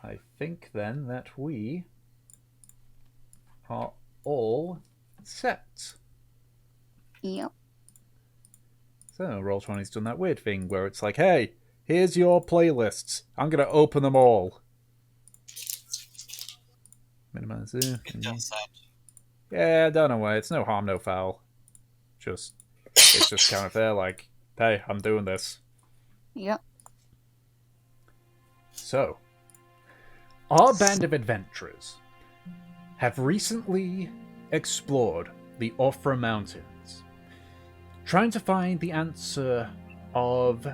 I think then that we are all set. Yep. So, Roll20's done that weird thing where it's like, hey, here's your playlists. I'm going to open them all. Minimize it. Yeah, I don't know why. It's no harm, no foul. It's just kind of there, like, hey, I'm doing this. Yep. So, our band of adventurers have recently explored the Ofra Mountains, trying to find the answer of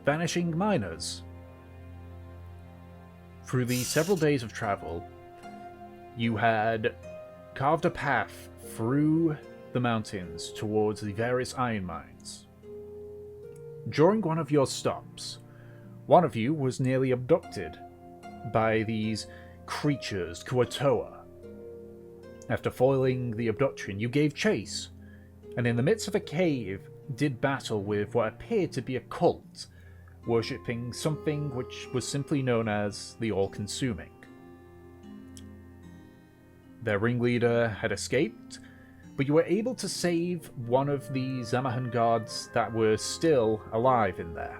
vanishing miners. Through the several days of travel, you had carved a path through the mountains towards the various iron mines. During one of your stops, one of you was nearly abducted by these creatures, Kuatoa. After foiling the abduction, you gave chase, and in the midst of a cave, did battle with what appeared to be a cult, worshipping something which was simply known as the All-Consuming. Their ringleader had escaped, but you were able to save one of the Zamahan guards that were still alive in there.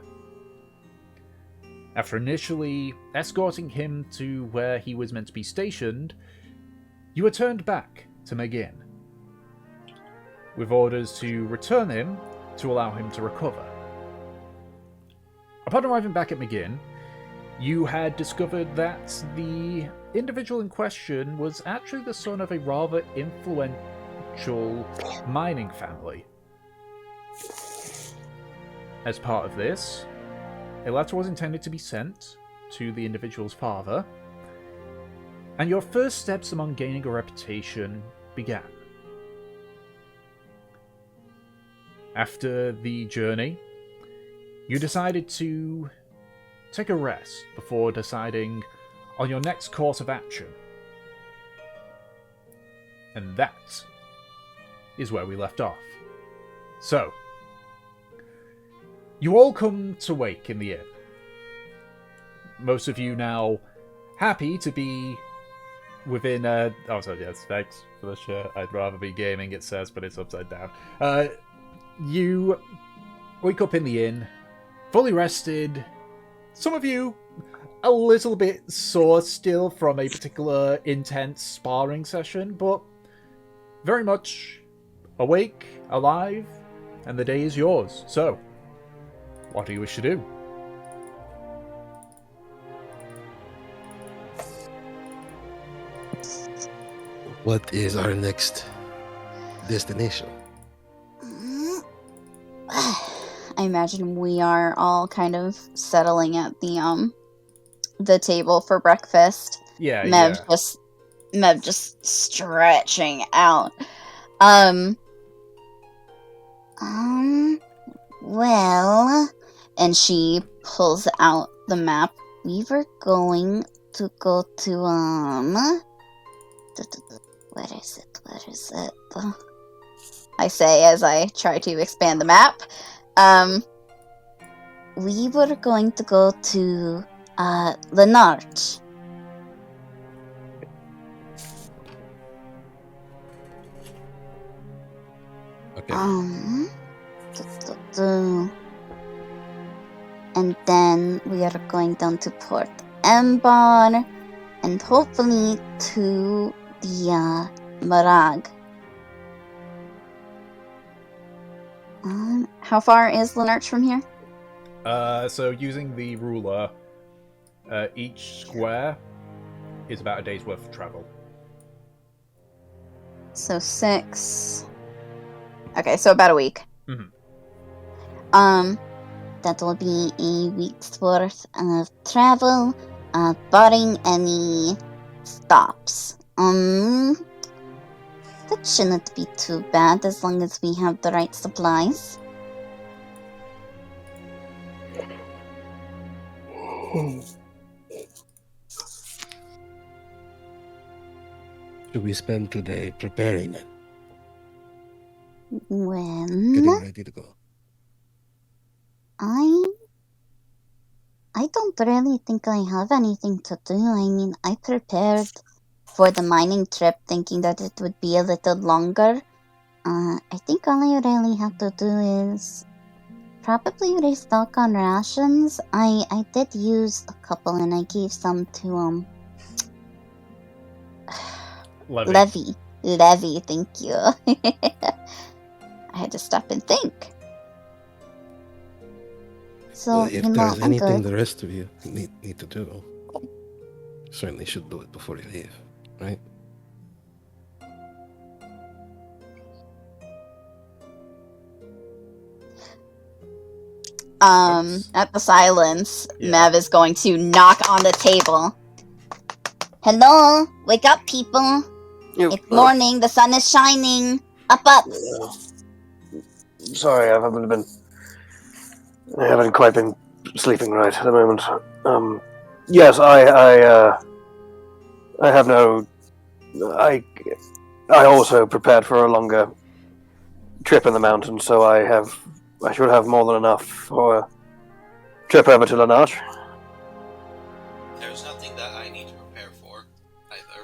After initially escorting him to where he was meant to be stationed, you were turned back to Magin, with orders to return him to allow him to recover. Upon arriving back at Magin, you had discovered that the individual in question was actually the son of a rather influential mining family. As part of this, a letter was intended to be sent to the individual's father, and your first steps among gaining a reputation began. After the journey, you decided to take a rest before deciding on your next course of action. And that is where we left off. So, you all come to wake in the inn. Most of you now happy to be within yes, thanks for the shirt. I'd rather be gaming, it says, but it's upside down. You wake up in the inn, fully rested. Some of you a little bit sore still from a particular intense sparring session, but very much awake, alive, and the day is yours. So, what do you wish to do? What is our next destination? I imagine we are all kind of settling at the table for breakfast. Yeah, Mev just stretching out. Well, and she pulls out the map. We were going to go to where is it? I say as I try to expand the map. We were going to go to Lonarch. Okay. And then we are going down to Port Embar and hopefully to the Marag. How far is Lonarch from here? So using the ruler, each square is about a day's worth of travel. So 6. Okay, so about a week. Mm-hmm. That will be a week's worth of travel, barring any stops. That shouldn't be too bad as long as we have the right supplies. Should we spend today preparing it? When Getting ready to go. I don't really think I have anything to do. I mean, I prepared for the mining trip thinking that it would be a little longer. I think all I really have to do is probably restock on rations. I did use a couple and I gave some to, Levy. Levy, thank you. I had to stop and think. So, If you know, there's I'm anything good. the rest of you need to do, certainly should do it before you leave, right? At the silence, Yeah. Mav is going to knock on the table. Hello? Wake up, people. It's morning, the sun is shining. Up. Sorry, I haven't quite been sleeping right at the moment. Yes, I have no. I also prepared for a longer trip in the mountains, so I should have more than enough for a trip over to Lonarch. There's nothing that I need to prepare for, either.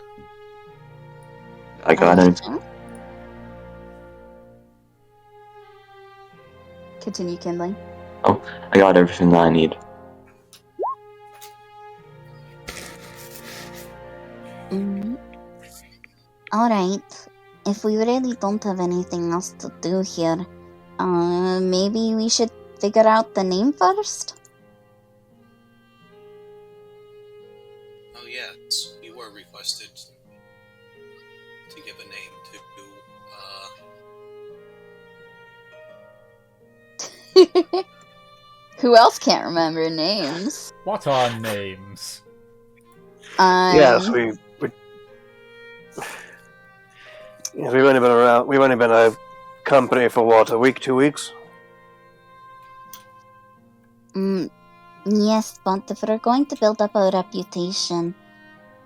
I got it. Continue kindling. I got everything that I need. Alright. If we really don't have anything else to do here, maybe we should figure out the name first? Oh yes, you were requested to give a name to, Who else can't remember names? What are names? Yes, we've only been around. We've only been a company for what, a week, 2 weeks? Yes, but if we're going to build up our reputation,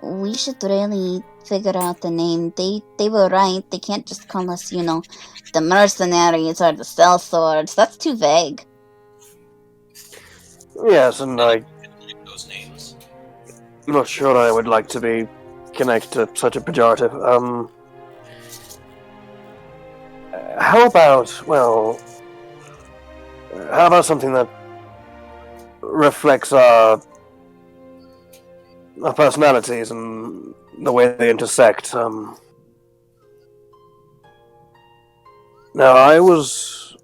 we should really figure out the name. They were right. They can't just call us, the mercenaries or the sellswords. That's too vague. Yes, and like those names. I'm not sure I would like to be connected to such a pejorative. How about something that reflects our personalities and the way they intersect? Now, I was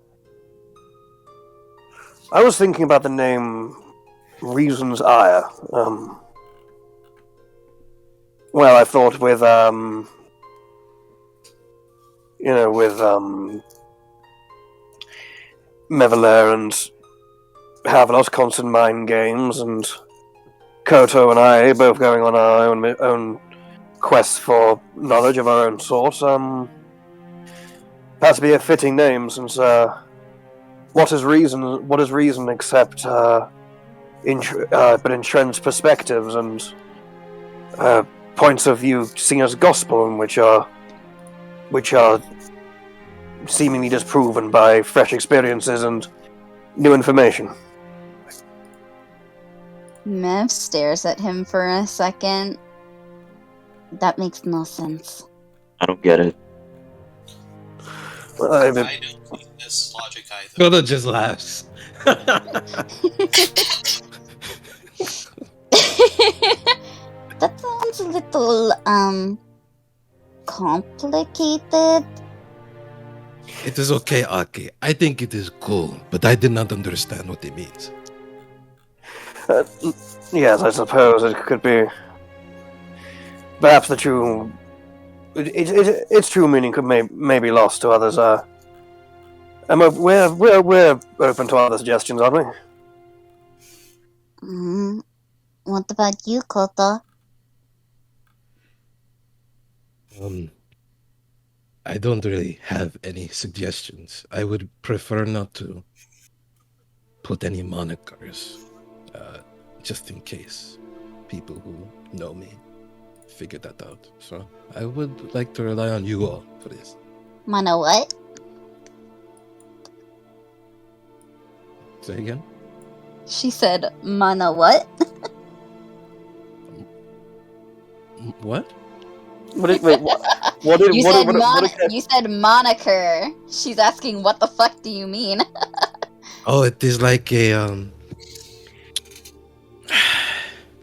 thinking about the name Reason's Ire. I thought with Mevelair and Havelos constant mind games, and Koto and I both going on our own quest for knowledge of our own sort. That to be a fitting name, since what is reason except but entrenched perspectives and points of view seen as gospel, and which are seemingly disproven by fresh experiences and new information. Mev stares at him for a second. That makes no sense. I don't get it. I don't see this logic either. Godo just laughs. That sounds a little, complicated. It is okay, Aki. I think it is cool, but I did not understand what it means. Yes, I suppose it could be. Perhaps the true, its true meaning could may be lost to others. We're open to other suggestions, aren't we? What about you, Koto? I don't really have any suggestions. I would prefer not to put any monikers, just in case people who know me figure that out. So I would like to rely on you all for this. Mono what? Say again? She said, Mono what? What? Wait, what did You what, said what, what, what, you said moniker. She's asking, what the fuck do you mean? Oh, it is like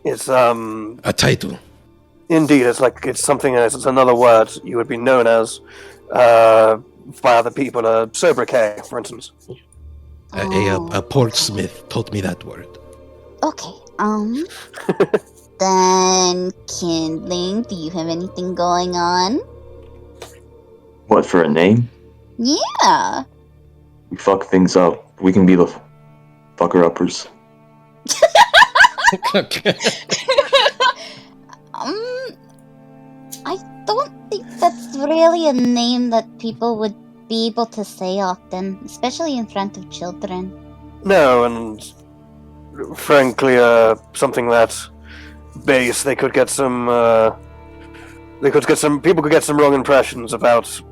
It's a title. indeed, it's something else. It's another word you would be known as by other people. A sobriquet, for instance. A portsmith taught me that word. Okay. Then Kindling, do you have anything going on? What, for a name? Yeah. We fuck things up. We can be the fucker-uppers. Okay. I don't think that's really a name that people would be able to say often, especially in front of children. No, and frankly, something that's base. They could get some. People could get some wrong impressions about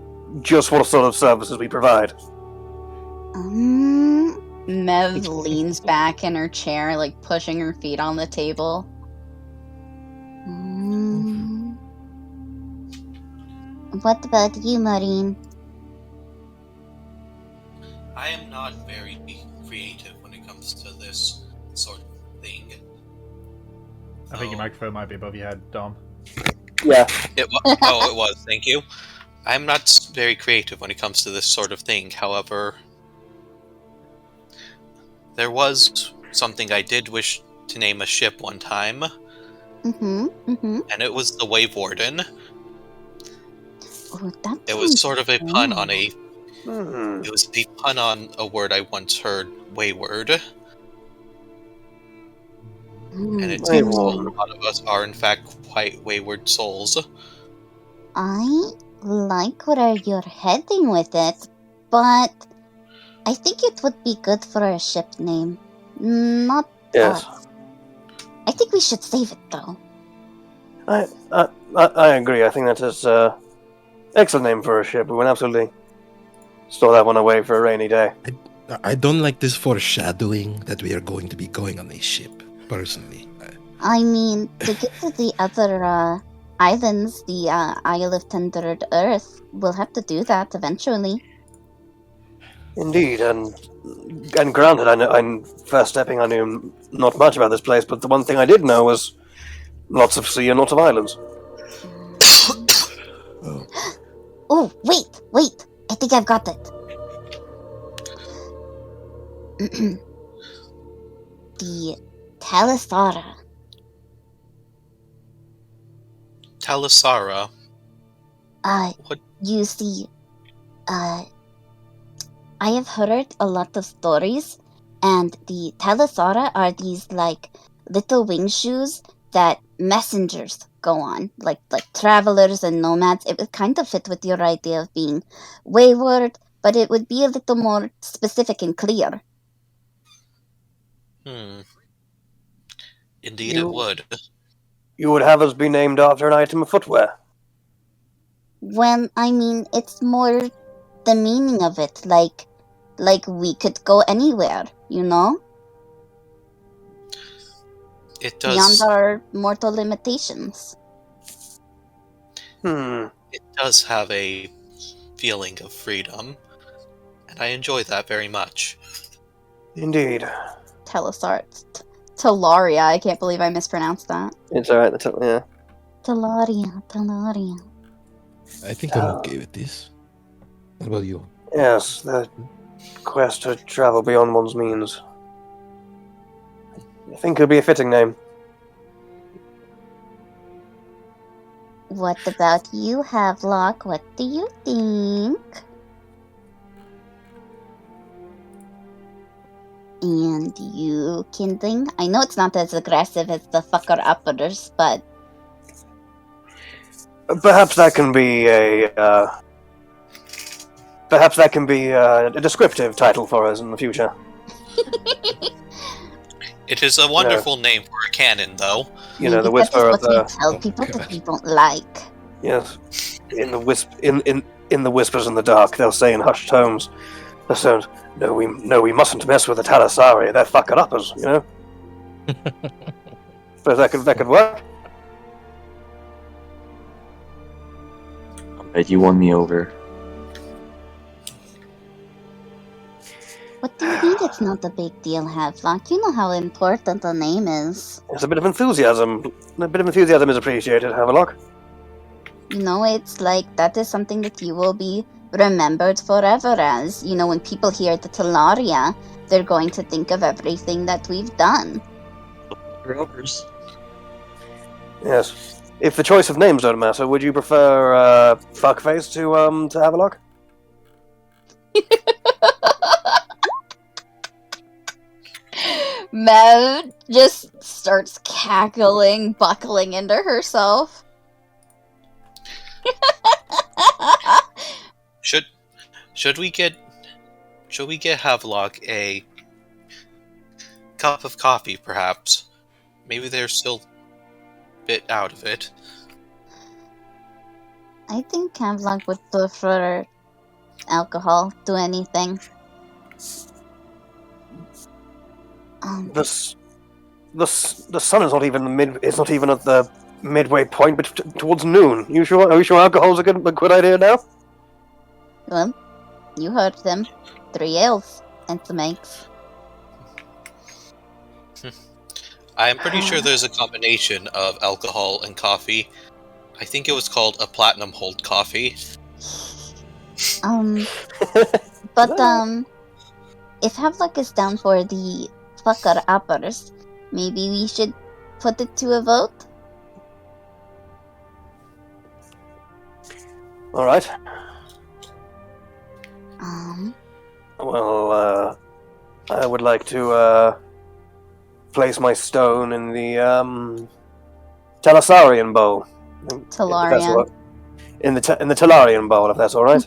just what sort of services we provide. Mev leans back in her chair, like pushing her feet on the table. What about you, Maureen? I am not very creative when it comes to this sort of thing. I think your microphone might be above your head, Dom. Yeah. It was. Thank you. I'm not very creative when it comes to this sort of thing. However, there was something I did wish to name a ship one time. And it was the Wave Warden. Oh, that It was sort of a pun cool. on a. It was a pun on a word I once heard, wayward. And it seems a lot of us are in fact quite wayward souls. I like where you're heading with it, but I think it would be good for a ship name. Not Yes. I think we should save it though. I agree. I think that is excellent name for a ship. We will absolutely store that one away for a rainy day. I don't like this foreshadowing that we are going to be going on a ship, personally. I mean, to get to the other islands, the Isle of Tendered Earth, we'll have to do that eventually. Indeed, and granted, I'm first stepping. I knew not much about this place, but the one thing I did know was lots of sea and lots of islands. Oh, wait! I think I've got it. The Talisara. Talisara. What? You see, I have heard a lot of stories, and the Talisara are these, like, little wing shoes that messengers go on, like travelers and nomads. It would kind of fit with your idea of being wayward, but it would be a little more specific and clear. Indeed it would. You would have us be named after an item of footwear. Well, I mean, it's more the meaning of it, like we could go anywhere, you know? It does. Beyond our mortal limitations. It does have a feeling of freedom, and I enjoy that very much. Indeed. Talisara. Talaria. I can't believe I mispronounced that. It's alright, yeah. Talaria. I think I'm okay with this. What about you? Yes, the quest to travel beyond one's means. I think it would be a fitting name. What about you, Havelock? What do you think? And you, Kindling? I know it's not as aggressive as the fucker-uppers, but... Perhaps that can be a descriptive title for us in the future. It is a wonderful name for a cannon, though. You know, maybe the whisper of that is what the... we tell people that we don't like. Yes. In the whispers in the dark, they'll say in hushed tones, no, we mustn't mess with the Talisari. They're fucking uppers, you know. But that could work. Bet you won me over. What do you mean it's not a big deal, Havelock? You know how important the name is. There's a bit of enthusiasm. A bit of enthusiasm is appreciated, Havelock. You know, it's like that is something that you will be remembered forever as. You know, when people hear the Talaria, they're going to think of everything that we've done. Rovers. Yes. If the choice of names don't matter, would you prefer Fuckface to Havelock? Mev just starts cackling, buckling into herself. Should we get Havelock a cup of coffee, perhaps? Maybe they're still a bit out of it. I think Havelock would prefer alcohol to anything. The sun is not even it's not even at the midway point, but towards noon. You sure? Are you sure alcohol's a good idea now? Well, you heard them. 3 ales and some eggs. I am pretty sure there's a combination of alcohol and coffee. I think it was called a platinum hold coffee. But if Havelock is down for the fucker uppers, maybe we should put it to a vote? Alright. Well, I would like to place my stone in the Talasarian bowl. Talarian. In the Talarian bowl, if that's alright.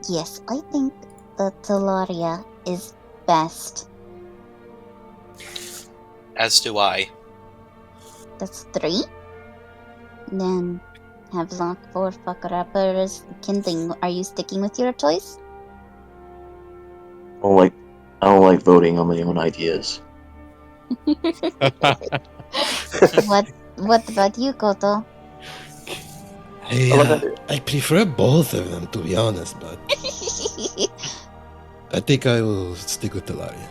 Yes, I think the Talaria is best. As do I. That's 3. Then Havelock for fucker uppers. Kindling, are you sticking with your choice? I don't like voting on my own ideas. What about you, Koto? I prefer both of them, to be honest, but I think I will stick with Talaria.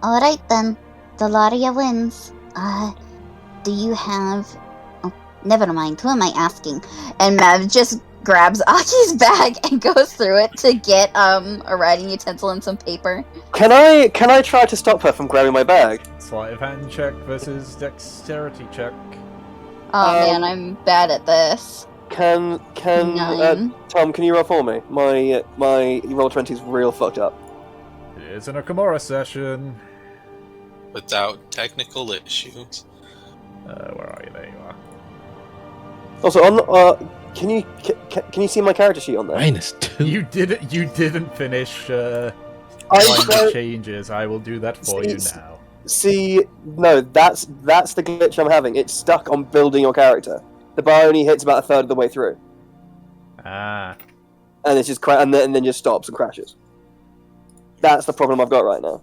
Alright then, Talaria wins. Do you have... Oh, never mind, who am I asking? And Mav just grabs Aki's bag and goes through it to get a writing utensil and some paper. Can I try to stop her from grabbing my bag? Sleight of hand check versus dexterity check. Oh man, I'm bad at this. Can Nine. Tom, can you roll for me? My roll 20 is real fucked up. It is an Karmora session. Without technical issues. Where are you? There you are. Also, on can you see my character sheet on there? -2. You didn't finish I the changes. I will do that for you now. See, no, that's the glitch I'm having. It's stuck on building your character. The bar only hits about a third of the way through, Ah. and it's just and then just stops and crashes. That's the problem I've got right now.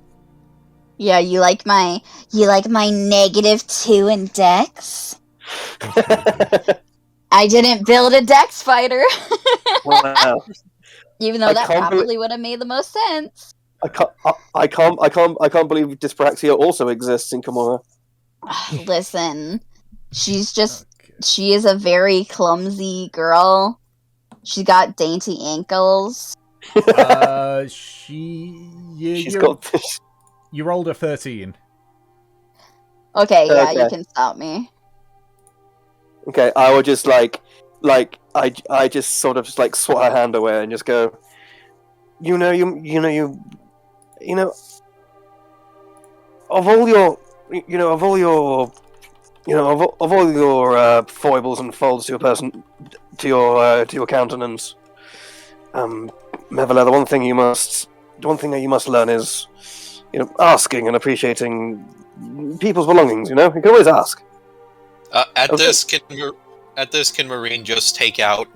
Yeah, you like my -2 in Dex? I didn't build a Dex fighter. Wow. Even though I that can't probably would have made the most sense. I can't believe dyspraxia also exists in Karmora. Listen, she is a very clumsy girl. She got dainty ankles. You rolled a 13. Okay, yeah, Okay. you can stop me. Okay, I would just I just sort of just like swat her hand away and just go, of all your foibles and faults to your person, to your countenance, Mevela, the one thing that you must learn is, asking and appreciating people's belongings. You can always ask. At this, can Marine just take out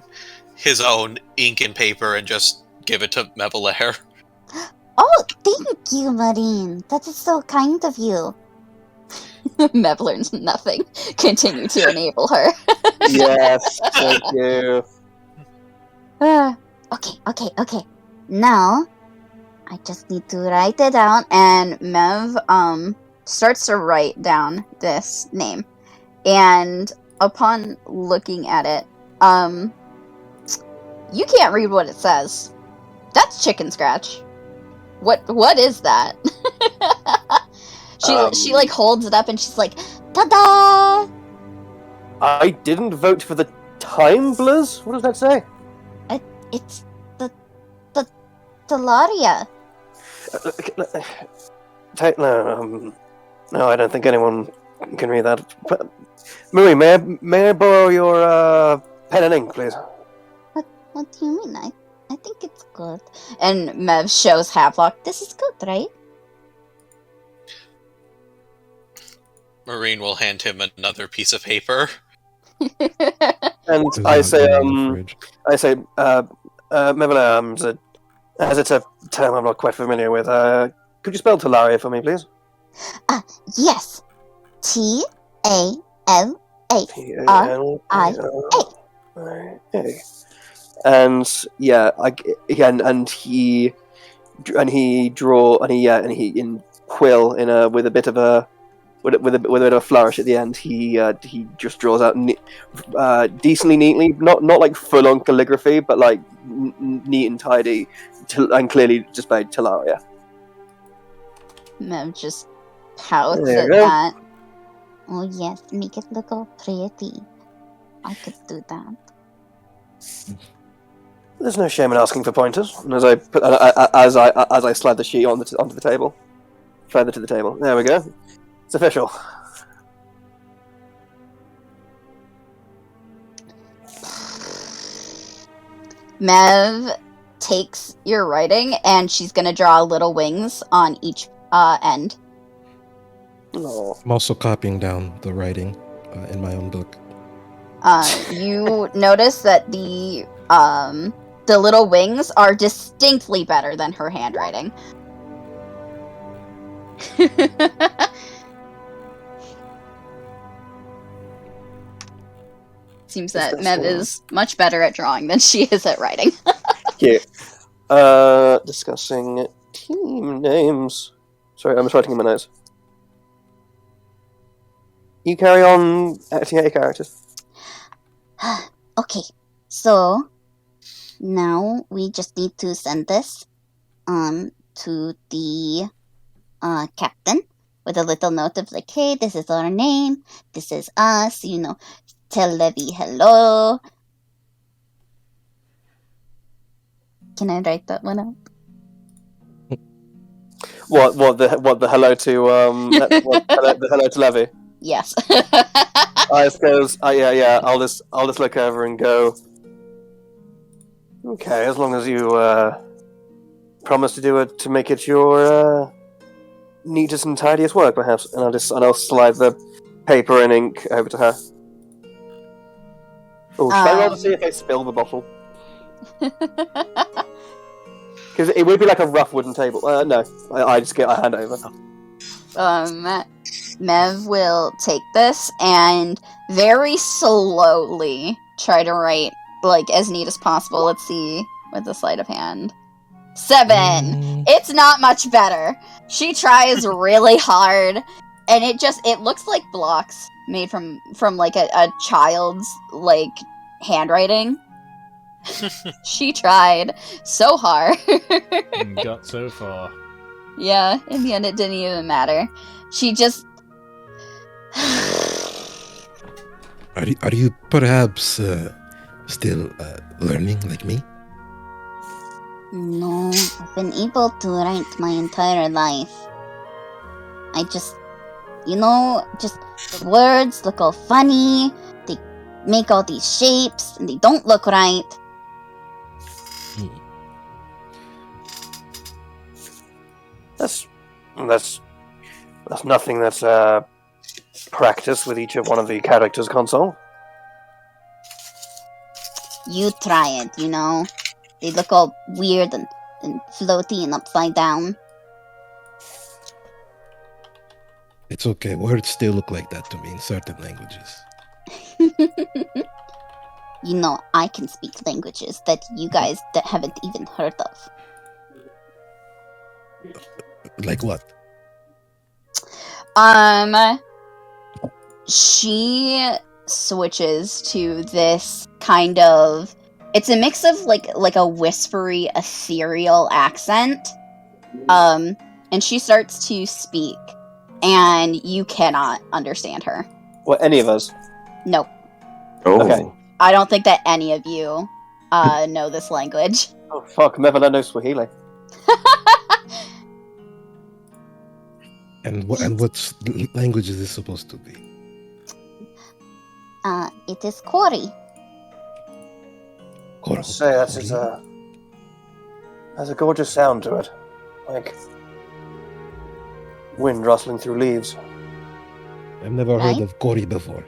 his own ink and paper and just give it to Mevelair? Oh, thank you, Marine. That is so kind of you. Mev learns nothing. Continue to enable her. Yes, thank you. Okay. Now, I just need to write it down, and Mev starts to write down this name. And upon looking at it, you can't read what it says. That's chicken scratch. What is that? She like holds it up and she's like, ta-da! I didn't vote for the Timblers? What does that say? It's the Stellaria. No, I don't think anyone can read that. But, Marie, may I borrow your pen and ink, please? What do you mean? I think it's good. And Mev shows Havelock. This is good, right? Marine will hand him another piece of paper. And There's I not say, one in the fridge. Mevela, as it's a term I'm not quite familiar with, could you spell Talaria for me, please? Yes. T-A-L-A. T-A-L-A-R-I-A. And yeah, and he in quill with a bit of a flourish at the end. He just draws out decently neatly, not like full on calligraphy, but like neat and tidy, and clearly just by Talaria. Mev just pouts There at you go. that. Oh yes, make it look all pretty. I could do that. There's no shame in asking for pointers. And as I slide the sheet onto the table, further to the table. There we go. It's official. Mev takes your writing and she's gonna draw little wings on each end. Oh. I'm also copying down the writing in my own book. You notice that the little wings are distinctly better than her handwriting. Seems that Is this Mev one? is much better at drawing than she is at writing. Cute. Discussing team names. Sorry, I'm just writing in my notes. You carry on acting out your characters. Okay, so now we just need to send this to the captain with a little note of like, hey, this is our name, this is us, tell Levy hello. Can I write that one out? What the hello to the hello to Levy. Yes. I suppose. Yeah. I'll just look over and go. Okay, as long as you promise to do it to make it your neatest and tidiest work, perhaps, and I'll slide the paper and ink over to her. Oh, should I roll to see if I spill the bottle? Because it would be like a rough wooden table. No, I just get a hand over. Mev will take this and very slowly try to write like as neat as possible. Let's see with the sleight of hand. 7. It's not much better. She tries really hard, and it looks like blocks made from like a child's like handwriting. She tried so hard. And got so far. Yeah, in the end it didn't even matter. She just Are you perhaps still learning like me? No, I've been able to write my entire life. I just, just the words look all funny, they make all these shapes, and they don't look right. That's nothing that's practice with each of one of the characters' console. You try it, They look all weird and floaty and upside down. It's okay. Words still look like that to me in certain languages. You know, I can speak languages that you guys that haven't even heard of. Like what? She switches to this kind of, it's a mix of like a whispery, ethereal accent. And she starts to speak, and you cannot understand her. What, any of us? Nope. Oh. Okay. I don't think that any of you know this language. Oh, fuck. Never knows Swahili. And what language is this supposed to be? It is Kori. I'll say that is has a gorgeous sound to it. Like wind rustling through leaves. I've never heard Right? of Kori before.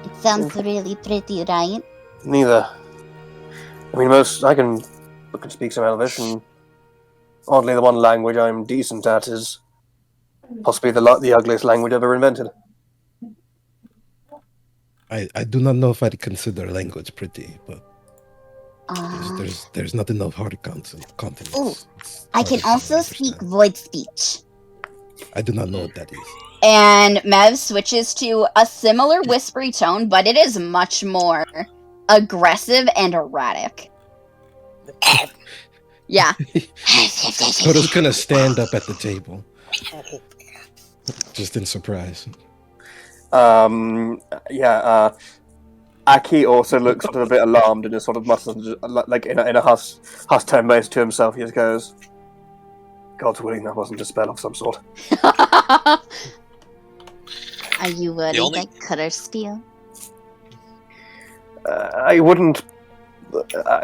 It sounds really pretty, right? Neither. I mean, I can speak some Elvish, and oddly, the one language I'm decent at is possibly the ugliest language ever invented. I do not know if I'd consider language pretty, but there's not enough hard consonants. Ooh, It's I hard can to also understand. speak void speech. I do not know what that is. And Mev switches to a similar whispery tone, but it is much more aggressive and erratic. Yeah. Toto's gonna stand up at the table, just in surprise. Aki also looks sort of a bit alarmed and just sort of mutters, like in a hush tone based to himself. He just goes, "God's willing, that wasn't a spell of some sort." Are you worried only- that Cutter steal? I wouldn't.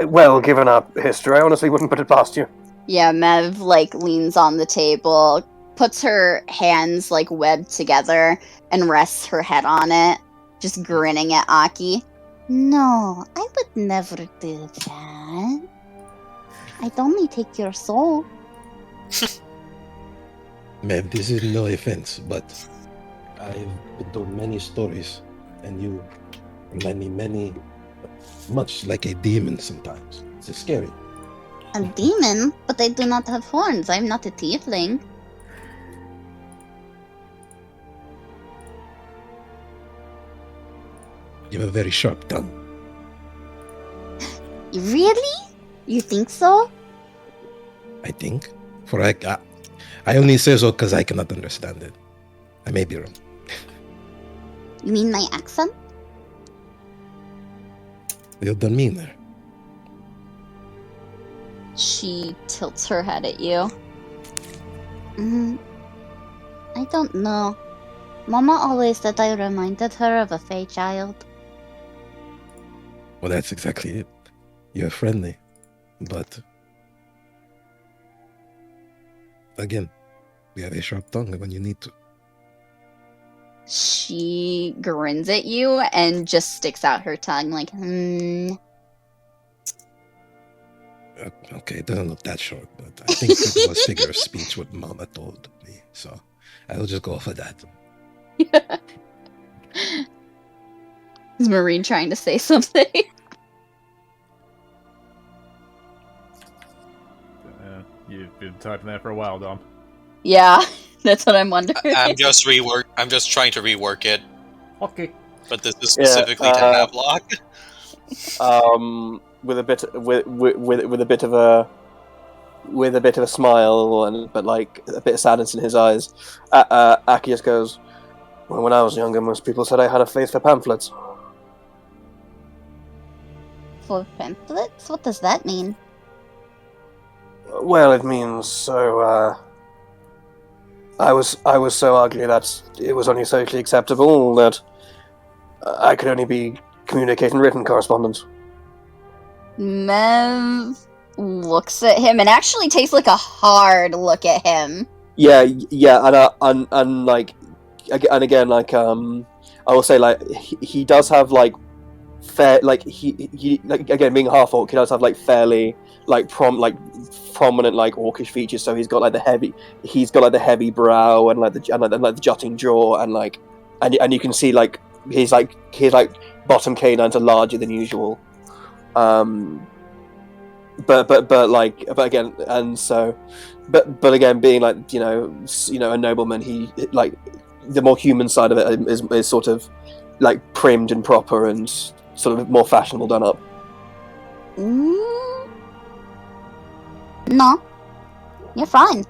Well, given our history, I honestly wouldn't put it past you. Yeah, Mev leans on the table, puts her hands webbed together, and rests her head on it, just grinning at Aki. No, I would never do that. I'd only take your soul. Ma'am, this is no offense, but I've been told many stories, and you remind me much like a demon sometimes. It's scary. A demon? But I do not have horns. I'm not a tiefling. You have a very sharp tongue. Really? You think so? I think. For I only say so because I cannot understand it. I may be wrong. You mean my accent? You don't mean her. She tilts her head at you. I don't know. Mama always said I reminded her of a fey child. Well, that's exactly it. You're friendly, but again, you have a sharp tongue when you need to. She grins at you and just sticks out her tongue Okay, it doesn't look that short, but I think it was figure of speech what Mama told me, so I will just go for that. Is Marine trying to say something? You've been typing there for a while, Dom. Yeah, that's what I'm wondering. I'm just trying to rework it, Okay. but this is specifically to Havelock. With a bit of a smile, but a bit of sadness in his eyes, Aki just goes, "Well, when I was younger, most people said I had a face for pamphlets." For pamphlets? What does that mean? Well, it means so. I was so ugly that it was only socially acceptable that I could only be communicating written correspondence. Mev looks at him and actually takes a hard look at him. Yeah, and again, I will say he does have he like again being half orc, he does have like fairly like prominent like orcish features. So he's got like the heavy brow and like the jutting jaw and you can see like his bottom canines are larger than usual. But again, being like a nobleman, he like the more human side of it is sort of like primed and proper and sort of more fashionable done up. No, you're fine.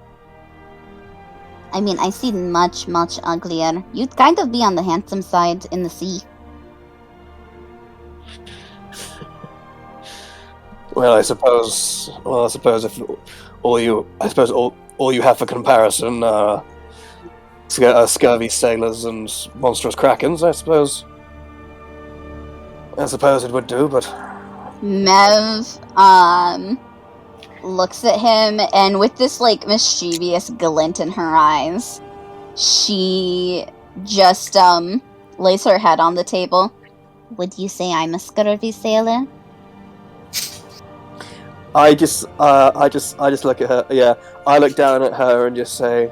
I mean, I've seen much, much uglier. You'd kind of be on the handsome side in the sea. Well, I suppose if all you have for comparison are scurvy sailors and monstrous krakens, I suppose it would do. But Mev, looks at him, and with this like mischievous glint in her eyes, she just lays her head on the table. Would you say I'm a scurvy sailor? I just look at her. Yeah, I look down at her and just say,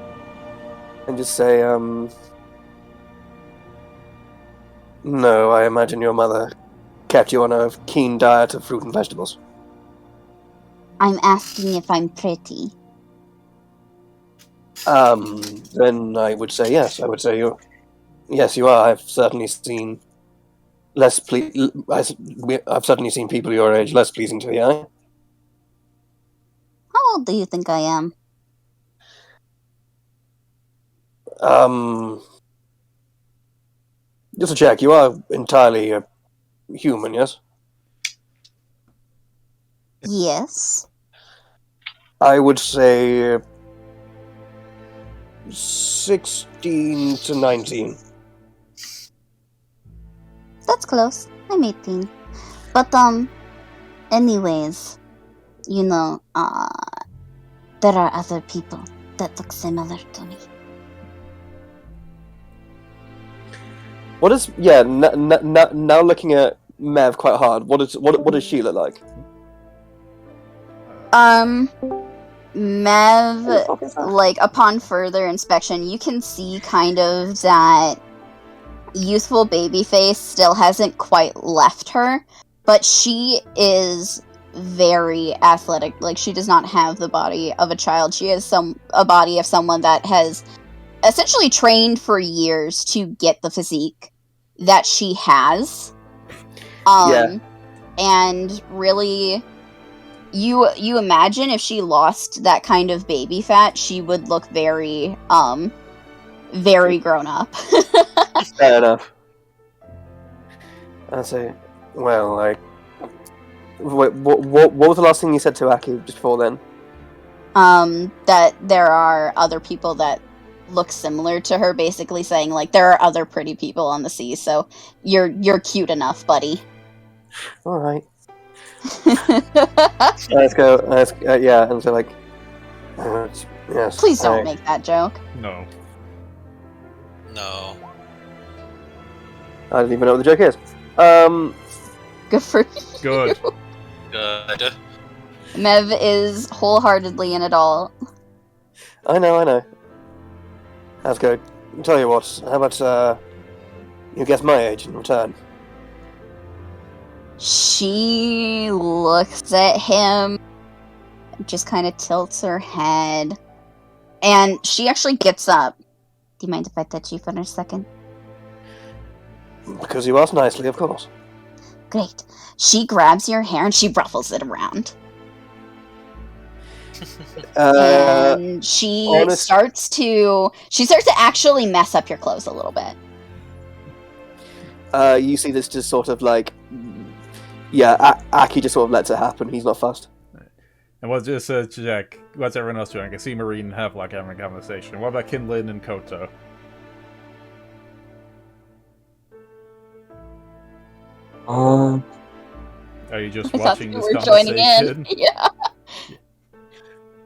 no, I imagine your mother kept you on a keen diet of fruit and vegetables. I'm asking if I'm pretty. Then I would say yes. I would say yes, you are. I've certainly seen I've certainly seen people your age less pleasing to the eye. How old do you think I am? Just to check, you are entirely human, yes? Yes. I would say 16 to 19. That's close. I'm 18. But, anyways, there are other people that look similar to me. What is... Yeah, now looking at Mev quite hard, what does she look like? Mev, like, upon further inspection, you can see kind of that youthful baby face still hasn't quite left her, but she is very athletic. Like, she does not have the body of a child. She has a body of someone that has essentially trained for years to get the physique that she has. And really, you imagine if she lost that kind of baby fat, she would look very grown up. Fair enough. I say, well, like, wait, what was the last thing you said to Aki just before then? That there are other people that look similar to her, basically saying, like, there are other pretty people on the sea, so you're cute enough, buddy. Alright. Let's go, yeah, and so, like, yes. Please don't make that joke. No. No. I don't even know what the joke is. Good for you. Good. Good. Mev is wholeheartedly an adult. I know. That's good. I'll tell you what, how about, you guess my age in return? She looks at him, just kind of tilts her head, and she actually gets up. Do you mind if I touch you for a second? Because you asked nicely, of course. Great. She grabs your hair and she ruffles it around. And she starts to actually mess up your clothes a little bit. You see this just sort of like, yeah, Aki just sort of lets it happen. He's not fussed. And what's just check? What's everyone else doing? I see Marine and Havelock having a conversation. What about Kindlin and Koto? Are you just watching this conversation? Joining in. Yeah.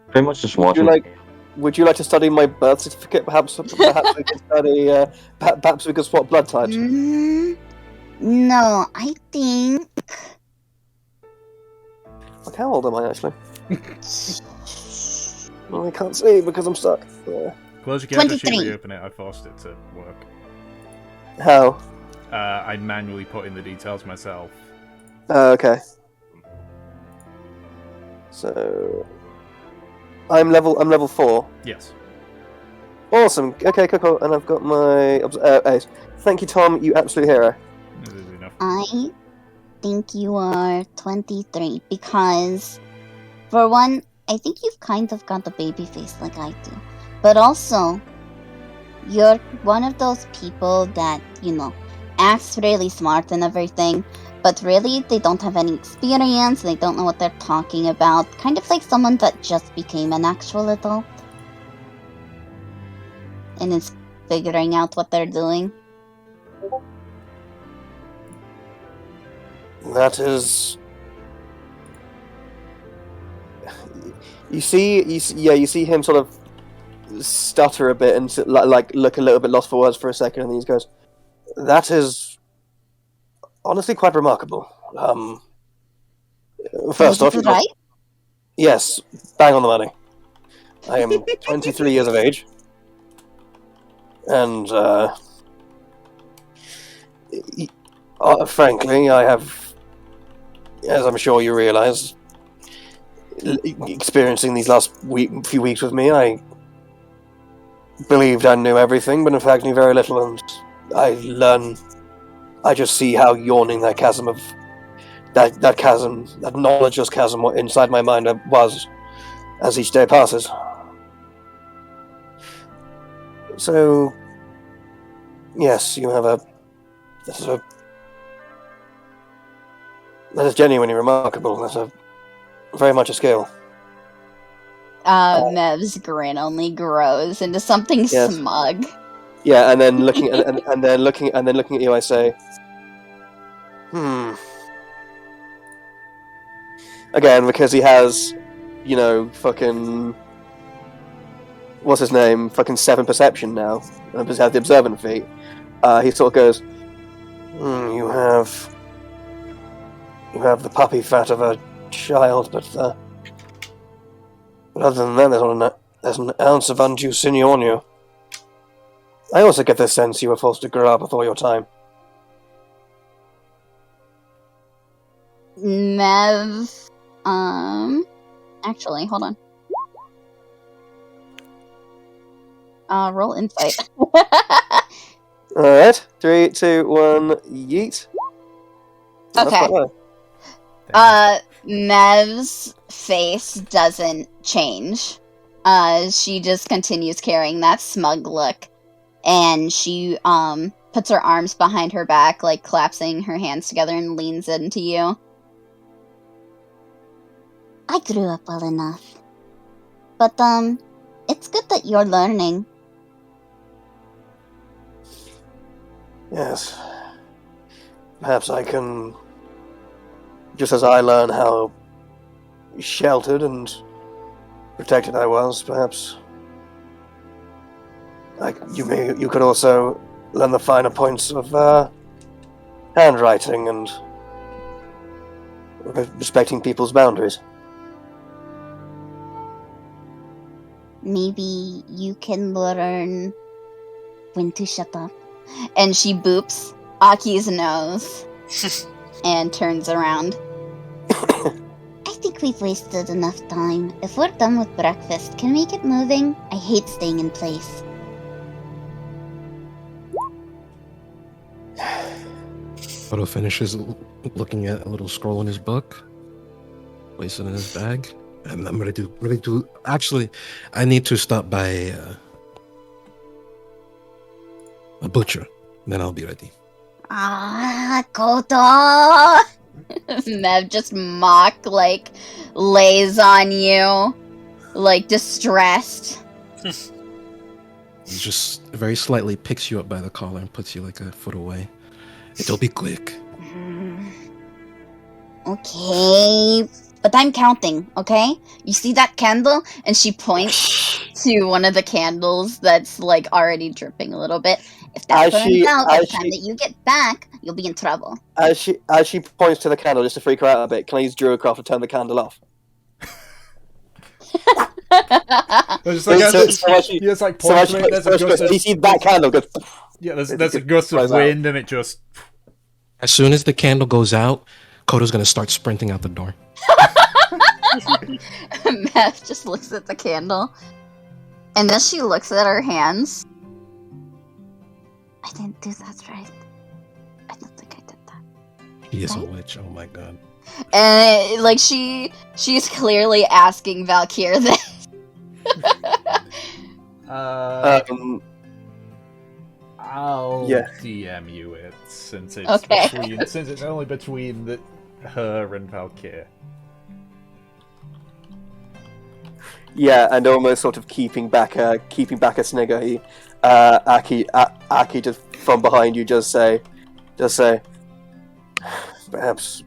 Pretty much just watching. Would you like to study my birth certificate? Perhaps we can study. Perhaps we could swap blood types. No, I think... Like, how old am I actually? Well, I can't see because I'm stuck. Yeah. Close your character sheet, 23. reopen it. I forced it to work. How? I manually put in the details myself. Okay. So I'm level 4. Yes. Awesome. Okay, cool. And I've got my ace. Thank you, Tom. You absolute hero. This is enough. I think you are 23 because, for one, I think you've kind of got the baby face like I do. But also, you're one of those people that, acts really smart and everything, but really they don't have any experience, they don't know what they're talking about. Kind of like someone that just became an actual adult and is figuring out what they're doing. That is. You see him sort of stutter a bit and like look a little bit lost for words for a second, and then he goes, "That is honestly quite remarkable." First off, Right? yes, bang on the money. I am 23 years of age, and frankly, I have, as I'm sure you realize, experiencing these last few weeks with me, I believed I knew everything, but in fact knew very little, and I just see how yawning that chasm of that knowledgeless chasm inside my mind was as each day passes. So, yes, you have that is genuinely remarkable. That's very much a skill. Mev's grin only grows into something Yes. smug. Yeah, and then looking at you, I say, Again, because he has, fucking, what's his name? Fucking 7 perception now. And has the observant feat. He sort of goes, you have the puppy fat of a child, but other than that, there's an ounce of undue sinew on you. I also get the sense you were forced to grow up before your time. Mev, actually, hold on. Roll insight. Alright, 3, 2, 1, yeet. That's Okay. quite low. Mev's face doesn't change. She just continues carrying that smug look. And she, puts her arms behind her back, like collapsing her hands together and leans into you. I grew up well enough. But, it's good that you're learning. Yes. Perhaps I can, just as I learn how sheltered and protected I was, perhaps you could also learn the finer points of handwriting and respecting people's boundaries. Maybe you can learn when to shut up. And she boops Aki's nose and turns around. I think we've wasted enough time. If we're done with breakfast, can we get moving? I hate staying in place. Otto finishes looking at a little scroll in his book, places it in his bag, and I'm ready to. Actually, I need to stop by a butcher. Then I'll be ready. Koto! Mev just lays on you, distressed. He just very slightly picks you up by the collar and puts you like a foot away. It'll be quick. Okay, but I'm counting, okay? You see that candle? And she points to one of the candles that's like already dripping a little bit. If that burns out by the time that you get back, you'll be in trouble. As she points to the candle just to freak her out a bit, can I use Druidcraft to turn the candle off? There's like, you see that candle goes. Yeah, there's a gust of wind, and it just. As soon as the candle goes out, Koto's gonna start sprinting out the door. Math just looks at the candle, and then she looks at her hands. I didn't do that right. I don't think I did that. He is a witch. Oh my god. And like she's clearly asking Valkyr this. I'll Yeah. DM you it since it's Okay. since it's only between her and Valkyr. Yeah, and almost sort of keeping back a snigger. Aki just from behind you just say, perhaps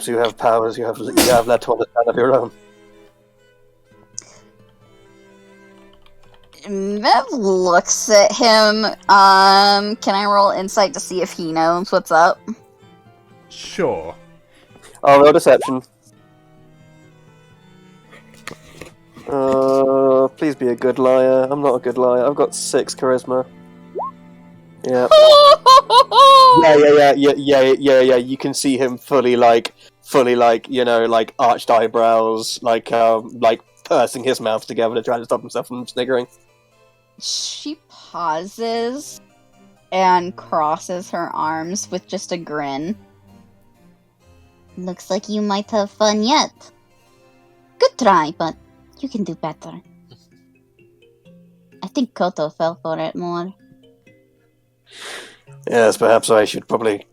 you have powers you have led to understand of your own. Mev looks at him. Can I roll insight to see if he knows what's up? Sure. I'll roll deception. Please be a good liar. I'm not a good liar. I've got 6 charisma. Yeah. Yeah. You can see him fully like, arched eyebrows, like pursing his mouth together to try to stop himself from sniggering. She pauses and crosses her arms with just a grin. Looks like you might have fun yet. Good try, but you can do better. I think Koto fell for it more. Yes, perhaps I should probably.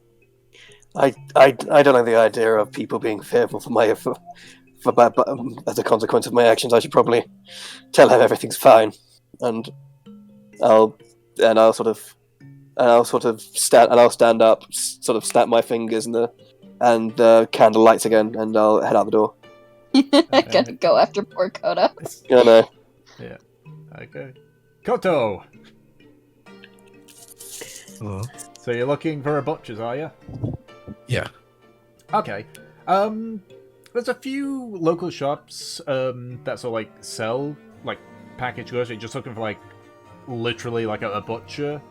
I don't like the idea of people being fearful as a consequence of my actions. I should probably tell her everything's fine, and I'll stand up, sort of snap my fingers, and the candle lights again, and I'll head out the door. Gonna go after poor Koto. Yeah, no. Yeah. Okay. Koto! Hello? So you're looking for a butcher's, are you? Yeah. Okay. There's a few local shops that sort of like sell like packaged goods. You're just looking for like literally like a butcher,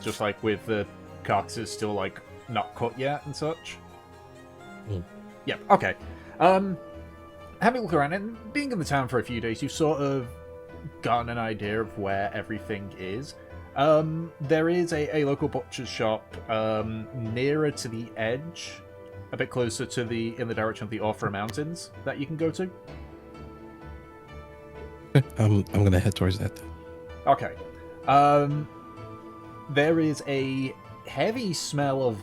just like with the carcasses still like not cut yet and such. Yeah. Okay. Having a look around and being in the town for a few days, you've sort of gotten an idea of where everything is. There is a local butcher's shop nearer to the edge, a bit closer to in the direction of the Orfra Mountains that you can go to. I'm gonna head towards that. Okay. There is a heavy smell of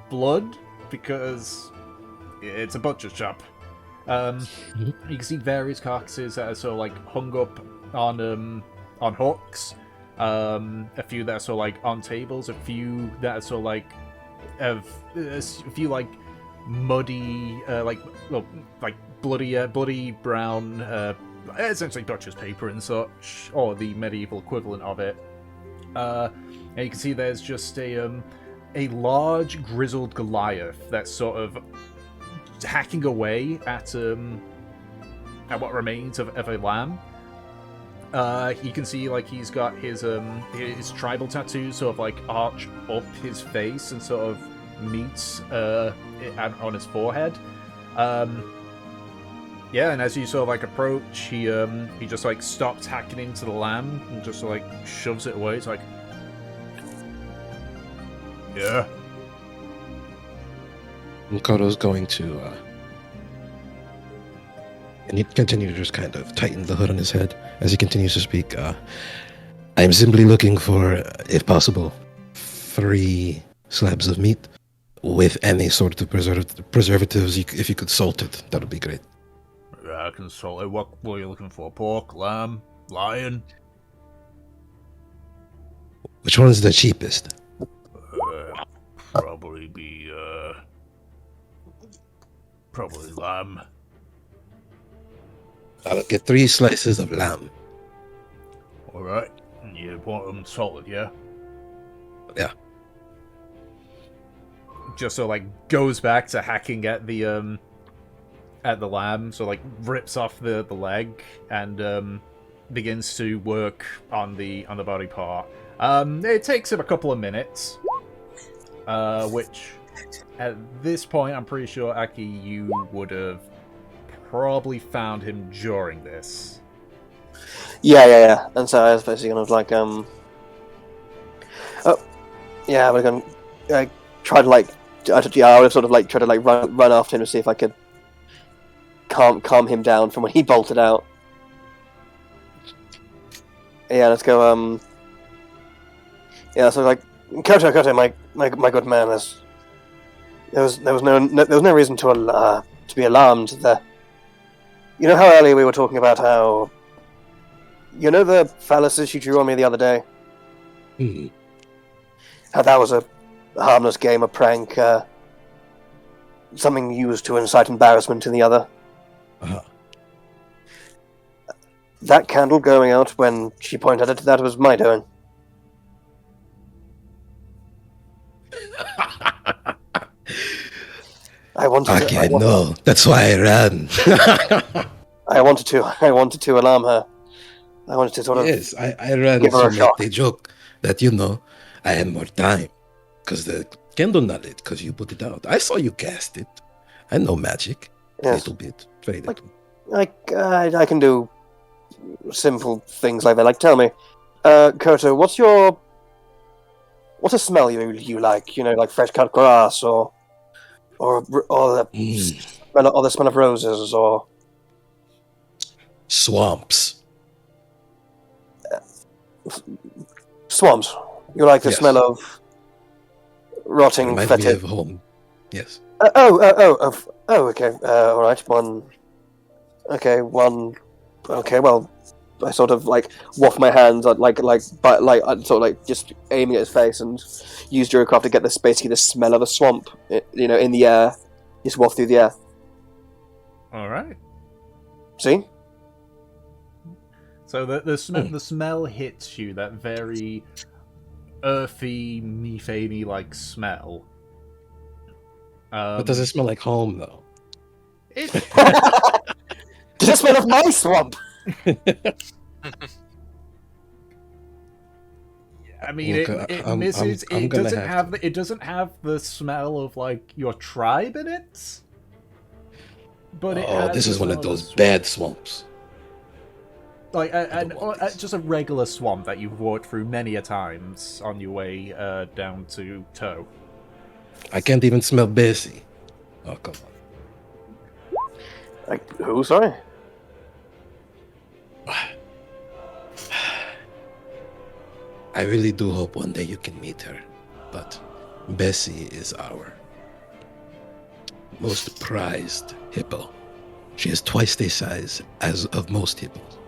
blood because it's a butcher's shop. You can see various carcasses that are sort of like hung up on hooks. A few that are sort of like on tables. A few that are sort of like a few like muddy, like bloody brown, essentially butcher's paper and such, or the medieval equivalent of it. And you can see there's just a large grizzled Goliath that's sort of hacking away at what remains of a lamb. You can see like he's got his tribal tattoos sort of like arch up his face and sort of meets on his forehead. Yeah, and as you sort of like approach, he just like stops hacking into the lamb and just like shoves it away. It's like, yeah. Koto's going to and he continue to just kind of tighten the hood on his head as he continues to speak. I'm simply looking for, if possible, 3 slabs of meat with any sort of preservatives. If you could salt it, that would be great. Yeah, I can salt it. What are you looking for? Pork, lamb, lion? Which one's the cheapest? Probably lamb. I'll get 3 slices of lamb. Alright. You want them salted, yeah? Yeah. Just so, like, goes back to hacking at the lamb, so, like, rips off the leg and begins to work on the body part. It takes him a couple of minutes, which at this point I'm pretty sure, Aki, you would have probably found him during this. Yeah. And so I was basically kind of like, I tried to like, I would have sort of like tried to like run after him to see if I could calm him down from when he bolted out. Yeah, let's go. Yeah, so like, Koto, my good man, there was no reason to be alarmed. You know how earlier we were talking about how, you know, the phalluses you drew on me the other day? Hmm. How that was a harmless game, a prank, something used to incite embarrassment in the other. Uh-huh. That candle going out when she pointed at it, that was my doing. I know. That's why I ran. I wanted to alarm her. I wanted to sort of... Yes, I ran give her a to shock. make the joke that, you know, I had more time. Because the candle not lit, because you put it out. I saw you cast it. I know magic. Yes. Little bit. Very little. I can do simple things like that. Like, tell me, Koto, what's a smell you like? You know, like fresh cut grass, or the smell of roses, or swamps. Swamps. You like the smell of rotting Remind me fetid. of home. Yes. Okay. All right. One. Well, I sort of like waft my hands, I'd sort of like just aiming at his face, and use Duracraft to get basically the smell of a swamp, you know, in the air, just waft through the air. All right. See? So the smell hits you, that very earthy, methane-y like smell. But does it smell like home, though? It Does it smell of my swamp? I mean, it misses. It doesn't have the smell of like your tribe in it. But this is one of those bad swamps. Like just a regular swamp that you've walked through many a times on your way down to Toe. I can't even smell Bessie. Oh, come on. Like who? Sorry. I really do hope one day you can meet her, but Bessie is our most prized hippo. She is twice the size as of most hippos.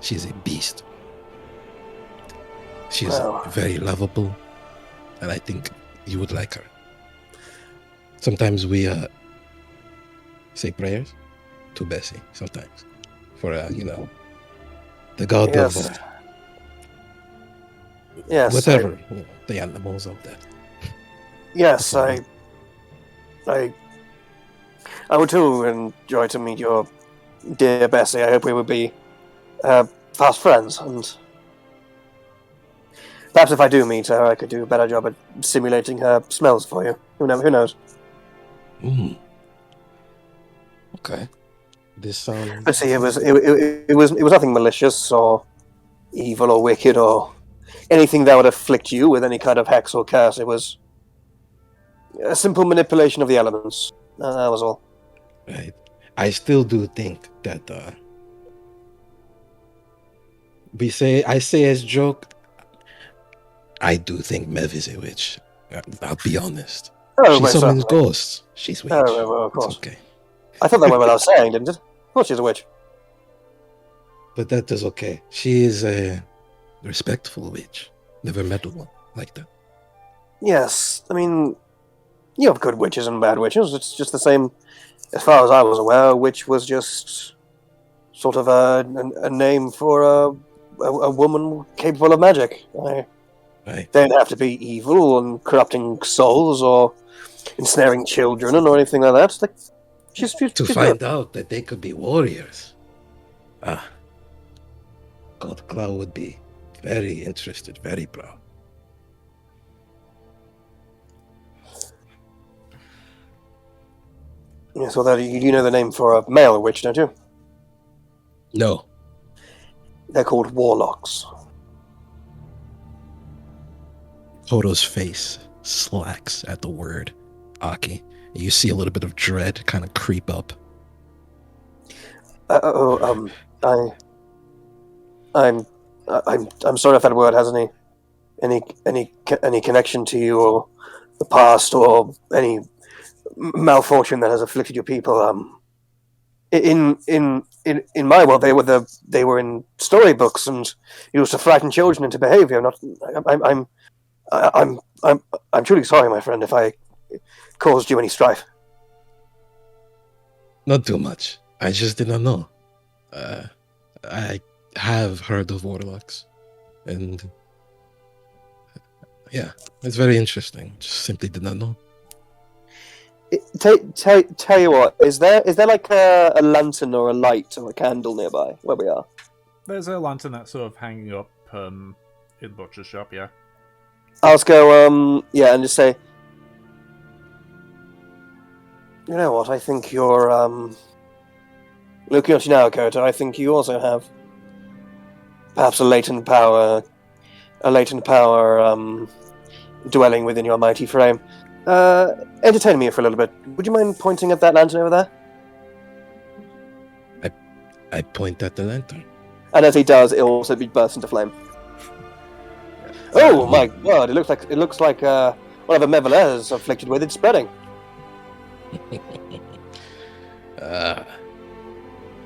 She's a beast. She's very lovable, and I think you would like her. Sometimes we say prayers to Bessie, sometimes, for, the god of... Yes. Whatever. The animals of that. Yes, I would too enjoy to meet your dear Bessie. I hope we would be fast friends, and perhaps if I do meet her, I could do a better job at simulating her smells for you. Who knows? Okay. This But see, it was nothing malicious or evil or wicked or anything that would afflict you with any kind of hex or curse. It was a simple manipulation of the elements. That was all. Right. I still do think that I say as joke, I do think Mev is a witch. I'll be honest. She summons ghosts. She's a witch. Well, of course. It's okay. I thought that was what I was saying, didn't it? Of course she's a witch. But that is okay. She is a respectful witch. Never met one like that. Yes, I mean, you have good witches and bad witches. It's just the same as far as I was aware, witch was just sort of a name for a woman capable of magic. Right. They don't have to be evil and corrupting souls or ensnaring children or anything like that. Like, she's Find out that they could be warriors. God Cloud would be very interested, very proud. Yes, well, you know the name for a male witch, don't you? No. They're called warlocks. Hoto's face slacks at the word Aki. You see a little bit of dread kind of creep up. I'm sorry if that word has any connection to you or the past or any malfortune that has afflicted your people. In my world, they were in storybooks and used to frighten children into behavior. I'm truly sorry, my friend, if I caused you any strife. Not too much. I just did not know. I have heard of warlocks, and yeah, it's very interesting. Just simply did not know. Tell you what, is there like a lantern or a light or a candle nearby where we are? There's a lantern that's sort of hanging up in the butcher's shop, yeah. I'll just go, and just say, you know what, I think you're, looking at you now, Kota, I think you also have perhaps a latent power dwelling within your mighty frame. Entertain me for a little bit. Would you mind pointing at that lantern over there? I point at the lantern. And as he does, it also bursts into flame. Oh my god! It looks like whatever Mevele is afflicted with, it's spreading.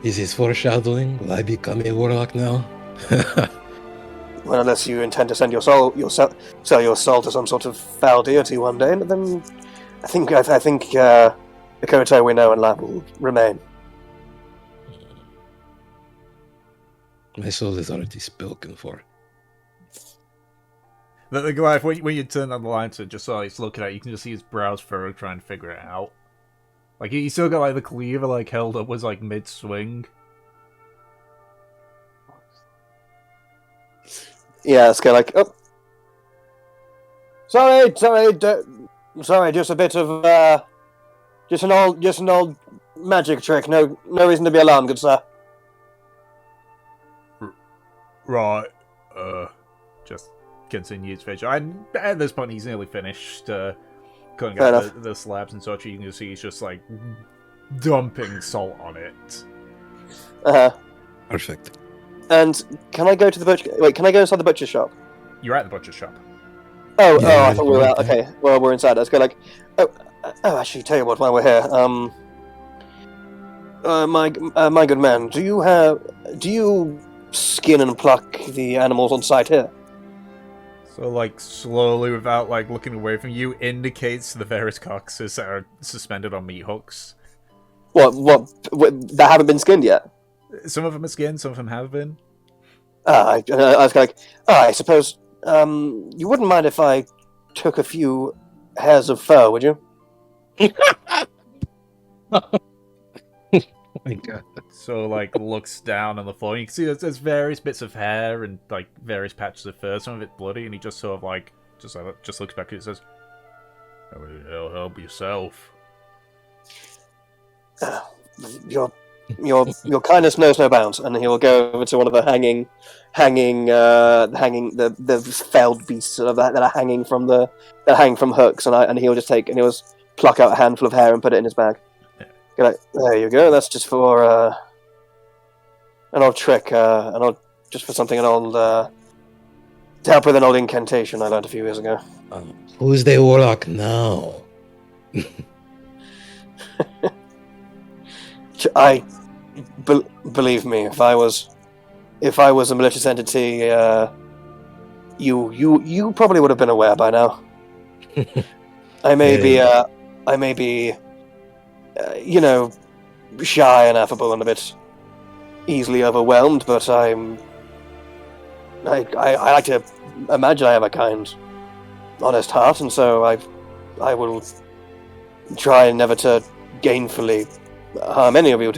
Is this foreshadowing? Will I become a warlock now? Well, unless you intend to sell your soul to some sort of foul deity one day, then I think the Koto we know and love will remain. My soul is already spoken for. The guy, when you turn on the lantern, just so he's looking at it, you can just see his brows furrowed trying to figure it out. Like, he still got, like, the cleaver, like, held up, was, like, mid-swing. Yeah, it's kind of like, oh. Sorry, just a bit of, just an old magic trick. No reason to be alarmed, good sir. Right, just continues fish. And at this point, he's nearly finished, cutting up the slabs and such. You can see he's just, like, dumping salt on it. Perfect. And can I go to the butcher? Wait, can I go inside the butcher shop? You're at the butcher shop. Oh, Yeah, I thought we were out. Okay, well, we're inside. Let's go. Like, actually, tell you what. While we're here, my good man, do you skin and pluck the animals on site here? So, like, slowly, without, like, looking away from you, indicates the various carcasses that are suspended on meat hooks. What that haven't been skinned yet? Some of them are skinned, some of them have been. I was like, I suppose you wouldn't mind if I took a few hairs of fur, would you? My God. So, like, looks down on the floor. And you can see there's various bits of hair and, like, various patches of fur. Some of it bloody, and he just sort of, like, just looks back and says, "Help yourself." Your kindness knows no bounds, and he'll go over to one of the hanging, the felled beasts that are hanging from hooks, and he'll just pluck out a handful of hair and put it in his bag. Go like, there you go. That's just for an old trick, to help with an old incantation I learned a few years ago. Who's the warlock now? Believe me, if I was a malicious entity, you probably would have been aware by now. I may be shy and affable and a bit easily overwhelmed, but I like to imagine I have a kind, honest heart, and so I will try never to gainfully harm any of you,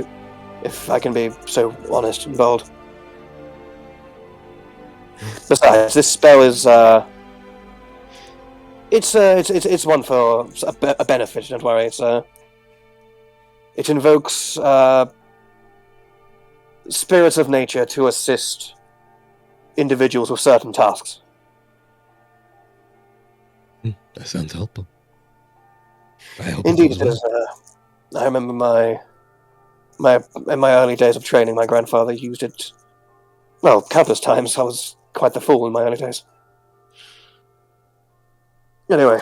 if I can be so honest and bold. Besides, this spell is it's one for a benefit. Don't worry. It invokes spirits of nature to assist individuals with certain tasks. That sounds helpful. I hope Indeed, it it goes is. I remember in my early days of training, my grandfather used it. Well, countless times. I was quite the fool in my early days. Anyway,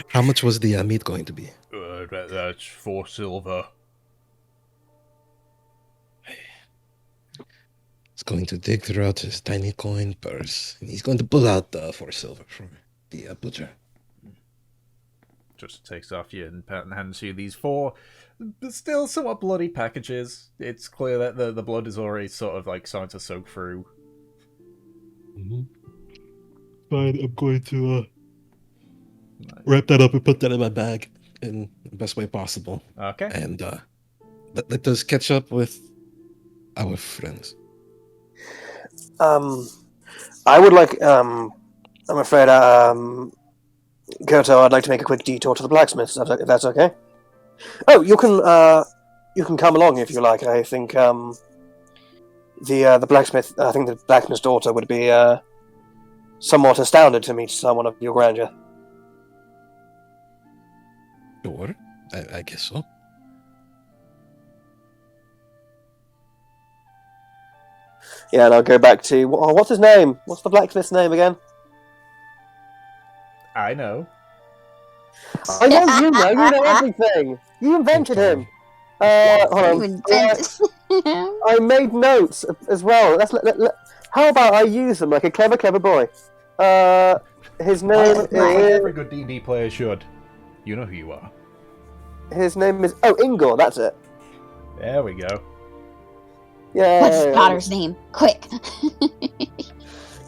How much was the meat going to be? That's 4 silver. He's going to dig throughout his tiny coin purse, and he's going to pull out 4 silver from the butcher. Just takes off you and hands you these 4, but still somewhat bloody packages. It's clear that the blood is already sort of like starting to soak through. Mm-hmm. Fine, I'm going to wrap that up and put that in my bag in the best way possible. Okay. And let us catch up with our friends. I would like. I'm afraid. Koto, I'd like to make a quick detour to the blacksmith, if that's okay. Oh, you can come along if you like. I think the blacksmith. I think the blacksmith's daughter would be somewhat astounded to meet someone of your grandeur. Sure, I guess so. Yeah, and I'll go back to what's his name? What's the blacksmith's name again? I know. I know you know. You know everything. You invented him. Hold on. You invented him. I made notes as well. How about I use them like a clever boy? His name Like is. every good D&D player should. You know who you are. His name is. Oh, Ingor. That's it. There we go. Yeah. What's his daughter's name? Quick.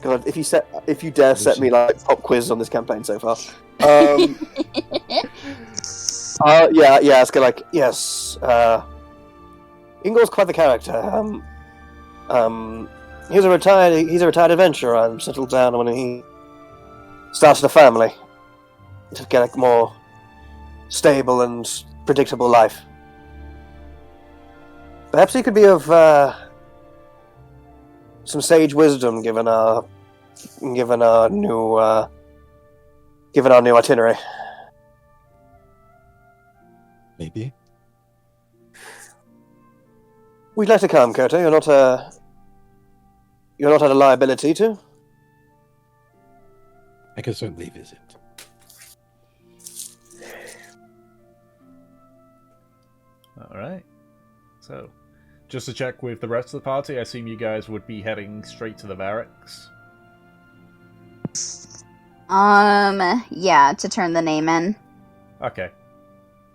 God, if you dare set me like pop quiz on this campaign so far. Yeah. It's like yes. Ingor's quite the character. He's a retired adventurer and settled down when he started a family to get a more stable and predictable life. Perhaps he could be of some sage wisdom given our new itinerary. Maybe. We'd like to come, Koto. You're not at a liability to. I can certainly visit. Alright. So, just to check with the rest of the party, I assume you guys would be heading straight to the barracks? Yeah, to turn the name in. Okay.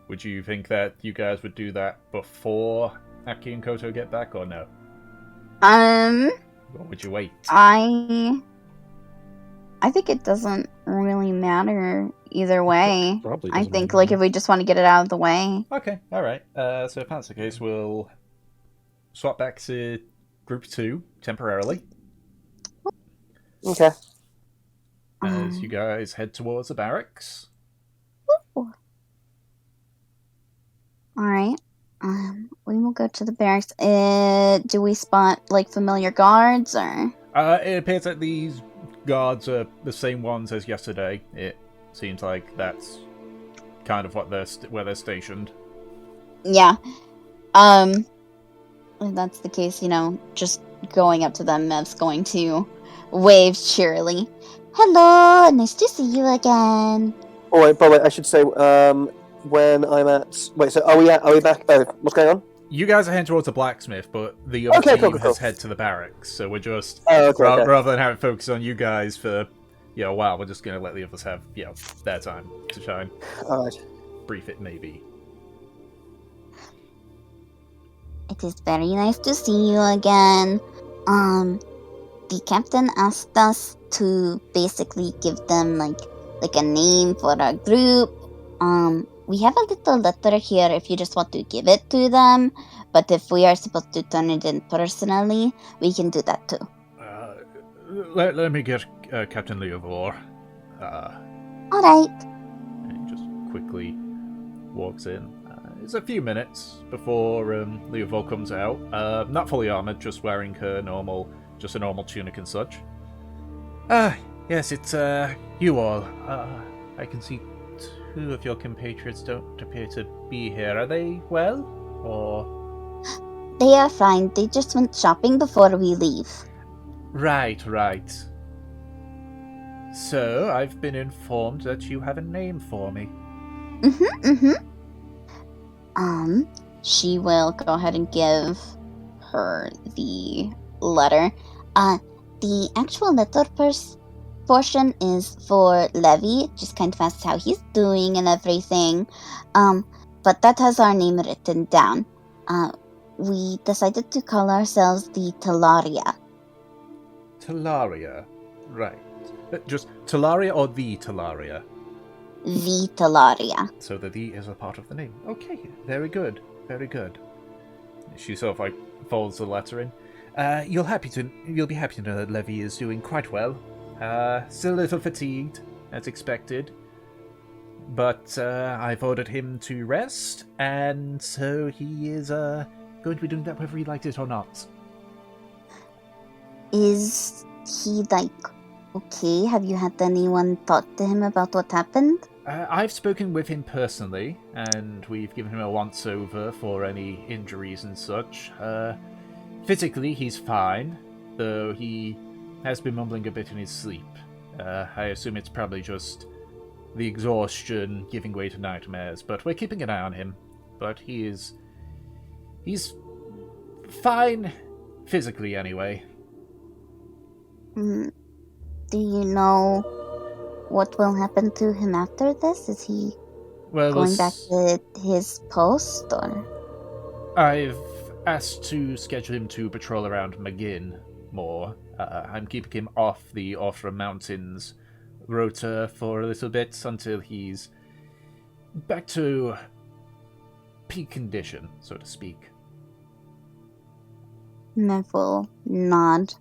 Would you think that you guys would do that before Aki and Koto get back, or no? Or would you wait? I think it doesn't really matter either way. Probably I doesn't think, matter. like, if we just want to get it out of the way. Okay, alright. So if that's the case, we'll swap back to Group 2 temporarily. Okay. As you guys head towards the barracks. Alright. We will go to the barracks. Do we spot, like, familiar guards, or? It appears that these guards are the same ones as yesterday. It seems like that's kind of what where they're stationed. Yeah. If that's the case, just going up to them, Mev's going to wave cheerily. Hello, nice to see you again. Oh wait, I should say when I'm at. Wait, so are we back? Oh, what's going on? You guys are heading towards the blacksmith, but the other team has head to the barracks. So we're just rather than having focus on you guys for a while, we're just going to let the others have their time to shine. All right. Brief it maybe. is very nice to see you again. The captain asked us to basically give them like a name for our group. We have a little letter here if you just want to give it to them, but if we are supposed to turn it in personally, we can do that too. Let me get Captain Leovor. Alright. And he just quickly walks in. It's a few minutes before Leovor comes out. Not fully armored, just wearing her normal tunic and such. Yes, it's you all. I can see 2 of your compatriots don't appear to be here. Are they well? Or... They are fine. They just went shopping before we leave. Right. So, I've been informed that you have a name for me. She will go ahead and give her the letter. The actual letter portion is for Levi, just kind of asks how he's doing and everything. But that has our name written down. We decided to call ourselves the Talaria. Talaria. Right. Just Talaria or the Talaria? The Talaria. So the "the" is a part of the name. Okay, very good. She sort of like folds the letter in. You'll be happy to know that Levi is doing quite well. Still a little fatigued, as expected. But I've ordered him to rest, and so he is going to be doing that whether he likes it or not. Is he, okay? Have you had anyone talk to him about what happened? I've spoken with him personally, and we've given him a once-over for any injuries and such. Physically, he's fine, though he has been mumbling a bit in his sleep. I assume it's probably just the exhaustion giving way to nightmares, but we're keeping an eye on him. But he's fine, physically anyway. Do you know what will happen to him after this? Is he going back to his post, or? I've asked to schedule him to patrol around Magin more. I'm keeping him off the Orthra Mountains rota for a little bit until he's back to peak condition, so to speak. Neville nod.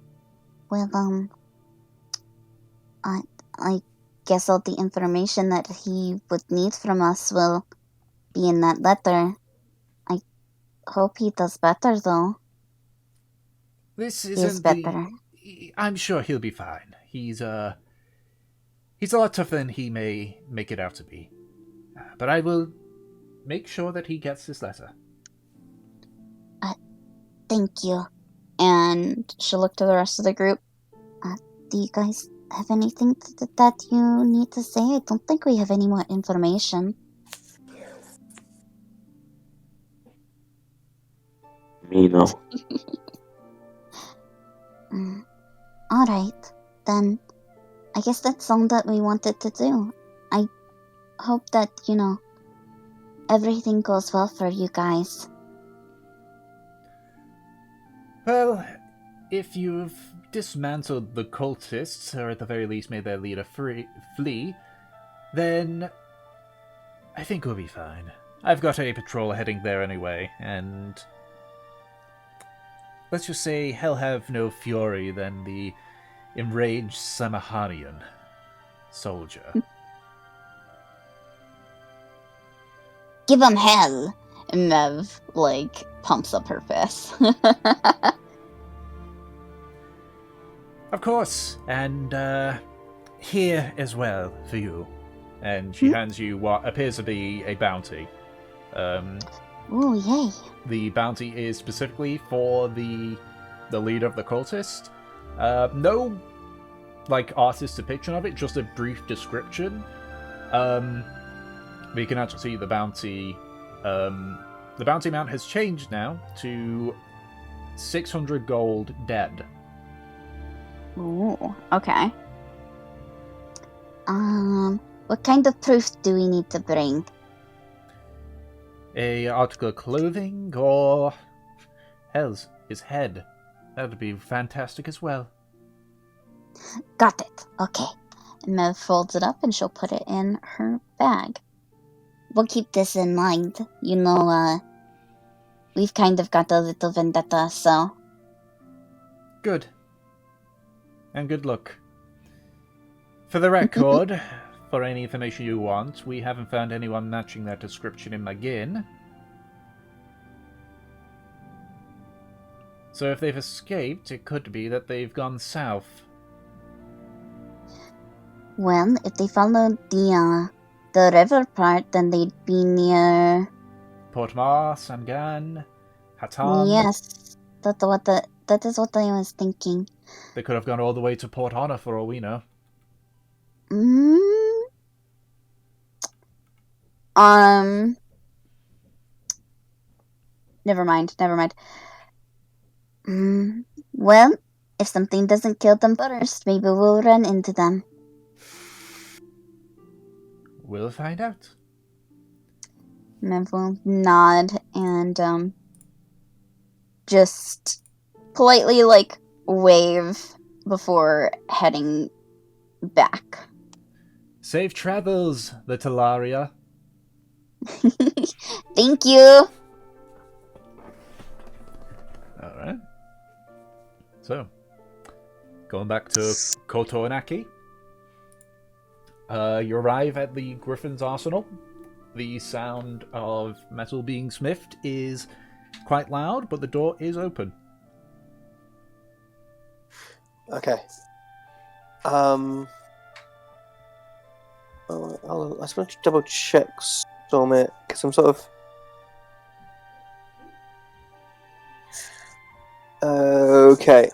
Well, I guess all the information that he would need from us will be in that letter. I hope he does better, though. This He is isn't better. I'm sure he'll be fine. He's a lot tougher than he may make it out to be. But I will make sure that he gets this letter. Thank you. And she'll look to the rest of the group. Do you guys have anything that you need to say? I don't think we have any more information. Me, no. Alright, then I guess that's all that we wanted to do. I hope that, everything goes well for you guys. Well, if you've dismantled the cultists, or at the very least made their leader flee, then I think we'll be fine. I've got a patrol heading there anyway, and let's just say hell have no fury than the enraged Samahanian soldier. Give them hell! And Mev, pumps up her fist. Of course, and here as well for you. And she hands you what appears to be a bounty. Ooh, yay. The bounty is specifically for the leader of the cultist. No, artist depiction of it, just a brief description. But you can actually see the bounty. The bounty amount has changed now to 600 gold dead. Ooh, okay. What kind of proof do we need to bring? A article of clothing, or his head. That would be fantastic as well. Got it. Okay. And Mev folds it up and she'll put it in her bag. We'll keep this in mind. You know, we've kind of got a little vendetta, so... Good. And good luck. For the record, for any information you want, we haven't found anyone matching that description in Magin. So if they've escaped, it could be that they've gone south. Well, if they followed the river part, then they'd be near... Portmar, Sangan, Hatan. Yes, that is what I was thinking. They could have gone all the way to Port Honor for all we know. Never mind. Well, if something doesn't kill them first, maybe we'll run into them. We'll find out. Mev will nod and, just politely, wave before heading back. Safe travels, the Talaria. Thank you! Alright. So, going back to Kotonaki. You arrive at the Griffin's arsenal. The sound of metal being smithed is quite loud, but the door is open. Okay. I just want to double check Stormit, because I'm sort of... Okay.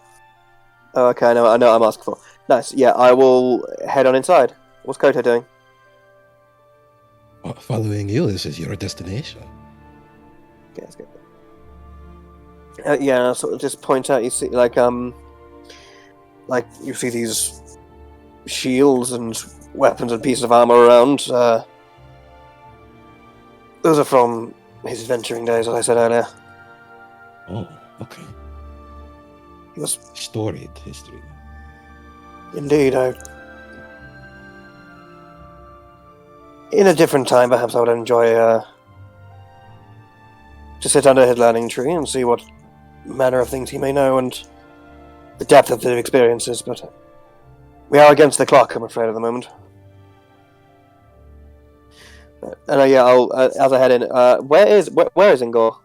Okay, I know what I'm asking for. Nice, yeah, I will head on inside. What's Koto doing? Following you, this is your destination. Okay, let's go. Yeah, I'll sort of just point out, you see, you see these shields and weapons and pieces of armor around. Those are from his adventuring days, as I said earlier. Oh, okay. He was... Storied history. Indeed, in a different time, perhaps I would enjoy, to sit under his learning tree and see what manner of things he may know and the depth of his experiences, but we are against the clock, I'm afraid, at the moment. And yeah, I'll as I head in. Where is Ingor?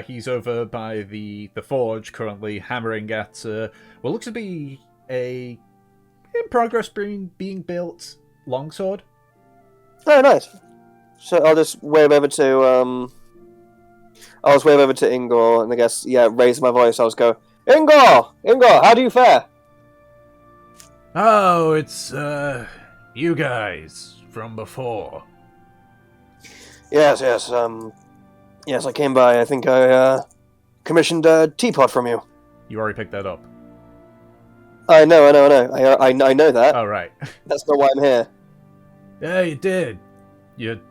He's over by the forge, currently hammering at what looks to be a in progress being built longsword. Oh, nice. So I'll just wave over to Ingor, and I guess raise my voice. I'll just go, Ingor, how do you fare? Oh, it's you guys from before. Yes. Yes, I came by. I think I commissioned a teapot from you. You already picked that up. I know. I know that. Oh, right. That's not why I'm here. Yeah, you did. You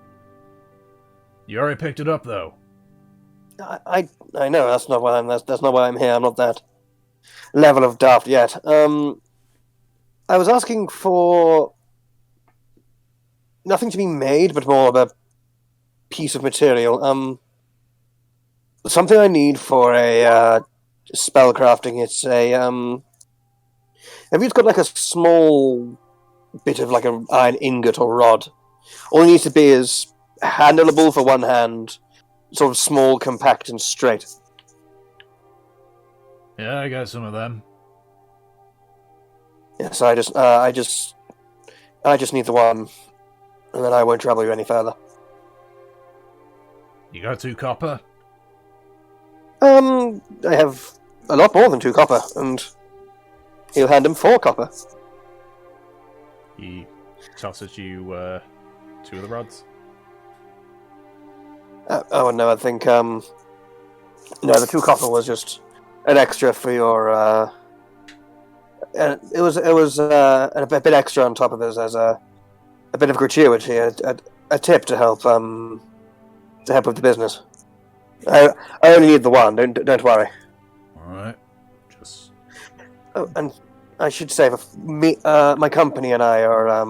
already picked it up, though. I know. That's not why I'm here. I'm not that level of daft yet. I was asking for nothing to be made, but more of a piece of material. Something I need for a spell crafting. It's a Have you got a small bit of an iron ingot or rod? All it needs to be is handleable for one hand, sort of small, compact, and straight. Yeah, I got some of them. Yes, I just need the one, and then I won't trouble you any further. You got 2 copper? I have a lot more than 2 copper, and he'll hand him 4 copper. He tosses you 2 of the rods. No, I think no, the 2 copper was just an extra for your. It was a bit extra on top of this as a bit of gratuity, a tip to help with the business. I only need the one. Don't worry. All right. Just Oh, and I should say, my company and I are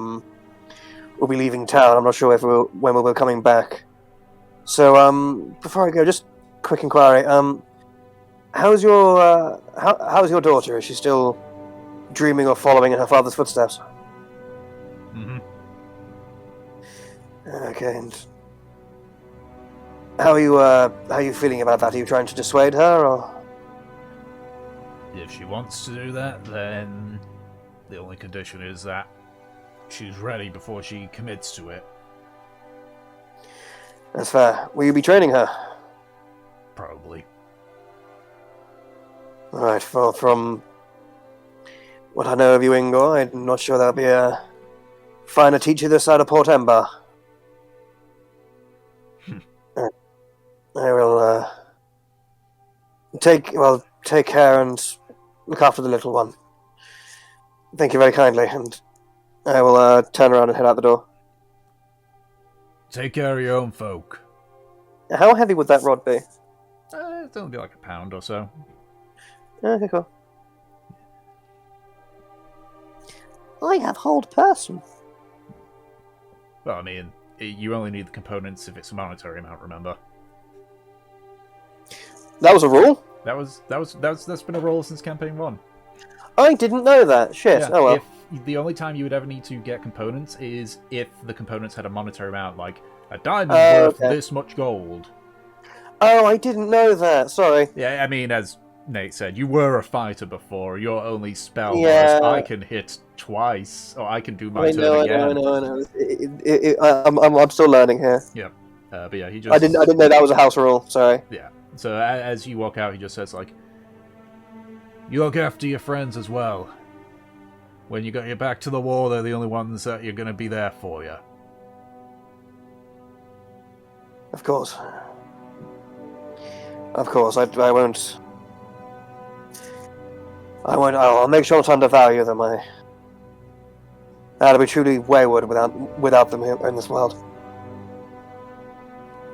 will be leaving town. I'm not sure when we'll be coming back. So before I go, just quick inquiry. How's your how's your daughter? Is she still dreaming of following in her father's footsteps? mm-hmm. Okay. And how are you feeling about that? Are you trying to dissuade her, or? If she wants to do that, then the only condition is that she's ready before she commits to it. That's fair. Will you be training her? Probably. Alright, well, from what I know of you, Ingor, I'm not sure there'll be a finer teacher this side of Port Ember. I will take care and look after the little one. Thank you very kindly, and I will turn around and head out the door. Take care of your own folk. How heavy would that rod be? It's only be like a pound or so. Okay, cool. I have hold person. Well, I mean, you only need the components if it's a monetary amount. Remember? That was a rule? That's been a rule since campaign 1. I didn't know that. Shit. Yeah, Oh well. If the only time you would ever need to get components is if the components had a monetary amount, like a diamond worth this much gold. Oh, I didn't know that. Sorry. Yeah, I mean, as Nate said, you were a fighter before. Your only spell Yeah. was I can hit twice, or I can do my I turn know. again. I'm still learning here. Yeah, but yeah, he just. I didn't know that was a house rule. Sorry. Yeah. So as you walk out, he just says like, "You look after your friends as well. When you get you back to the war, they're the only ones that you're going to be there for you." Of course. Of course. I won't. I'll make sure not to undervalue them. That'll be truly wayward without them here in this world.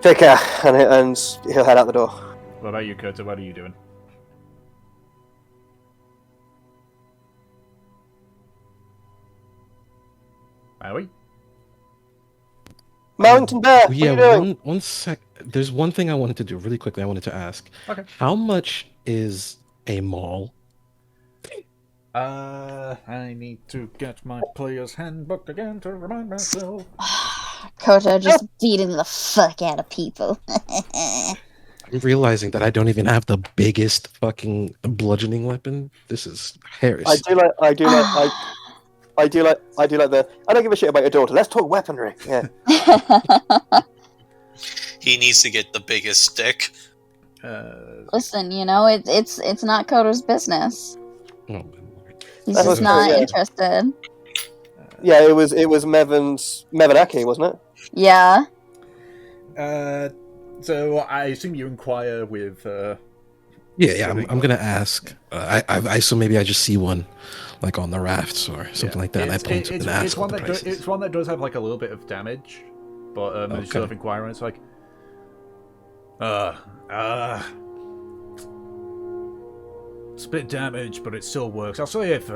Take care, and he'll head out the door. What about you, Kota? What are you doing? Maui? Mountain Bear, what Yeah, are you doing? one sec. There's one thing I wanted to do really quickly. I wanted to ask. Okay. How much is a mall? I need to get my player's handbook again to remind myself. Kota just beating the fuck out of people. I'm realizing that I don't even have the biggest fucking bludgeoning weapon. This is heresy. I do like the. I don't give a shit about your daughter. Let's talk weaponry. Yeah. He needs to get the biggest stick. Listen, it's not Kota's business. Oh, my lord. He's That just was not true, yeah. interested. Yeah, it was Mevanaki, wasn't it? Yeah. So I assume you inquire with. Yeah. I'm gonna ask. I assume maybe I just see one, like on the rafts or something like that. And I point and ask what the price is. It's one that does have like a little bit of damage, but Okay. you sort of inquire and it's like, it's a bit damaged, but it still works. I'll say if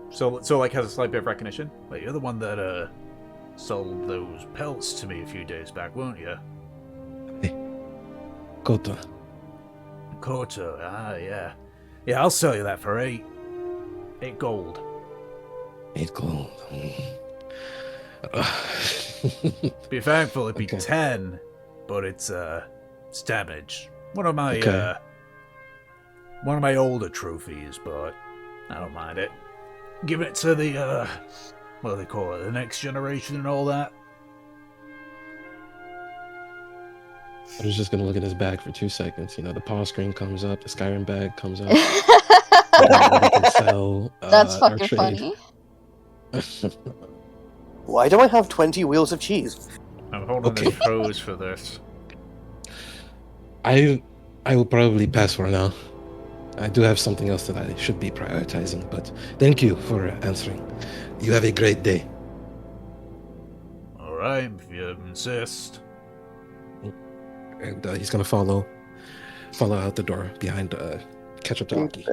so like has a slight bit of recognition. Like you're the one that sold those pelts to me a few days back, weren't you? Kota. Koto, yeah. Yeah, I'll sell you that for 8 gold. 8 gold. Be thankful it'd be Okay. 10, but it's damaged. One of my Okay. one of my older trophies, but I don't mind it. Giving it to the what do they call it, the next generation and all that. I was just gonna look at his bag for 2 seconds. The pause screen comes up, the Skyrim bag comes up. We can sell, That's our fucking trade. funny. Why do I have 20 wheels of cheese? I'm holding Okay. the pros for this. I will probably pass for now. I do have something else that I should be prioritizing, but thank you for answering. You have a great day. Alright, if you insist. and he's gonna follow out the door behind catch up to Aki.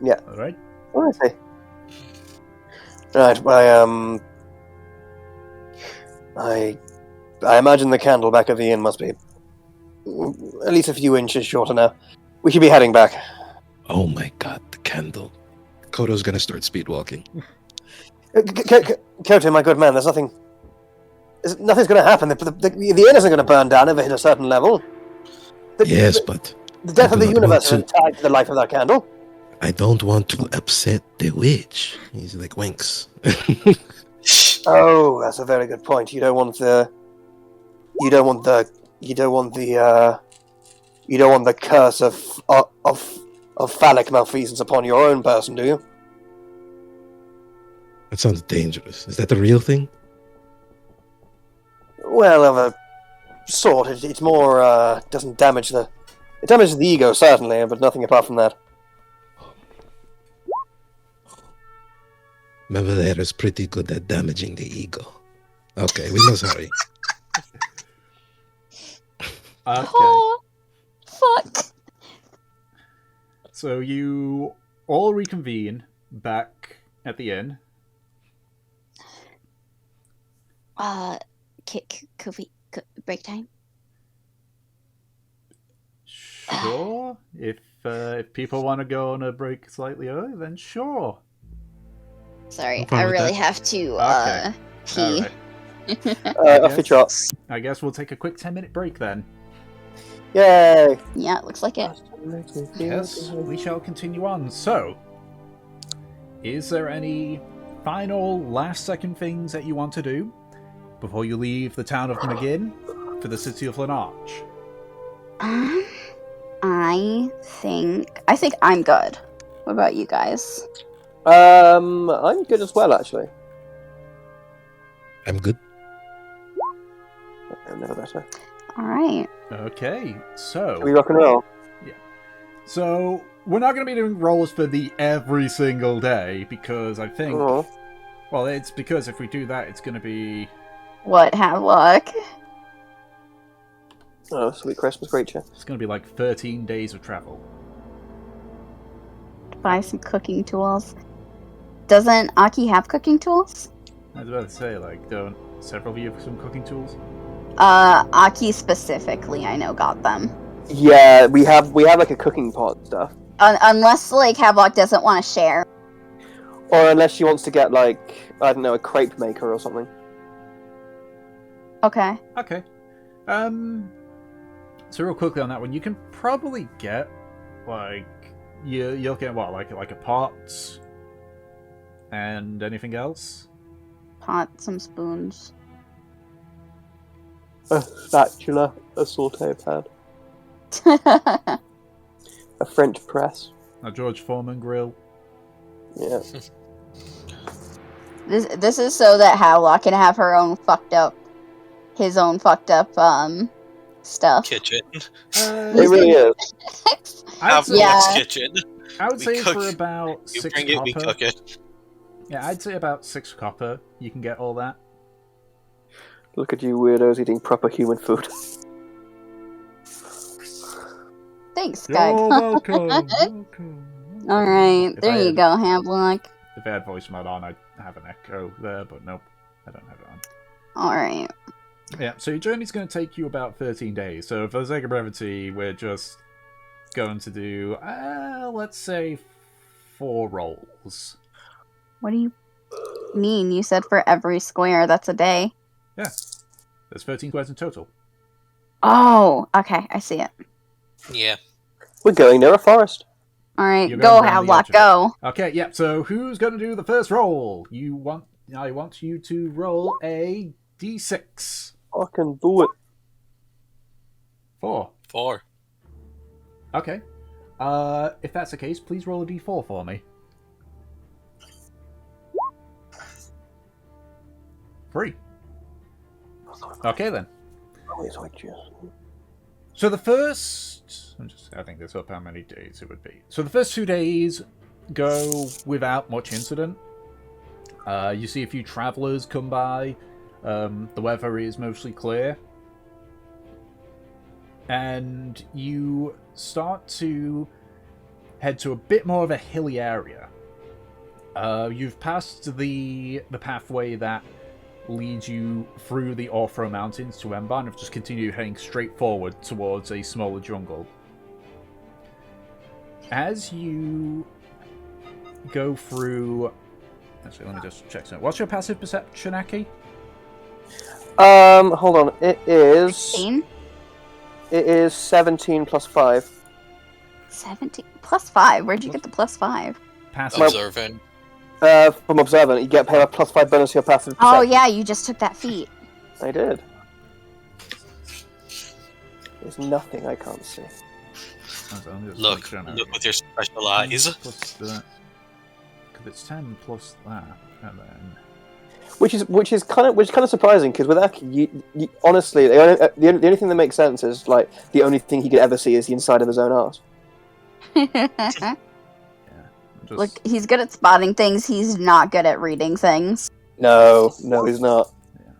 Yeah. All right. What did I say? Right. I imagine the candle back of the inn must be at least a few inches shorter now. We should be heading back. Oh my god, the candle. Kodo's gonna start speed walking. Koto, my good man, nothing's going to happen. The inn isn't going to burn down if it hit a certain level. But the death I of do the not universe want is tied to the life of that candle. I don't want to upset the witch. He's like winks. Oh, that's a very good point. You don't want the curse of phallic malfeasance upon your own person, do you? That sounds dangerous. Is that the real thing? Well, of a sort. It's more doesn't damage the. It damages the ego certainly, but nothing apart from that. Mavadera is pretty good at damaging the ego. Okay, we must hurry. Okay. Oh, fuck. So you all reconvene back at the inn. Could we break time? Sure. If people want to go on a break slightly early, then sure. Sorry, I'm fine I with really that. have to Okay. pee. Alright. Off you trot. I guess we'll take a quick 10-minute break then. Yay! Yeah, it looks like it. Yes, we shall continue on. So, is there any final last-second things that you want to do before you leave the town of Magin for the city of Lonarch? I think I'm good. What about you guys? I'm good as well, actually. I'm good. I'm never better. All right. Okay, so... Can we rock and roll? So, we're not going to be doing rolls for the every single day, because I think... Oh. Well, it's because if we do that, it's going to be... What, have luck? Oh, sweet Christmas creature. It's going to be like 13 days of travel. Buy some cooking tools. Doesn't Aki have cooking tools? I was about to say, like, don't several of you have some cooking tools? Aki specifically, I know, got them. Yeah, we have like a cooking pot and stuff. Unless, like, Havelock doesn't want to share. Or unless she wants to get, like, I don't know, a crepe maker or something. Okay. Okay. So real quickly on that one, you can probably get, like, you'll get what, like a pot and anything else? Pot, some spoons. A spatula, a saute pan, a French press. A George Foreman grill. Yeah. This is so that Havelock can have his own fucked up stuff. Kitchen. It really is. Have Yeah. kitchen. I would We say cook- for about You 6 bring it, we copper. cook it. Yeah, I'd say about 6 copper. You can get all that. Look at you weirdos eating proper human food. Thanks, You're guy. welcome. All right, If there I you had- go, Havelock. If I had voice mod on, I'd have an echo there, but nope, I don't have it on. All right. Yeah, so your journey's going to take you about 13 days. So for the sake of brevity, we're just going to do, let's say, 4 rolls. What do you mean? You said for every square, that's a day. Yeah, there's 13 squares in total. Oh, okay, I see it. Yeah. We're going near a forest. All right, You're go, going down the Havelock, edge of go. Okay, yeah, so who's going to do the first roll? I want you to roll a d6. Fucking do it. 4. 4. Okay. If that's the case, please roll a d4 for me. 3. Okay then. Always like you. So the first... I'm just adding this up how many days it would be. So the first 2 days go without much incident. You see a few travellers come by. The weather is mostly clear. and you start to head to a bit more of a hilly area. You've passed the pathway that leads you through the Orthro Mountains to Embar, and have just continued heading straight forward towards a smaller jungle. As you go through... Actually, let me just check something. What's your passive perception, Aki? Hold on. It is 16? It is 17 plus 5. 17 plus 5. Where'd you get the plus 5? Passive. Observant. From observant, you get paid a plus 5 bonus to your passive perception. Oh yeah, you just took that feat. I did. There's nothing I can't see. Look with your special eyes. Plus that. Because it's 10 plus that, and then... Which is kind of surprising, because with Aki, you honestly, the only thing that makes sense is like the only thing he could ever see is the inside of his own arse. Just... Look, he's good at spotting things. He's not good at reading things. No, he's not. Yeah.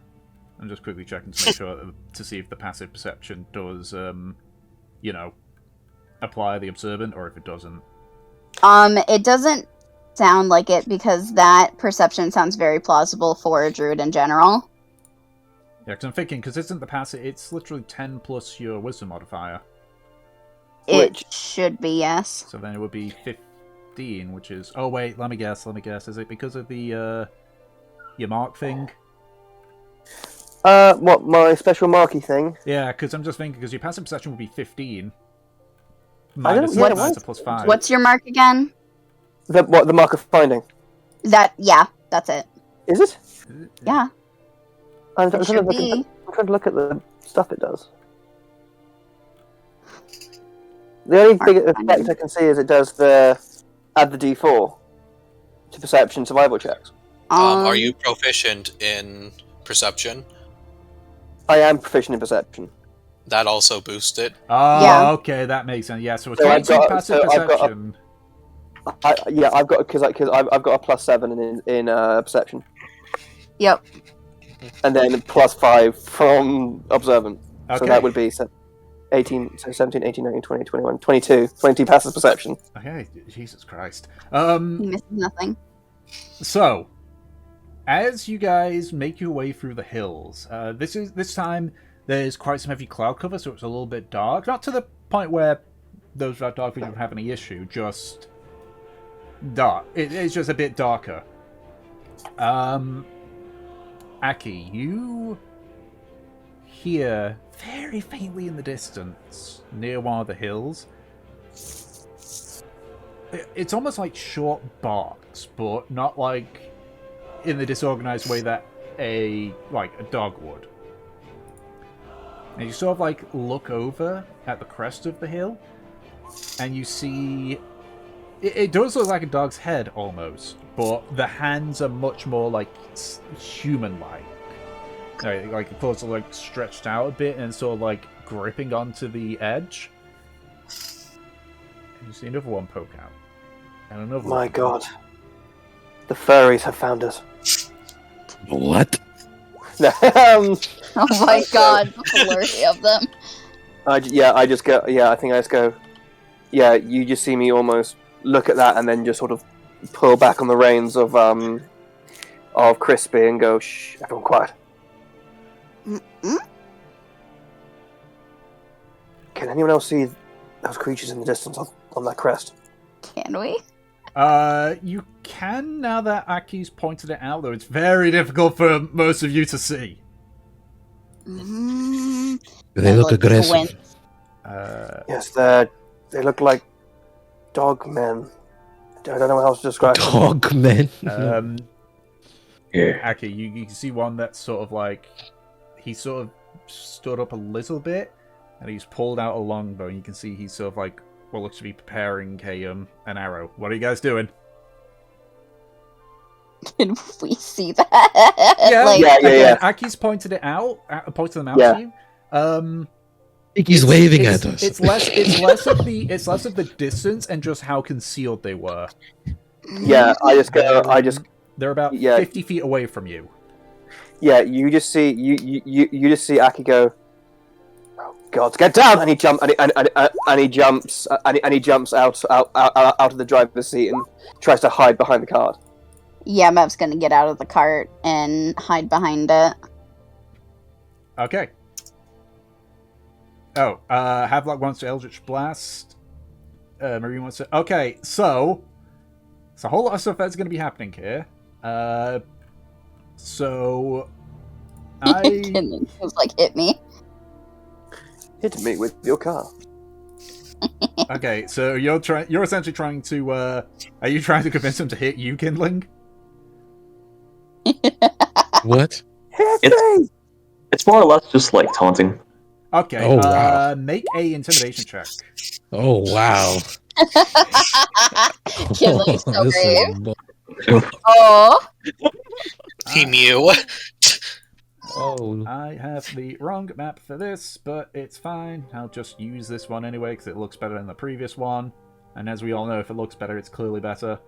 I'm just quickly checking to make sure to see if the passive perception does, apply the observant, or if it doesn't. It doesn't sound like it, because that perception sounds very plausible for a druid in general. Yeah, because I'm thinking, because isn't the passive, it's literally 10 plus your wisdom modifier. It should be, yes. So then it would be 15, which is... Oh, wait, let me guess. Is it because of the, your mark thing? What, my special marky thing? Yeah, because I'm just thinking, because your passive perception would be 15. Minus minus a plus 5. What's your mark again? The mark of finding? Yeah, that's it. Is it? Yeah. I'm trying It should be. to look at the stuff it does. The only big effect I can see is it does add the D4 to perception survival checks. Are you proficient in perception? I am proficient in perception. That also boosts it. Oh, Yeah. Okay, that makes sense. Yeah, so it's So going I've to got- passive so I've got a- perception. I've got because I've got a plus 7 in perception, Yep. and then plus 5 from observant. Okay. So that would be 18, so 17, 18, 19, 20, 21, 22 passive perception. Okay, Jesus Christ. He misses nothing. So, as you guys make your way through the hills, this time there's quite some heavy cloud cover, so it's a little bit dark. Not to the point where those without dark vision don't have any issue, just dark. It's just a bit darker. Aki, you hear very faintly in the distance, near one of the hills, it's almost like short barks, but not like in the disorganized way that a dog would. And you sort of like look over at the crest of the hill, and you see it does look like a dog's head almost, but the hands are much more like human-like. Like it feels like stretched out a bit and sort of like gripping onto the edge. And you see another one poke out. And another My one. God, the furries have found us. What? Oh my god, the flurry of them. I think I just go. Yeah, you just see me almost look at that and then just sort of pull back on the reins of Crispy and go, shh, everyone quiet. Mm-mm. Can anyone else see those creatures in the distance on that crest? Can we? You can now that Aki's pointed it out, though it's very difficult for most of you to see. Mm-hmm. They look aggressive. Yes, they look like dog men. I don't know how else to describe them. Dog men. Yeah. Aki, you can see one that's sort of like he sort of stood up a little bit, and he's pulled out a longbow. And you can see he's sort of like what looks to be preparing an arrow. What are you guys doing? Can we see that? Yeah, Like, yeah. Again, Aki's pointed them out Yeah. to you. He's waving at us. It's less of the distance and just how concealed they were. Yeah, I just They're about Yeah. 50 feet away from you. yeah. You just see Aki go. Oh gods, get down! And he jumps out of the driver's seat and tries to hide behind the cart. Yeah, Mev's gonna get out of the cart and hide behind it. Okay. Oh, Havelock wants to Eldritch Blast. Marine wants to... Okay, so... It's a whole lot of stuff that's going to be happening here. So... It was like, hit me. Hit me with your car. Okay, so you're essentially trying to... Are you trying to convince him to hit you, Kindling? What? Hit me! It's more or less just like taunting. Okay, Oh, wow. make a intimidation check. Oh, wow. Kindling's so This brave. is bull- Oh, He Mew. Oh, I have the wrong map for this, but it's fine. I'll just use this one anyway, because it looks better than the previous one. And as we all know, if it looks better, it's clearly better.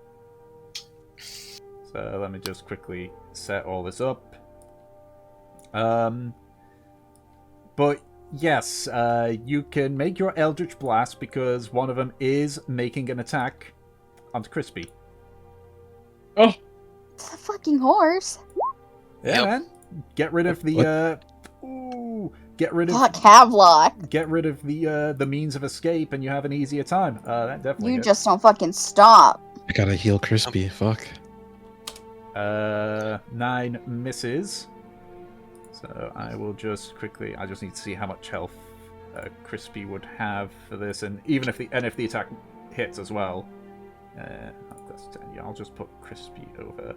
So let me just quickly set all this up. But yes, you can make your Eldritch Blast because one of them is making an attack onto Crispy. it's a fucking horse. Yeah, Yep. man. Get rid of the get rid of Fuck Havelock. get rid of the means of escape, and you have an easier time. That definitely. You hits. just don't fucking stop. I gotta heal Crispy. Fuck. 9 misses. So I will just quickly. I just need to see how much health Crispy would have for this, and even if the attack hits as well. That's 10. Yeah, I'll just put Crispy over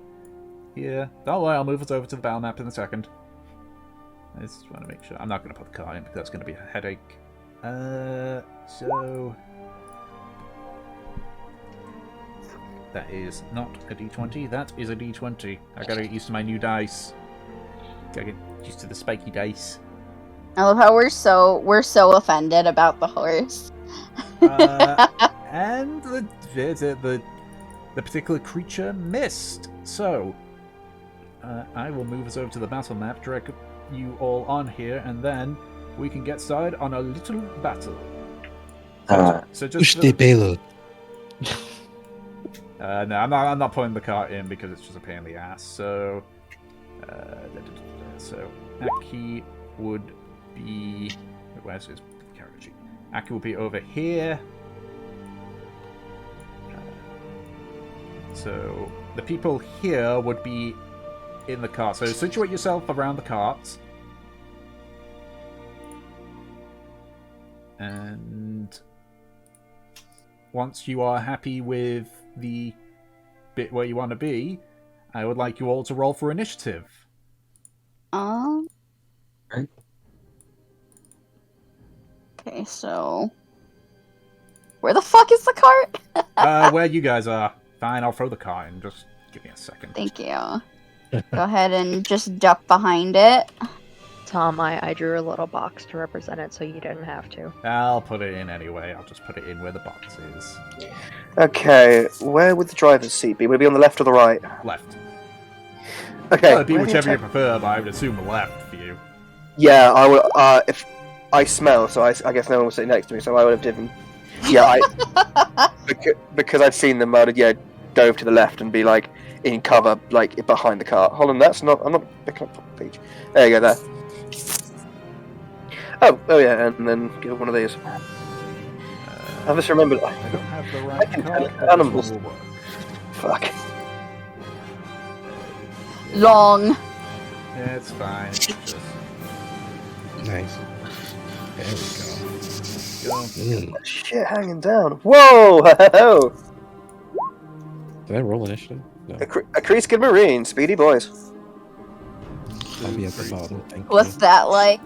here. Don't worry, I'll move it over to the battle map in a second. I just want to make sure. I'm not going to put the car in because that's going to be a headache. So that is not a D20. That is a D20. I gotta get used to my new dice. Gotta get used to the spiky dice. I love how we're so offended about the horse. And the particular creature missed. So I will move us over to the battle map, direct you all on here, and then we can get started on a little battle. So just Push the payload. no, I'm not putting the cart in because it's just a pain in the ass. So, so Aki would be. Where's his character sheet? Aki will be over here. So the people here would be in the cart. So situate yourself around the cart. And once you are happy with the bit where you want to be, I would like you all to roll for initiative. Okay, so where the fuck is the cart? Where you guys are. Fine, I'll throw the cart in. Just give me a second. Thank you. Go ahead and just duck behind it. Tom, I drew a little box to represent it, so you didn't have to. I'll put it in anyway. I'll just put it in where the box is. Okay, where would the driver's seat be? Would it be on the left or the right? Left. Okay. Well, it'd be where do you whichever you take- prefer, but I would assume left for you. Yeah, I would. If I smell, so I guess no one was sitting next to me, so I would have driven. Yeah, because I've seen them. I would dove to the left and be like in cover, like behind the car. Hold on, that's not. I'm not picking up the page. There you go. There. Oh yeah, and then give it one of these. I just remembered. I don't have the I right can card. tell but animals. this will work. Fuck. Long. Yeah, it's fine. It's just Nice. There we go. go. Shit, hanging down. Whoa! Ho-ho-ho. Did I roll initiative? No. A Kreeskin Marine, speedy boys. I'll be at the bottom. Thank What's you. that like?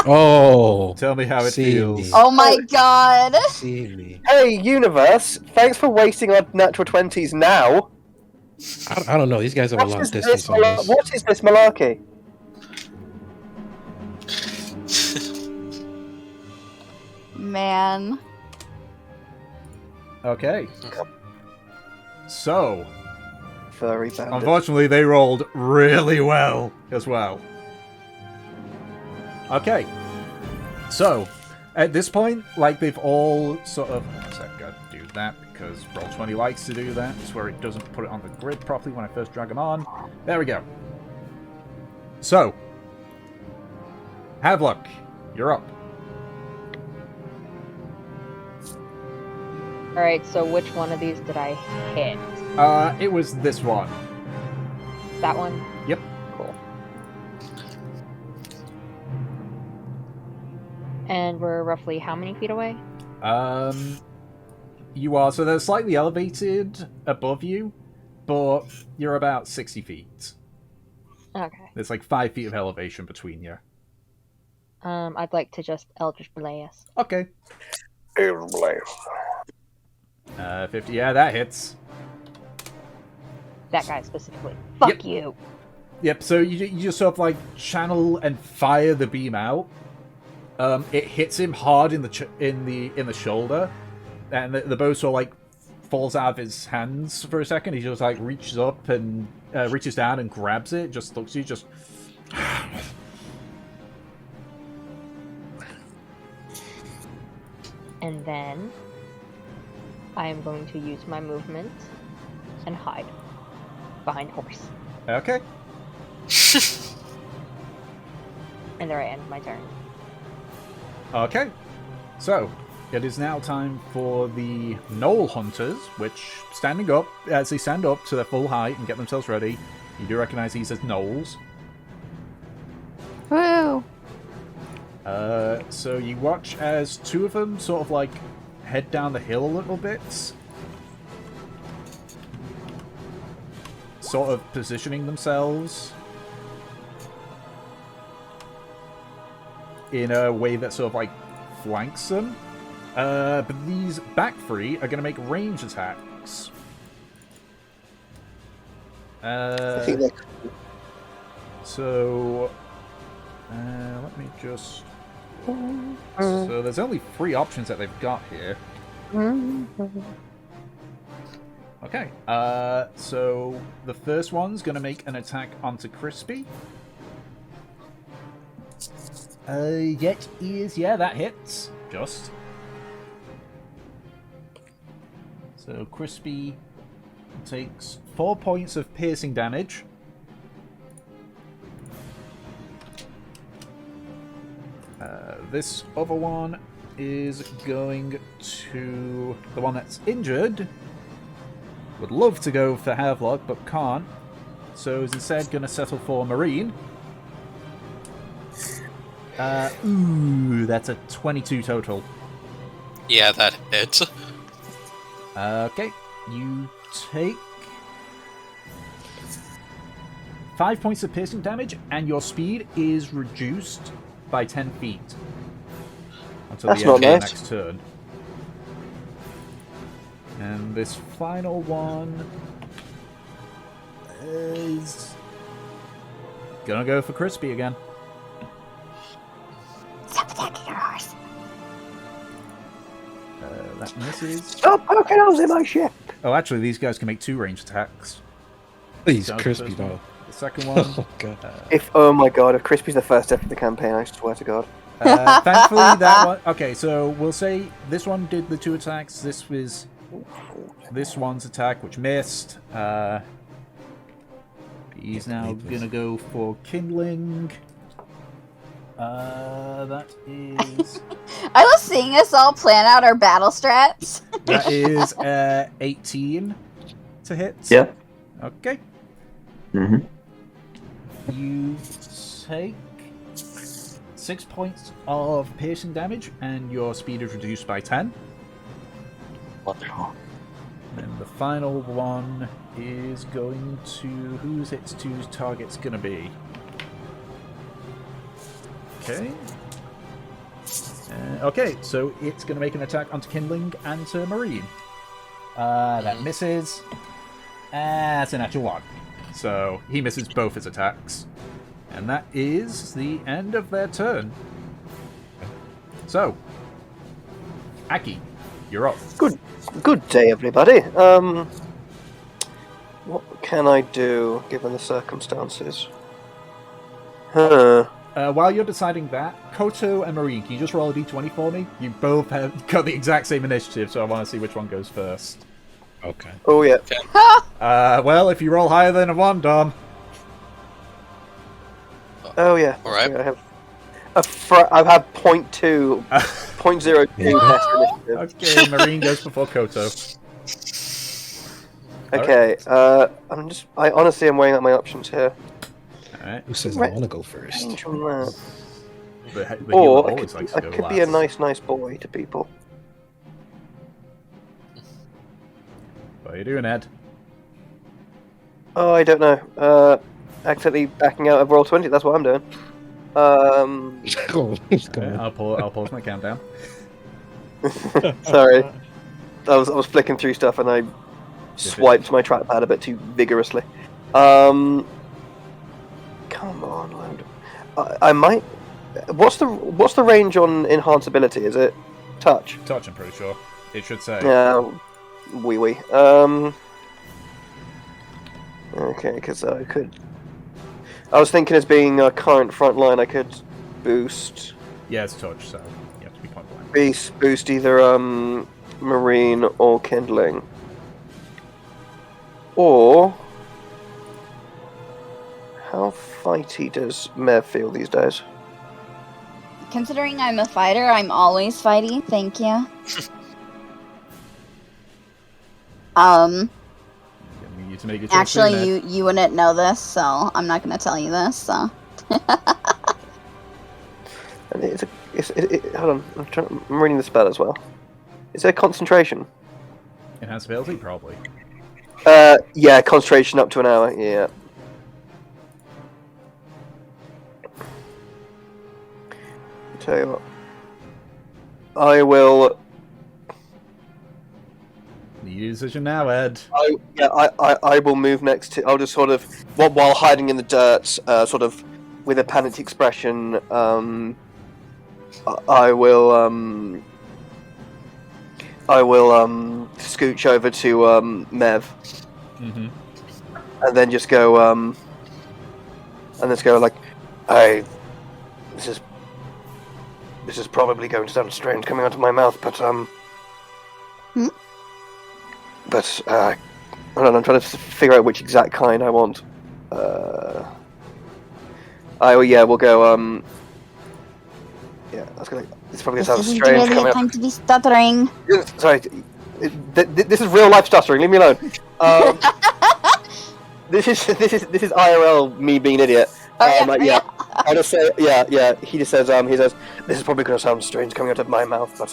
Oh! Tell me how it See feels. me. Oh my god. See me. Hey, universe! Thanks for wasting our natural 20s now. I don't know. These guys have a lot of distance on this. What is this malarkey? Man. Okay. So, Furry bandit. unfortunately, they rolled really well as well. Okay. So, at this point, like, they've all sort of... One sec, gotta do that, because Roll20 likes to do that. It's where it doesn't put it on the grid properly when I first drag them on. There we go. So, Havelock, you're up. Alright, so which one of these did I hit? It was this one. That one? Yep. Cool. And we're roughly how many feet away? You are, so they're slightly elevated above you, but you're about 60 feet. Okay. There's like 5 feet of elevation between you. I'd like to just Eldritch Blast. Okay. 50, yeah, that hits. That guy specifically. Fuck Yep. you! Yep, so you just sort of like channel and fire the beam out. It hits him hard in the shoulder, and the bow sort of like falls out of his hands for a second. He just like reaches up and reaches down and grabs it. Just looks at you, just. And then I am going to use my movement and hide behind a horse. Okay. And there I end my turn. Okay. So, it is now time for the Knoll Hunters, which, standing up, as they stand up to their full height and get themselves ready, you do recognize these as gnolls. Woo! So you watch as two of them sort of like head down the hill a little bit, sort of positioning themselves in a way that sort of like flanks them. But these back three are going to make range attacks. I think that So, let me just... So there's only 3 options that they've got here. Okay, so the first one's going to make an attack onto Crispy. Yeah, that hits. Just. So Crispy takes 4 points of piercing damage. This other one is going to... The one that's injured would love to go for Havelock, but can't. So is instead going to settle for Marine. Ooh, that's a 22 total. Yeah, that hits. Okay, you take 5 points of piercing damage, and your speed is reduced by 10 feet until That's the end of not the nice. next turn. And this final one is gonna go for Crispy again. Stop attacking your horse. That misses. Stop poking holes in my ship! Oh, actually, these guys can make 2 ranged attacks. Please, That was the Crispy first one. now. The second one. Oh god. Oh my god, if Crispy's the first step of the campaign, I swear to god. Thankfully, that one. Okay, so we'll say this one did the 2 attacks. This was this one's attack, which missed. He's now gonna go for kindling. That is I was seeing us all plan out our battle strats. that is 18 to hit. Yeah. Okay. Mm-hmm. You take 6 points of piercing damage, and your speed is reduced by 10. And the final one is going to... Who's its 2 targets going to be? Okay. Okay, so it's going to make an attack onto Kindling and to Marine. That misses. That's a natural 1. So he misses both his attacks. And that is the end of their turn. So, Aki, you're up. Good day, everybody. What can I do given the circumstances? while you're deciding that, Koto and Marine, can you just roll a d20 for me? You both have got the exact same initiative, so I want to see which one goes first. Okay. Oh yeah. Well, if you roll higher than a 1, Dom. Oh yeah. All right. I have I've had 0.2, 0.02 test initiative. Okay, Marine goes before Koto. Okay. I honestly am weighing up my options here. Alright. Who says I want to go first? Range on that. The healer Or I always likes to I go could be a last. nice boy to people. What are you doing, Ed? Oh, I don't know. Accidentally backing out of roll 20. That's what I'm doing. Go Alright, on. I'll pause my countdown. Sorry. I was flicking through stuff and I swiped my trackpad a bit too vigorously. Come on, load. I might. What's the range on enhanceability? Is it touch? Touch, I'm pretty sure. It should say. Yeah, wee. Okay, because I could. I was thinking as being a current front line, I could boost. Yeah, it's touch, so you have to be point blank. Boost either marine or kindling, or how fighty does Mev feel these days? Considering I'm a fighter, I'm always fighty. Thank you. Getting you to make a choice Actually, soon, Ed. you wouldn't know this, so I'm not gonna tell you this. So. And hold on, I'm reading the spell as well. Is there concentration? Enhanced ability, probably. Yeah, concentration up to an hour. Yeah. Tell you what, I will. New decision now, Ed. I will move next to. I'll just sort of while hiding in the dirt, sort of with a panicked expression. I will scooch over to Mev, Mm-hmm. and then just go like, this is probably going to sound strange coming out of my mouth, but hold on, I'm trying to figure out which exact kind I want. We'll go. Yeah, that's gonna. It's probably gonna This sound isn't strange really coming a out. time to be stuttering. Sorry, this is real life stuttering. Leave me alone. This is IRL me being an idiot. Yeah. I'll just say yeah. He just says this is probably gonna sound strange coming out of my mouth, but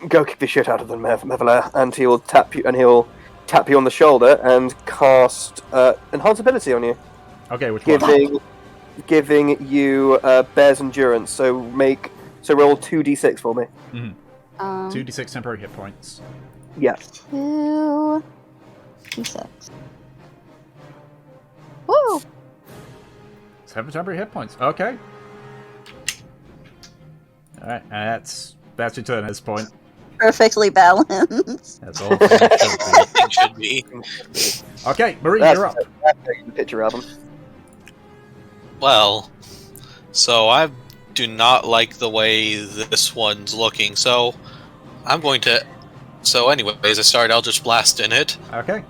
go kick the shit out of them, Mevela, and he'll tap you on the shoulder and cast enhance ability on you, Okay, which one? giving you Bear's Endurance. So roll 2d6 for me. Mm-hmm. 2d6 temporary hit points. Yeah. 2d6. Woo! 7 temporary hit points. Okay. Alright, that's your turn at this point. Perfectly balanced. That's all it should be. It should be. Okay, Marie, you're up. That's the picture of him. Well, so I do not like the way this one's looking, so I'm going to... So anyways, I start Eldritch Blast in it, Okay.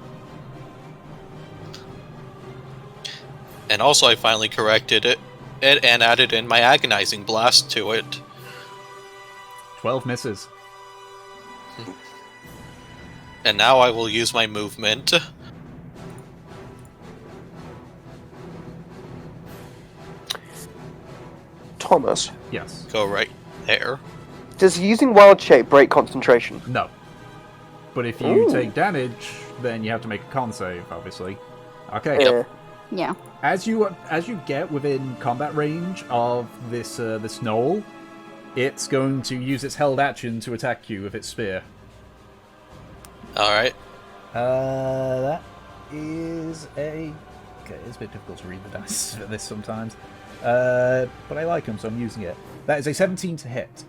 and also I finally corrected it and added in my Agonizing Blast to it. 12 misses. And now I will use my movement. Thomas, Yes. Go right there. does using Wild Shape break concentration? No. But if you Ooh. take damage, then you have to make a con save, obviously. Okay. Yeah. Yeah. As you get within combat range of this knoll, it's going to use its held action to attack you with its spear. Alright. That is a... Okay, it's a bit difficult to read the dice for this sometimes. But I like them, so I'm using it. That is a 17 to hit.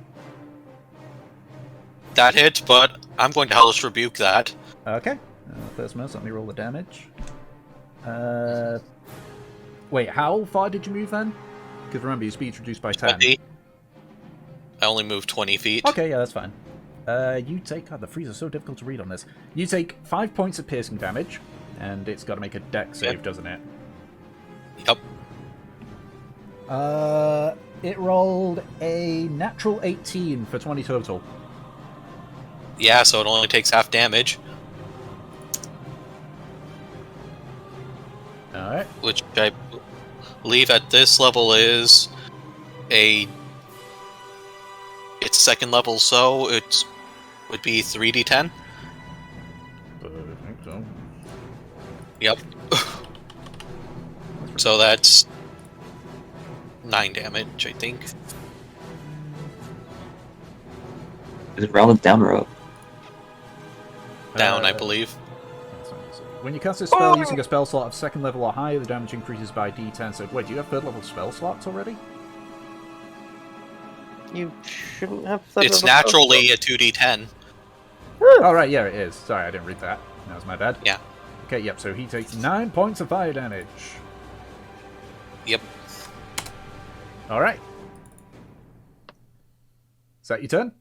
That hit, but I'm going to Hellish Rebuke that. Okay. First mouse, let me roll the damage. Wait, how far did you move then? Because remember, your speed's reduced by 10. 20. I only moved 20 feet. Okay, yeah, that's fine. You take... God, the freeze is so difficult to read on this. You take 5 points of piercing damage, and it's got to make a dex save, doesn't it? Yep. It rolled a natural 18 for 20 total. Yeah, so it only takes half damage. Alright. Which I believe at this level is a... It's second level, so it would be 3d10. I think so. Yep. So that's 9 damage, I think. Is it rounded down or up? Down, I believe. When you cast a spell using a spell slot of second level or higher, the damage increases by d10. So, wait, do you have third level spell slots already? You shouldn't have said It's naturally a 2d10. Oh, right, yeah, it is. Sorry, I didn't read that. That was my bad. Yeah. Okay, yep, so he takes 9 points of fire damage. Yep. Alright. Is that your turn?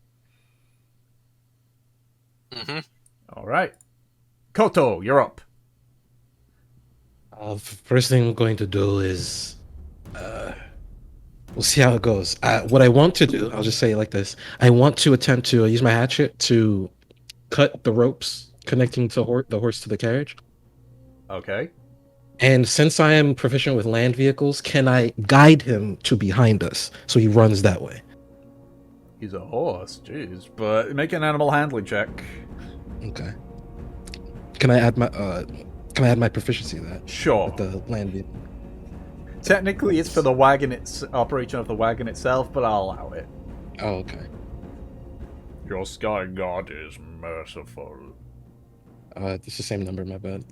Mm-hmm. Alright. Koto, you're up. First thing I'm going to do is, we'll see how it goes. What I want to do, I'll just say it like this. I want to attempt to use my hatchet to cut the ropes connecting to the horse to the carriage. Okay. And since I am proficient with land vehicles, can I guide him to behind us so he runs that way? He's a horse, jeez. But make an animal handling check. Okay. Can I add my proficiency to that? Sure. With the land vehicle. Technically, it's for the wagon, operation of the wagon itself, but I'll allow it. Oh, okay. Your sky god is merciful. It's the same number, my bad.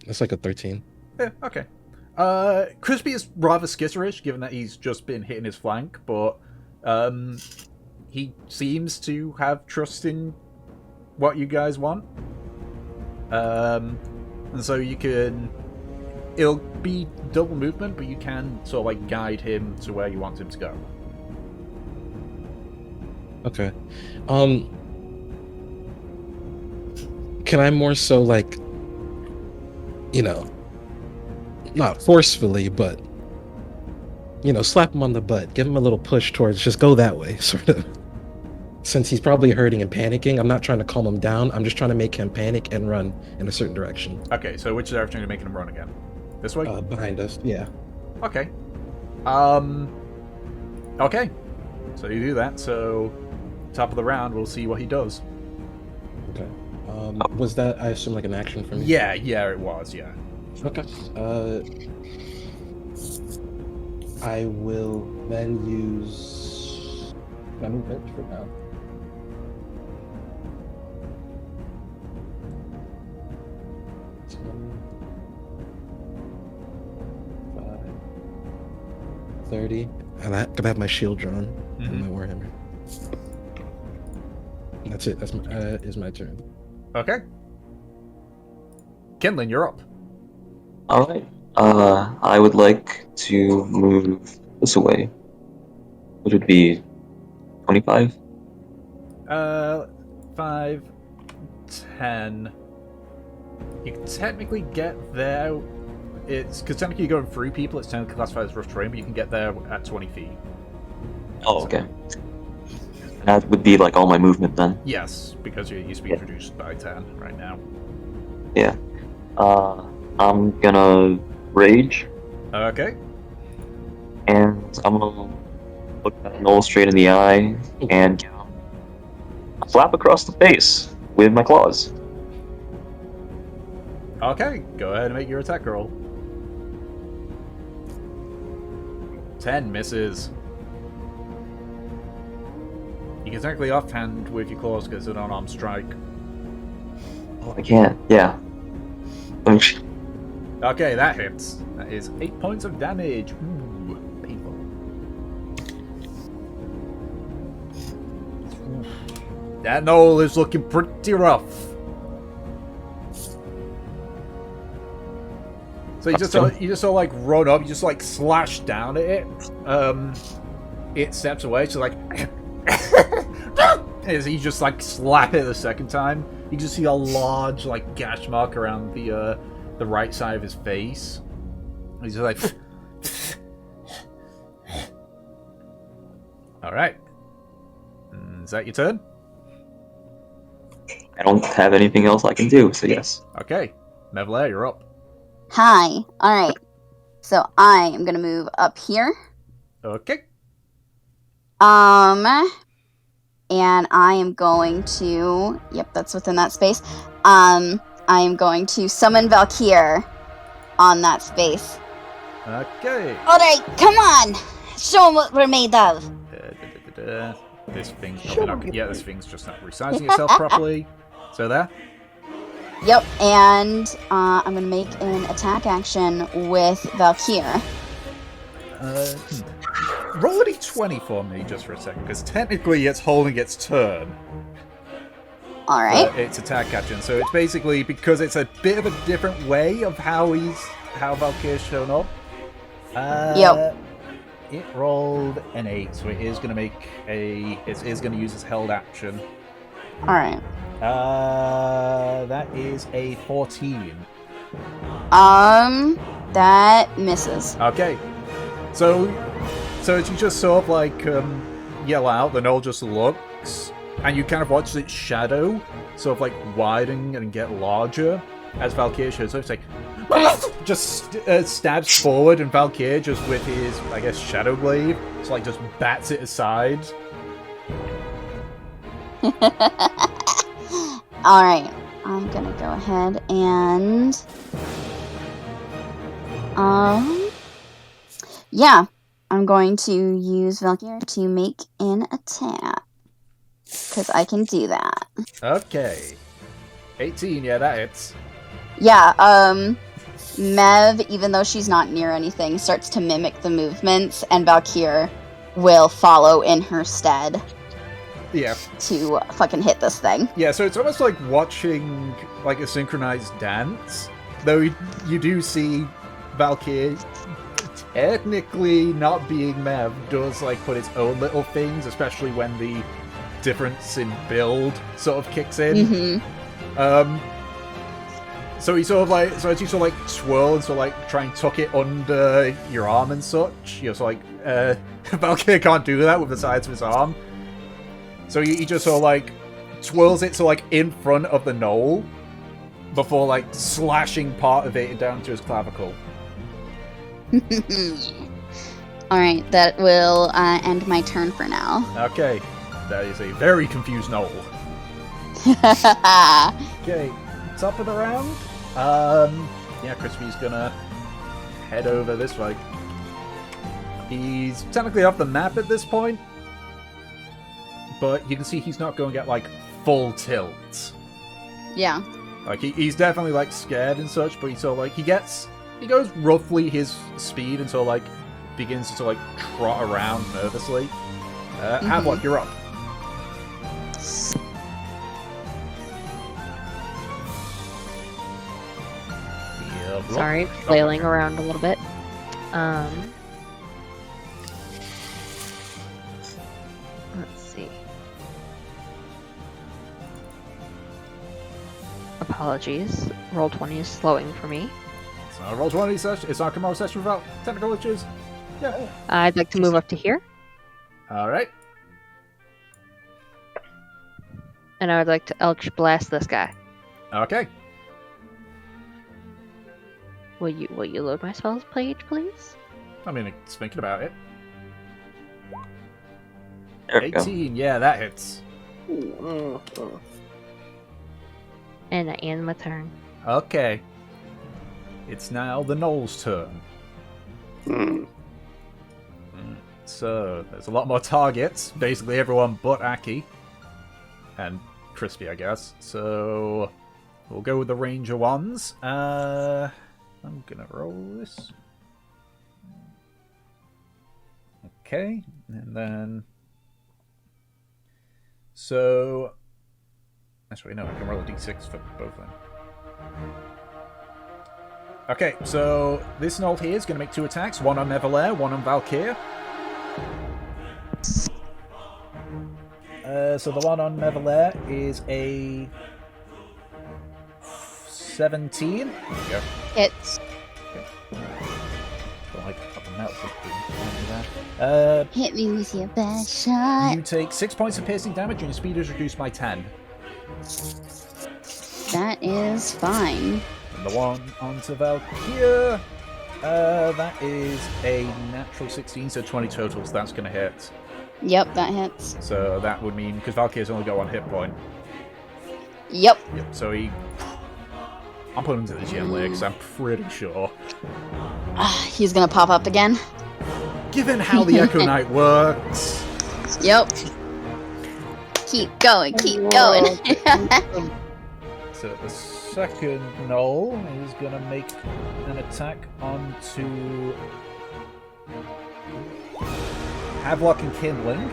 That's like a 13. Yeah, okay. Crispy is rather skitterish, given that he's just been hitting his flank, but he seems to have trust in what you guys want. And so you can... It'll be double movement, but you can sort of like guide him to where you want him to go. Okay. Can I more so like, you know, not forcefully, but, you know, slap him on the butt, give him a little push towards just go that way, sort of. Since he's probably hurting and panicking, I'm not trying to calm him down. I'm just trying to make him panic and run in a certain direction. Okay, so which direction are you making him run again? This way? Behind us, yeah. Okay. Okay. So you do that, so top of the round, we'll see what he does. Okay. Was that, I assume, like an action for me? Yeah, it was, yeah. Okay. I will then use my movement for now. $5, 30. And I have my shield drawn and my warhammer. That's it. That's my, is my turn. Okay. Kenlin, you're up. Alright. I would like to move this away. Which would be 25? 5, 10. You can technically get there. It's because technically you're going through people. It's technically classified as rough terrain, but you can get there at 20 feet. Oh, okay. That would be like all my movement then. Yes, because your speed reduced by 10 right now. Yeah. I'm gonna rage, Okay. and I'm gonna look at Knoll straight in the eye and give him a slap across the face with my claws. Okay, go ahead and make your attack roll. 10 misses. You can technically offhand with your claws because it's an unarmed strike. Oh, I can't. Yeah. Okay, that hits. That is 8 points of damage. Ooh, painful. That Knoll is looking pretty rough. So you just sort of like run up, you just like slash down at it. It steps away, so like as you just like slap it the second time, you just see a large like gash mark around the right side of his face. He's just like Alright. Is that your turn? I don't have anything else I can do, so yes. Okay. Mevlair, you're up. Hi. Alright. So I am gonna move up here. Okay. And I am going to... Yep, that's within that space. I am going to summon Valkyr on that space. Okay. Alright, come on! Show 'em what we're made of! This thing's probably not... Yeah, this thing's just not resizing itself properly. So there. Yep, and I'm gonna make an attack action with Valkyr. Roll a d20 for me just for a second, because technically it's holding its turn. Alright. It's attack action, so it's basically because it's a bit of a different way of how Valkyr's shown up. Yep. It rolled an 8, so it is going to make it is going to use its held action. Alright. That is a 14. That misses. Okay. So as you just sort of like yell out, the Knoll just looks, and you kind of watch its shadow sort of like widen and get larger as Valkyr shows up. It's like just stabs forward, and Valkyr just with his, I guess, shadow blade, just like just bats it aside. Alright, I'm gonna go ahead and... Yeah, I'm going to use Valkyr to make an attack. Because I can do that. Okay. 18, yeah, that hits. Yeah, Mev, even though she's not near anything, starts to mimic the movements, and Valkyr will follow in her stead. Yeah. To fucking hit this thing. Yeah, so it's almost like watching like a synchronized dance. Though you do see Valkyr, technically not being Mev, does like put its own little things, especially when the difference in build sort of kicks in. So he sort of like, so as you sort of like swirl and sort of like try and tuck it under your arm and such, you're sort of like, Valkyr can't do that with the sides of his arm. So he just sort of like twirls it so like in front of the Knoll before like slashing part of it down to his clavicle. Alright, that will end my turn for now. Okay, that is a very confused Knoll. Okay, top of the round. Yeah, Crispy's gonna head over this way. He's technically off the map at this point, but you can see he's not going to get like full tilt. Yeah. Like he's definitely like scared and such, but he's sort of like he goes roughly his speed and sort of like begins to sort of like trot around nervously. Havelock, you're up. Sorry, flailing around a little bit. Let's see. Apologies. Roll20 is slowing for me. It's not a Roll20 session. It's not a Karmora session without technical glitches. Yeah. I'd like to move up to here, All right. and I would like to Eldritch Blast this guy. Okay. Will you load my spells page, please? I mean, it's thinking about it. There we go. 18, yeah, that hits. And I end my turn. Okay. It's now the Knoll's turn. So, there's a lot more targets. Basically everyone but Aki. And Crispy, I guess. So, we'll go with the Ranger ones. I'm gonna roll this. Okay, and then... So... Actually, no, I can roll a d6 for both of them. Okay, so this Knoll here is going to make 2 attacks. One on Nevalair, one on Valkyr. So the one on Nevalair is a 17. There we go. Hits. Hit me with your best shot. You take 6 points of piercing damage and your speed is reduced by 10. That is fine. And the one onto Valkyr, that is a natural 16, so 20 total, so that's going to hit. Yep, that hits. So that would mean, because Valkyr's only got 1 hit point. Yep. Yep, so I'm putting him to the GM layer because I'm pretty sure. He's gonna pop up again. Given how the Echo Knight works. Yep. Keep going, keep going. So the second Knoll is going to make an attack onto Havelock and Kindling.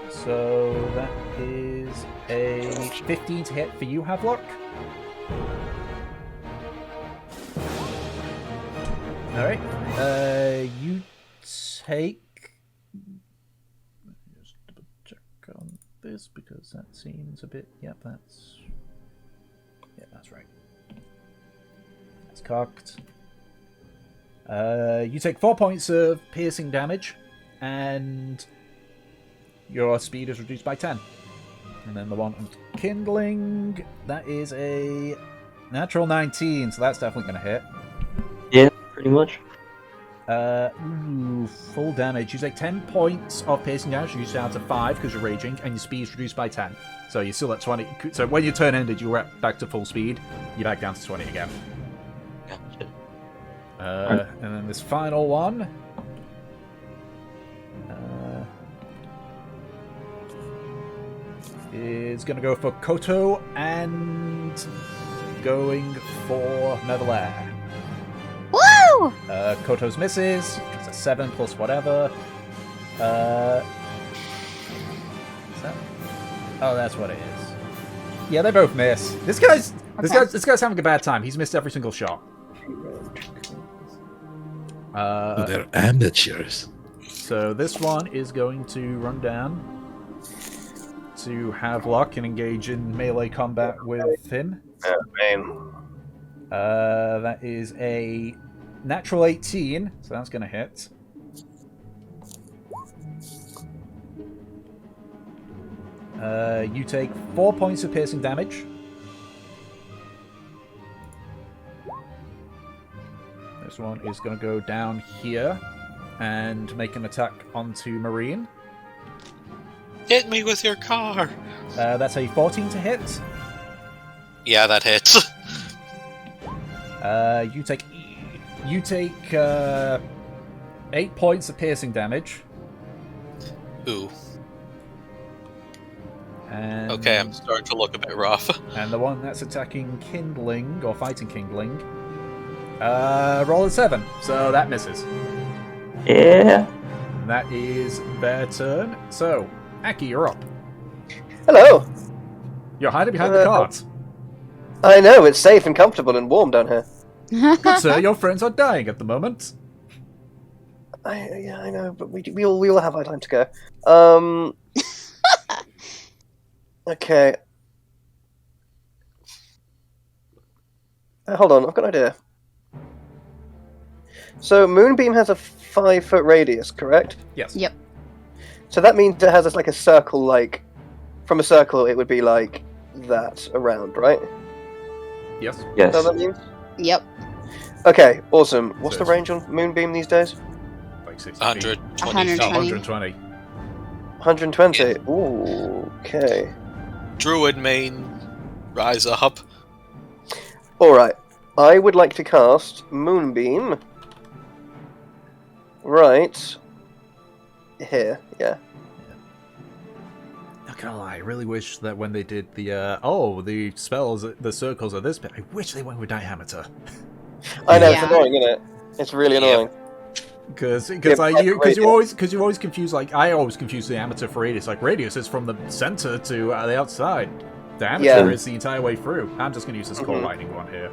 So that is a 15 to hit for you, Havelock. Alright. You take... Just double check on this because that seems a bit... Yep, that's... Yeah, that's right. That's cocked. You take 4 points of piercing damage, and your speed is reduced by 10. And then the one on Kindling, that is a natural 19, so that's definitely going to hit. Yeah, pretty much. Full damage. You take 10 points of piercing damage, reduced down to 5 because you're raging, and your speed is reduced by 10. So you're still at 20. So when your turn ended, you were back to full speed. You're back down to 20 again. Gotcha. And then this final one. Is going to go for Koto and going for Nevalair. Woo! Koto's misses. It's a 7 plus whatever. Is that... Oh, that's what it is. Yeah, they both miss. This guy's having a bad time. He's missed every single shot. They're amateurs. So this one is going to run down to Havelock and engage in melee combat with him. That is a natural 18, so that's going to hit. You take 4 points of piercing damage. This one is going to go down here and make an attack onto Marine. Hit me with your car! That's a 14 to hit. Yeah, that hits. You take 8 points of piercing damage. Ooh. And, Okay, I'm starting to look a bit rough. And the one that's attacking Kindling, or fighting Kindling, roll a 7, so that misses. Yeah. And that is their turn. So, Aki, you're up. Hello. You're hiding behind the cart. I know, it's safe and comfortable and warm down here. Good sir, your friends are dying at the moment. I know, but we all have our time to go. Okay. Hold on, I've got an idea. So Moonbeam has a 5-foot radius, correct? Yes. Yep. So that means it has like a circle, like from a circle it would be like that around, right? Yes. Yes. Is that what that means? Yep. Okay, awesome. What's the So- range on Moonbeam these days? Like 60 feet. 120. 120. 120. 120. Ooh, okay. Druid main, rise up. Alright. I would like to cast Moonbeam. Right. Here, yeah. Not gonna lie, I really wish that when they did the spells, the circles are this bit, I wish they went with diameter. I know, Yeah. it's annoying, isn't it? It's really annoying. Because Yeah, you always confuse, like, I always confuse diameter for radius. Like, radius is from the center to the outside. Diameter Yeah. is the entire way through. I'm just gonna use this core lightning one here.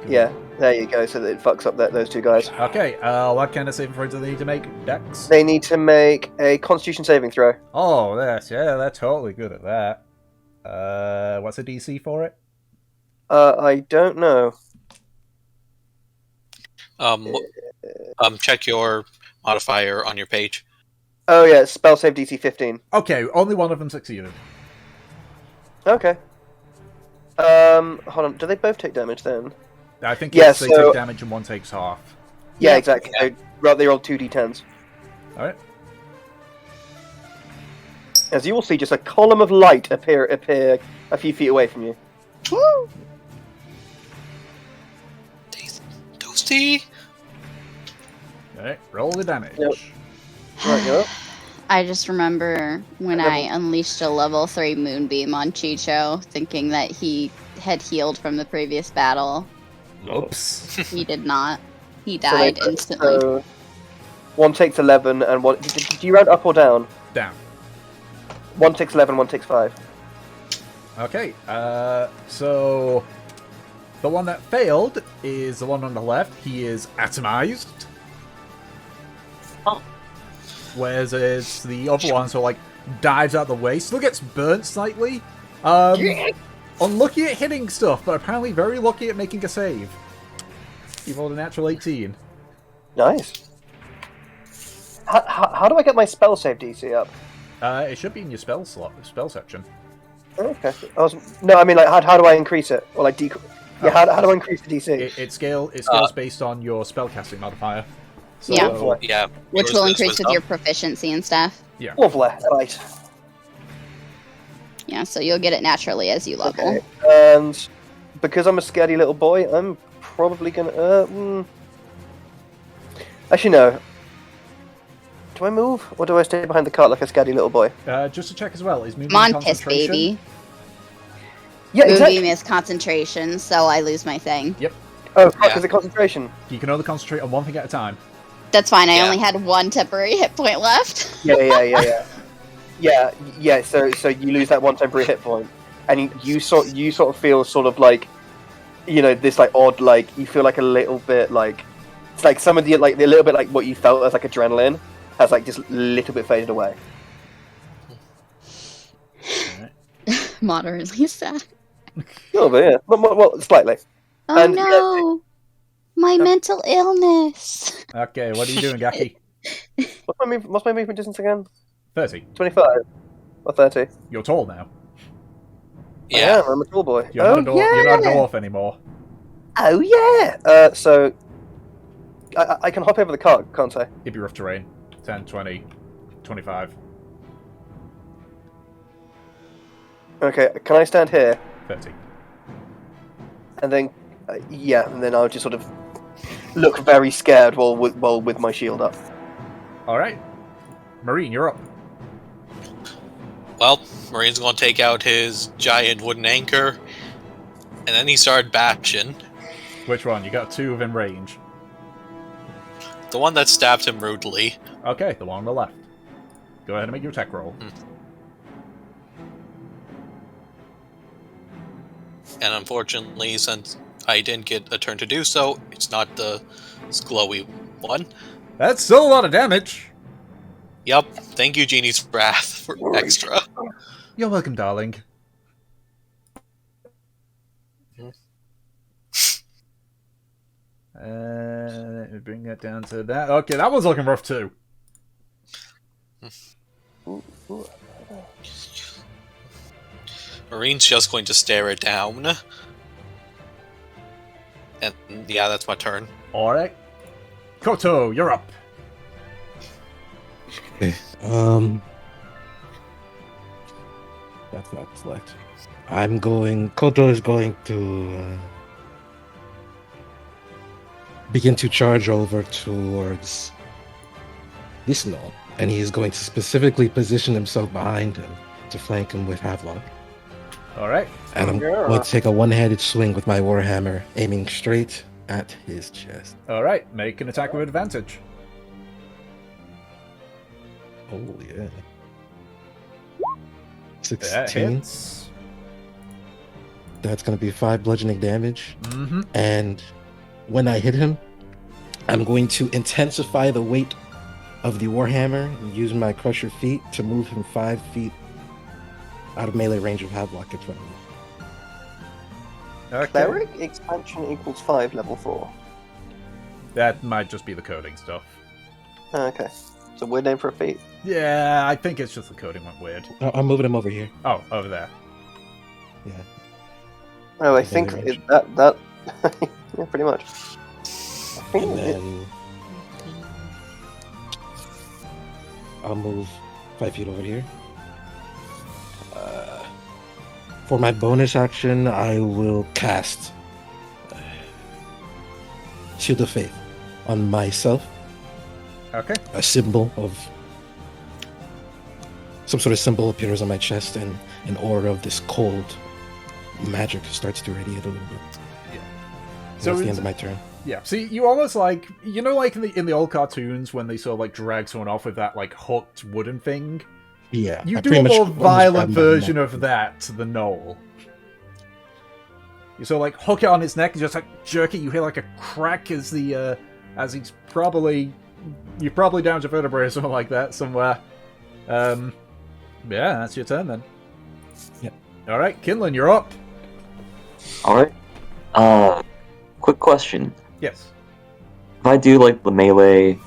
Yeah, there you go. So that it fucks up those two guys. Okay, what kind of saving throw do they need to make? Dex? They need to make a Constitution saving throw. Oh, they're totally good at that. What's the DC for it? I don't know. Check your modifier on your page. Oh yeah, spell save DC 15. Okay, only one of them succeeded. Okay. Hold on. Do they both take damage then? I think Yeah, yes, they so- take damage and one takes half. Yeah, Yeah. exactly. They rolled 2d10s. Alright. As you will see, just a column of light appear a few feet away from you. Woo! Toasty. Alright, roll the damage. Yep. Right, you're up. I just remember when I unleashed a level 3 moonbeam on Chicho, thinking that he had healed from the previous battle. Oops. He did not. He So died they- instantly. so one takes 11, and one. Do you round up or down? Down. One takes 11, one takes 5. Okay, so the one that failed is the one on the left. He is atomized. Oh. Whereas it's the other one, so like dives out the way, still gets burnt slightly. Unlucky at hitting stuff, but apparently very lucky at making a save. He rolled a natural 18. Nice. How do I get my spell save DC up? It should be in your spell section. Oh, okay. I mean, like, how do I increase it? Or like Yeah, how do I increase the DC? It scales based on your spellcasting modifier. So, Yeah. Lovely. Yeah. Which yours will is increase with wisdom. your proficiency and stuff. Lovely. Right. Yeah, so you'll get it naturally as you level. Okay. And because I'm a scaredy little boy, I'm probably gonna. Actually, no. Do I move or do I stay behind the cart like a scaredy little boy? just to check as well, is moving Come on, piss concentration? baby. Yeah, Moonbeam exactly. is concentration, so I lose my thing. Oh, fuck, Yeah. is it concentration? You can only concentrate on one thing at a time. That's fine, I Yeah. only had one temporary hit point left. Yeah. So you lose that one temporary hit point, and you sort of feel sort of like, this like odd, like you feel like a little bit like it's like some of the like a little bit like what you felt as like adrenaline has like just a little bit faded away. Moderately sad. A little bit, yeah. Well, slightly. Oh And, no! My mental illness! Okay, what are you doing, Gaki? What's my movement distance again? 30. 25 or 30? You're tall now. Yeah. I'm a tall boy. You're not a dwarf anymore. Oh yeah. So I can hop over the cart, can't I? It'd be rough terrain. 10, 20, 25, Okay. Can I stand here 30. and then and then I'll just sort of look very scared while with my shield up. Alright. Marine, you're up. Well, Marine's going to take out his giant wooden anchor, and then he started bashing. Which one? You got two within range. The one that stabbed him rudely. Okay, the one on the left. Go ahead and make your attack roll. And unfortunately, since I didn't get a turn to do so, it's not the glowy one. That's still a lot of damage. Yup, thank you, Genie's Wrath, for extra. You're welcome, darling. Let me bring that down to that. Okay, that one's looking rough too. Marine's just going to stare it down. And yeah, that's my turn. Alright. Koto, you're up. Okay. That's not select. Koto is going to begin to charge over towards this knoll, and he is going to specifically position himself behind him to flank him with Havelock. Alright. And I'm going to take a one-handed swing with my warhammer, aiming straight at his chest. Alright, make an attack with advantage. Oh yeah. That 16. hits. That's going to be 5 bludgeoning damage. Mm-hmm. And when I hit him, I'm going to intensify the weight of the Warhammer and use my Crusher feet to move him 5 feet out of melee range of Havelock in front of me. Okay. Cleric expansion equals 5 level 4. That might just be the coding stuff. Okay. So weird name for a feat. Yeah, I think it's just the coding went weird. I'm moving him over here. Oh, over there. Yeah. Oh, I Melee think range. that yeah, pretty much. I think And then I'll move 5 feet over here. For my bonus action, I will cast Shield of Faith on myself. Okay. A symbol of some sort of symbol appears on my chest, and an aura of this cold magic starts to radiate a little bit. Yeah. So that's the it's- end of my turn. Yeah, see, you almost like, you know, like in the old cartoons when they sort of like drag someone off with that like hooked wooden thing? Yeah, You I do pretty a much more almost violent grabbed my version neck. of that to the Knoll. You sort of like hook it on his neck and just like jerk it. You hear like a crack as the as he's probably you're probably down to vertebrae or something like that somewhere. Yeah, that's your turn then. Yep. All right, Kinlan, you're up. Alright. Quick question. Yes. If I do like the melee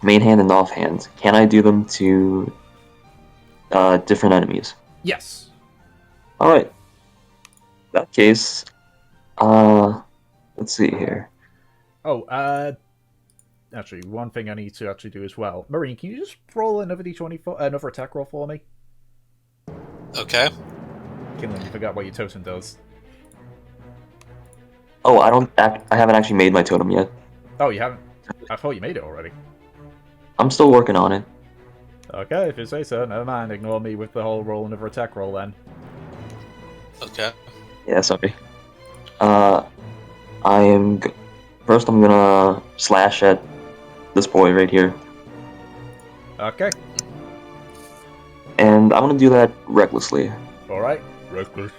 main hand and offhand, can I do them to different enemies? Yes. Alright. In that case, let's see here. Oh, actually, one thing I need to actually do as well. Marine, can you just roll another d20 for another attack roll for me? Okay. Kinlan, you forgot what your totem does. Oh, I haven't actually made my totem yet. Oh, you haven't? I thought you made it already. I'm still working on it. Okay, if you say so, never mind. Ignore me with the whole roll another attack roll then. Okay. Yeah, sorry. First I'm gonna slash at this boy right here. Okay, And I'm gonna do that recklessly. alright. Reckless.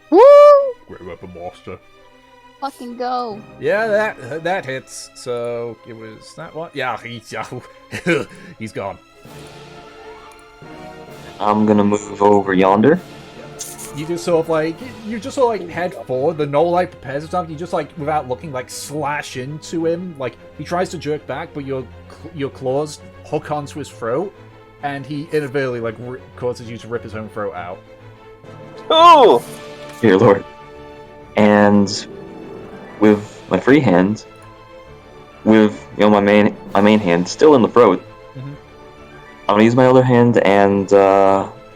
Woo! Great weapon master. Fucking go. Yeah, that hits. So it was that one. Yeah, he's gone. I'm gonna move over yonder. You just sort of head forward. The Knoll like prepares himself. You just like without looking like slash into him. Like he tries to jerk back, but your claws hook onto his throat, and he inadvertently like causes you to rip his own throat out. Oh! Dear Lord. And with my free hand, with my main hand still in the throat, Mhm. I'm gonna use my other hand and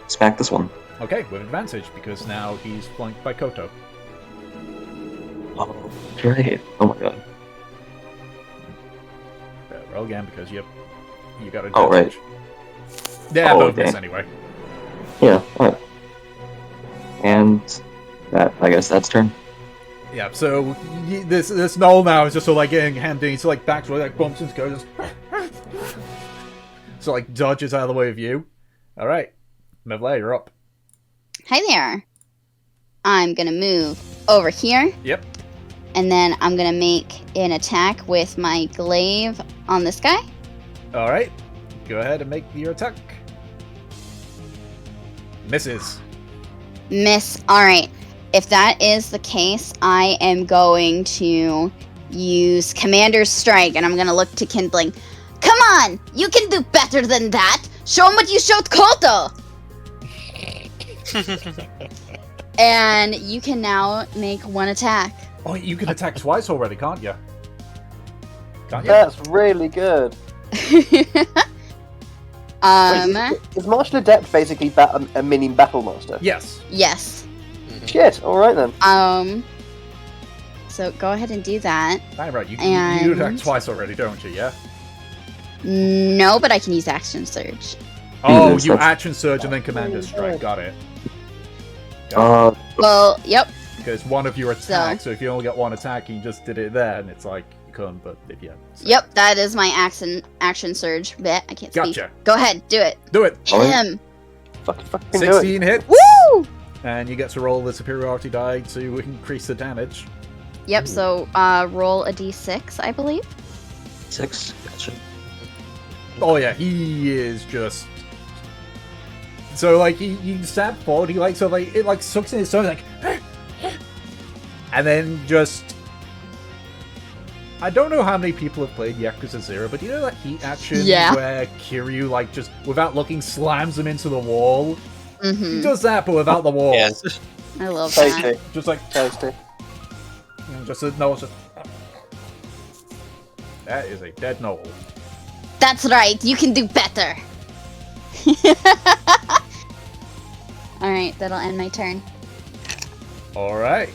smack this one. Okay, with advantage because now he's flanked by Koto. Oh, great! Oh my god. Roll again because you got Oh, right. advantage. Yeah, Oh, both miss okay. anyway. Yeah. Alright. And that I guess that's turn. Yeah, so this Knoll now is just sort of like getting hemmed in. He's like back to like bumps into goes, so like dodges out of the way of you. All right, Mevlay, you're up. Hi there. I'm gonna move over here. Yep. And then I'm gonna make an attack with my glaive on this guy. All right, go ahead and make your attack. Misses. Miss. Alright. If that is the case, I am going to use Commander's Strike, and I'm gonna look to Kindling. Come on! You can do better than that! Show him what you showed Koto! And you can now make one attack. Oh, you can attack twice already, can't you? Can't you? That's really good. Wait, is Martial Adept basically a mini Battle Master? Yes. Yes. Shit, alright then. So go ahead and do that. I'm right. You And- attack twice already, don't you? Yeah. No, but I can use Action Surge. Oh, Yes, you that's- action surge and then Commander's Strike. Got it. Well, yep. Because one of your attacks, so if you only got one attack and you just did it there, and it's like you couldn't, but if you had. So. Yep, that is my action surge bit. I can't speak. Gotcha. Go ahead, do it. Do it. Alright. Him. Fucking do it. 16 hits. Woo! And you get to roll the superiority die to increase the damage. Yep, so roll a d6, I believe. 6. Gotcha. Oh yeah, he is just... So, like, he stab forward, he, like, so, like, it, like, sucks in his stomach, like... And then just... I don't know how many people have played Yakuza 0, but you know that heat action where Kiryu, like, just, without looking, slams him into the wall? Mm-hmm. He does that, but without the wall. Yes. I love that. Tasty. Just like... Tasty. You know, just a Knoll, just... That is a dead Knoll. That's right, you can do better. Alright, that'll end my turn. Alright.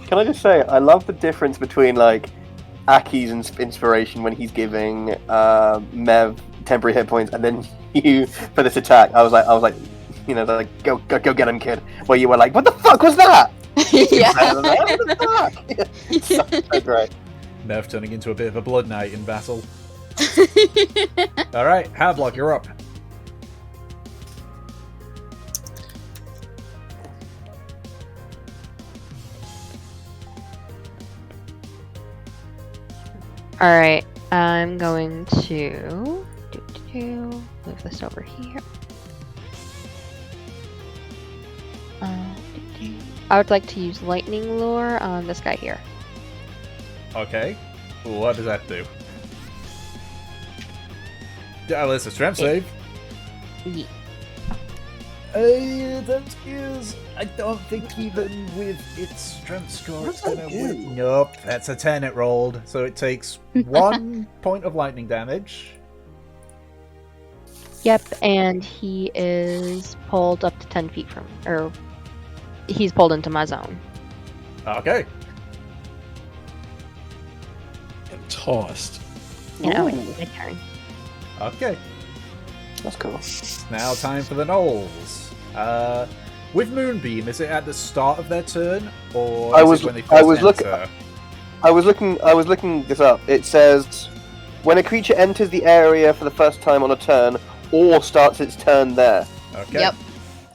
Can I just say, I love the difference between, like, Aki's inspiration when he's giving Mev temporary hit points, and then you, for this attack, I was like, you know, like, go get him, kid. Where you were like, what the fuck was that? Yeah. What the fuck? So great. Mev turning into a bit of a blood knight in battle. Alright, Hadlock, you're up. Alright, I'm going to move this over here. I would like to use Lightning Lure on this guy here. Okay. What does that do? It's a strength save. Ye- That is... I don't think even with its strength score it's gonna win. Nope, that's a 10 it rolled. So it takes 1 point of lightning damage. Yep, and he is pulled up to 10 feet from... or he's pulled into my zone. Okay. And tossed. You know, Ooh. it's my turn. Okay. That's cool. Now time for the Knolls. With Moonbeam, is it at the start of their turn, or is it when they first enter? I was looking this up. It says when a creature enters the area for the first time on a turn, or starts its turn there. Okay. Yep.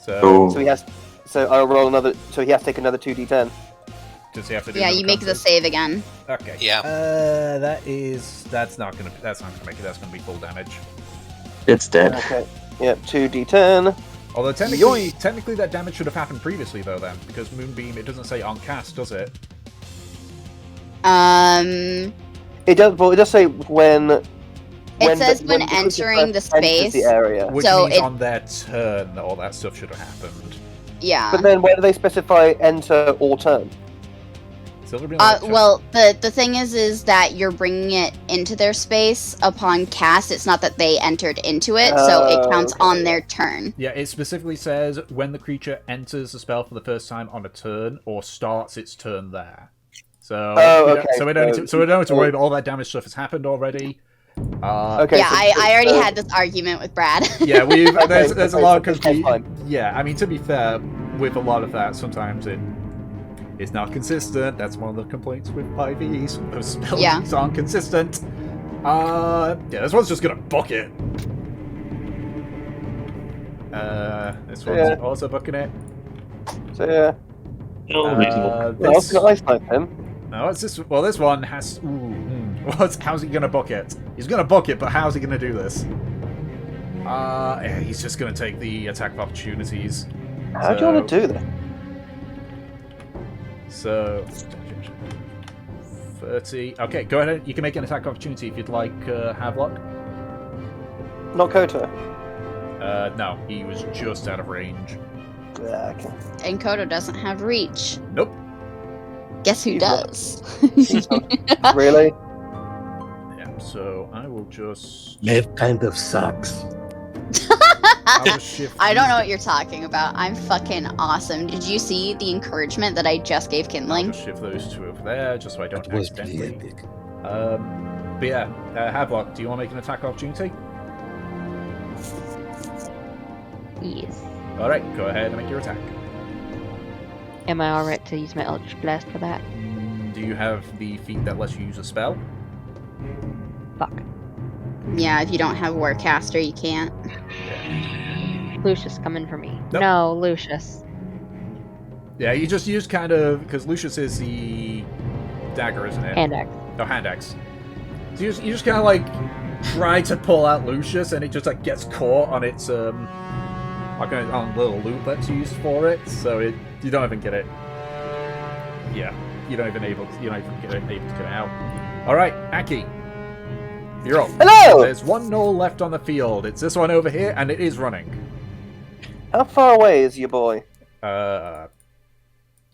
Oh. So I'll roll another. So he has to take another 2d10. Does he have to do Yeah, another you make the con save again. save? Okay. Yeah. That's not gonna make it. That's gonna be full damage. It's dead. Okay. Yep. 2d10. Although Yoy. technically that damage should have happened previously though then, because Moonbeam, it doesn't say on cast, does it? It does. Well, it does say when. It says when the creature entering the first enters space. the area. Which So means it- on their turn all that stuff should have happened. Yeah. But then where do they specify enter or turn? Well, the thing is that you're bringing it into their space upon cast. It's not that they entered into it, so it counts okay. on their turn. Yeah, it specifically says when the creature enters the spell for the first time on a turn or starts its turn there. So, we don't need to worry about all that damage stuff has happened already. Okay. Yeah, so- I already had this argument with Brad. Yeah, there's a lot of that's confusion. fine. Yeah, I mean, to be fair, with a lot of that, sometimes it's not consistent. That's one of the complaints with 5e. Some of those spells aren't consistent. Yeah, this one's just gonna book it. This one's also booking it. So yeah. No, reasonable. This, Well, I snipe him. no, it's this. Well, this one has. How's he gonna book it? He's gonna book it, but how's he gonna do this? He's just gonna take the attack of opportunities. How do you want to do that? So 30. Okay, go ahead. You can make an attack opportunity if you'd like, Havelock. Not Koto. No, he was just out of range. Yeah, okay. And Kodo doesn't have reach. Nope. Guess who He's does? Really? Yeah, so I will just. Mev kind of sucks. I'll just shift I don't these know what you're talking about. I'm fucking awesome. Did you see the encouragement that I just gave I'll Kindling? just shift those two over there, just so I don't That was pretty accidentally. epic. But yeah, Havelock, do you want to make an attack opportunity? Yes. Alright, go ahead and make your attack. Am I alright to use my Eldritch Blast for that? Do you have the feat that lets you use a spell? Fuck. Yeah, if you don't have Warcaster, you can't. Lucius, come in for me. Nope. No, Lucius. Yeah, you just kind of, because Lucius is the dagger, isn't it? Hand axe. Oh, hand axe. So you just kind of like try to pull out Lucius, and it just like gets caught on its like on a little loop that's used for it. So you don't even get it. Yeah, you're not even able to get it out. All right, Aki, you're up. Hello! There's one Knoll left on the field. It's this one over here, and it is running. How far away is your boy?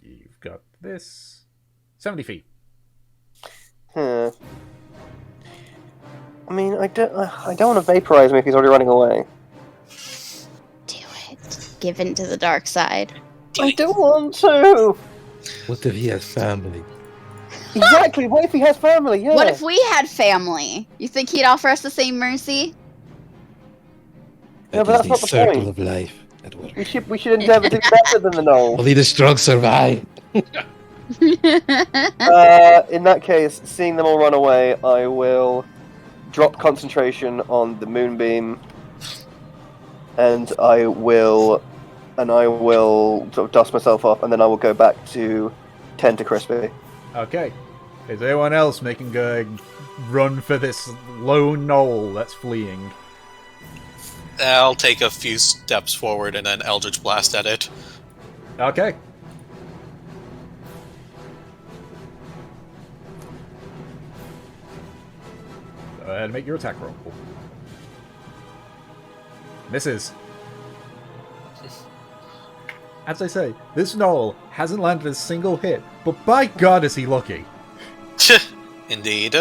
You've got this 70 feet. I mean, I don't want to vaporize him if he's already running away. Do it. Give in to the dark side. I don't want to! What if he has family? Exactly, what if he has family? Yeah. What if we had family? You think he'd offer us the same mercy? Yeah, That but is that's the not the circle point. of life at work. We should endeavour to do better than the Knoll. Only the strong survive. In that case, seeing them all run away, I will drop concentration on the moonbeam, and I will sort of dust myself off, and then I will go back to tend to Crispy. Okay. Is anyone else making a run for this lone Knoll that's fleeing? I'll take a few steps forward and then Eldritch Blast at it. Okay. Go ahead and make your attack roll. Misses. As I say, this Knoll hasn't landed a single hit, but by God is he lucky. Indeed.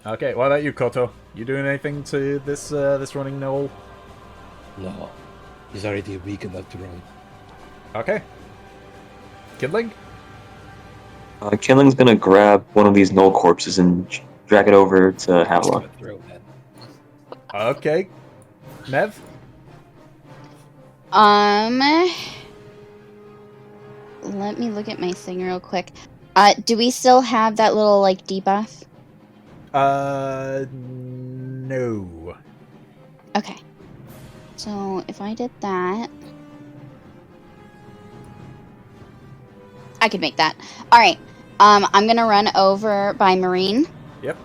Okay, what about you, Koto? You doing anything to this this running Knoll? No, he's already weak enough to run. Okay. Kindling? Kindling's gonna grab one of these Knoll corpses and drag it over to Havelock. Throw that. Okay. Mev? Let me look at my thing real quick. Do we still have that little, like, debuff? No. Okay. So, if I did that... I could make that. Alright. I'm gonna run over by Marine. Yep.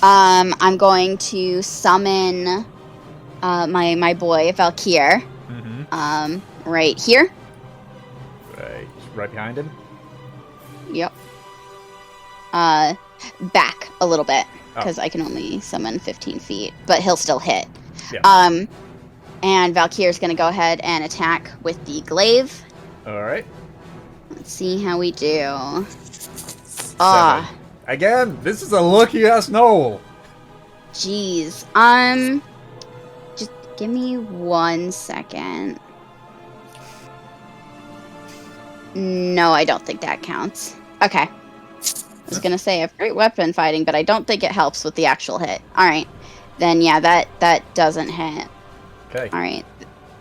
I'm going to summon my boy, Valkyr. Mm-hmm. Right here. Right behind him? Yep. Back a little bit, because I can only summon 15 feet, but he'll still hit. Yeah. And Valkyr's gonna go ahead and attack with the glaive. Alright. Let's see how we do. Again, this is a lucky ass Knoll. Jeez. Just give me 1 second. No, I don't think that counts. Okay. I was gonna say I have great weapon fighting, but I don't think it helps with the actual hit. Alright. Then yeah, that doesn't hit. Okay. Alright.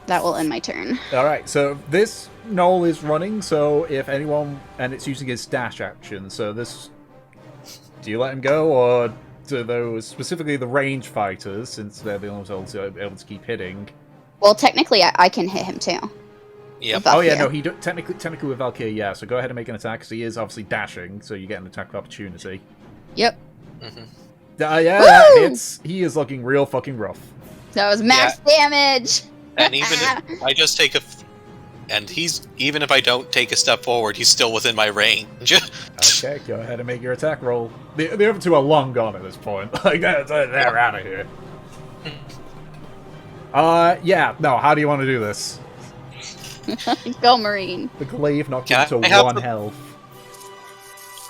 That will end my turn. Alright, so this Knoll is running, so if anyone... And it's using his dash action, so this... Do you let him go, or do those... Specifically the range fighters, since they're the only ones able to keep hitting... Well, technically, I can hit him too. Yep. Oh yeah, no, technically with Valkyrie, yeah, so go ahead and make an attack, because he is obviously dashing, so you get an attack of opportunity. Yep. Mm-hmm. Yeah, that hits. He is looking real fucking rough. That was max damage! And even if I just take and even if I don't take a step forward, he's still within my range. Okay, go ahead and make your attack roll. The other two are long gone at this point. Like, they're out of here. Yeah, no, how do you want to do this? Go, Marine. The glaive knocked Can him I to have 1 the- health.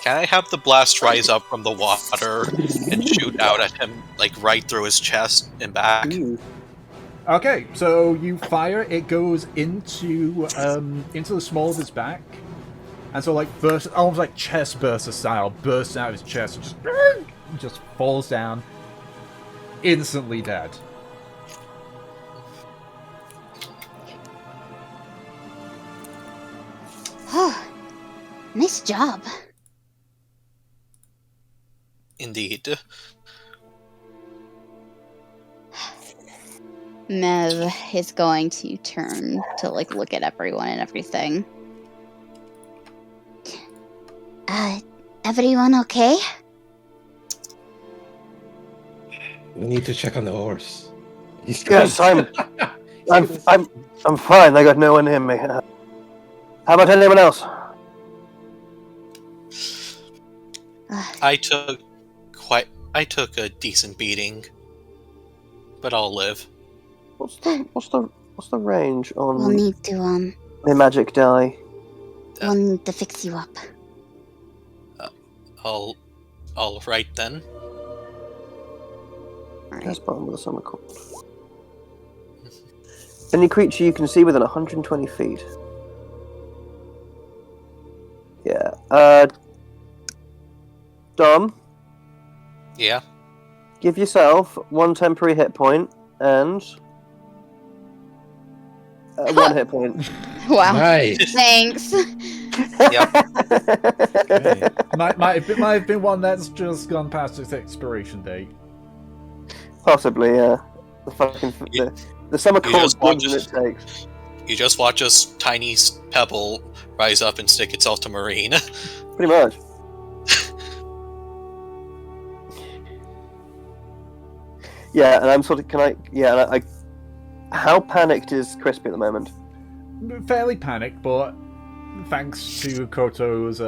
Can I have the blast rise up from the water and shoot out at him, like right through his chest and back? Okay, so you fire, it goes into the small of his back, and so like burst, almost like chest burster style, bursts out of his chest and just falls down, instantly dead. Nice job. Indeed. Mev is going to turn to look at everyone and everything. Everyone okay? We need to check on the horse. Yes, I'm fine. I got no one in me. How about anyone else? I took a decent beating, but I'll live. What's the range on We'll need to the magic die? we'll need to fix you up. All right then. Alright. That's bottom of the summer court. Any creature you can see within 120 feet. Yeah. Dom, Yeah. give yourself 1 temporary hit point and 1 hit point. Wow. Nice. Thanks. Yep. Okay. Might have been one that's just gone past its expiration date. Possibly, yeah. The fucking the summer you court just watch dungeon it takes. You just watch a tiny pebble rise up and stick itself to Marine. Pretty much. Yeah, and I'm sort of. How panicked is Crispy at the moment? Fairly panicked, but thanks to Koto's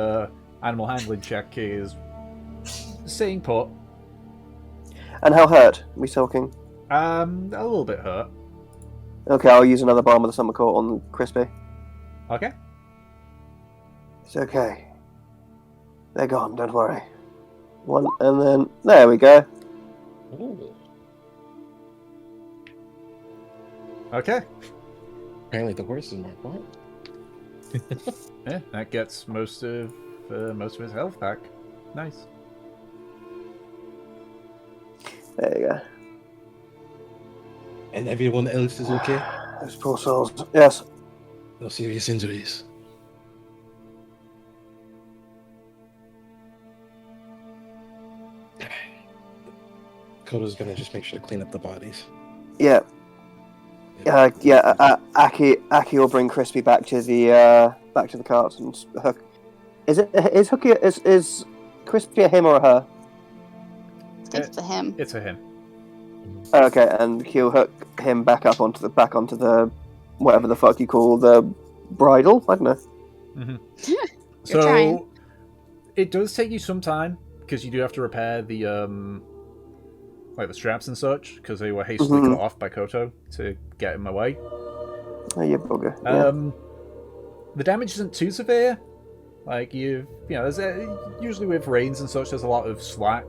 animal handling check, he is staying put. And how hurt? Are we talking? A little bit hurt. Okay, I'll use another Balm of the Summer Court on Crispy. Okay. It's okay. They're gone, don't worry. 1, and then... There we go. Ooh. Okay. Apparently the horse is more fun. Yeah, that gets most of his health back. Nice. There you go. And everyone else is okay? Those poor souls. Yes. No serious injuries. Koto's gonna just make sure to clean up the bodies. Yeah. Aki will bring Crispy back to the cart and hook. Is Crispy a him or a her? I think it's a him. It's a him. Okay, and he'll hook him back onto the whatever the fuck you call the bridle. I don't know. Mm-hmm. You're So trying. it does take you some time because you do have to repair the straps and such because they were hastily cut off by Koto to get him away. Oh, you bugger. Yeah. The damage isn't too severe. Like there's usually with rains and such, there's a lot of slack.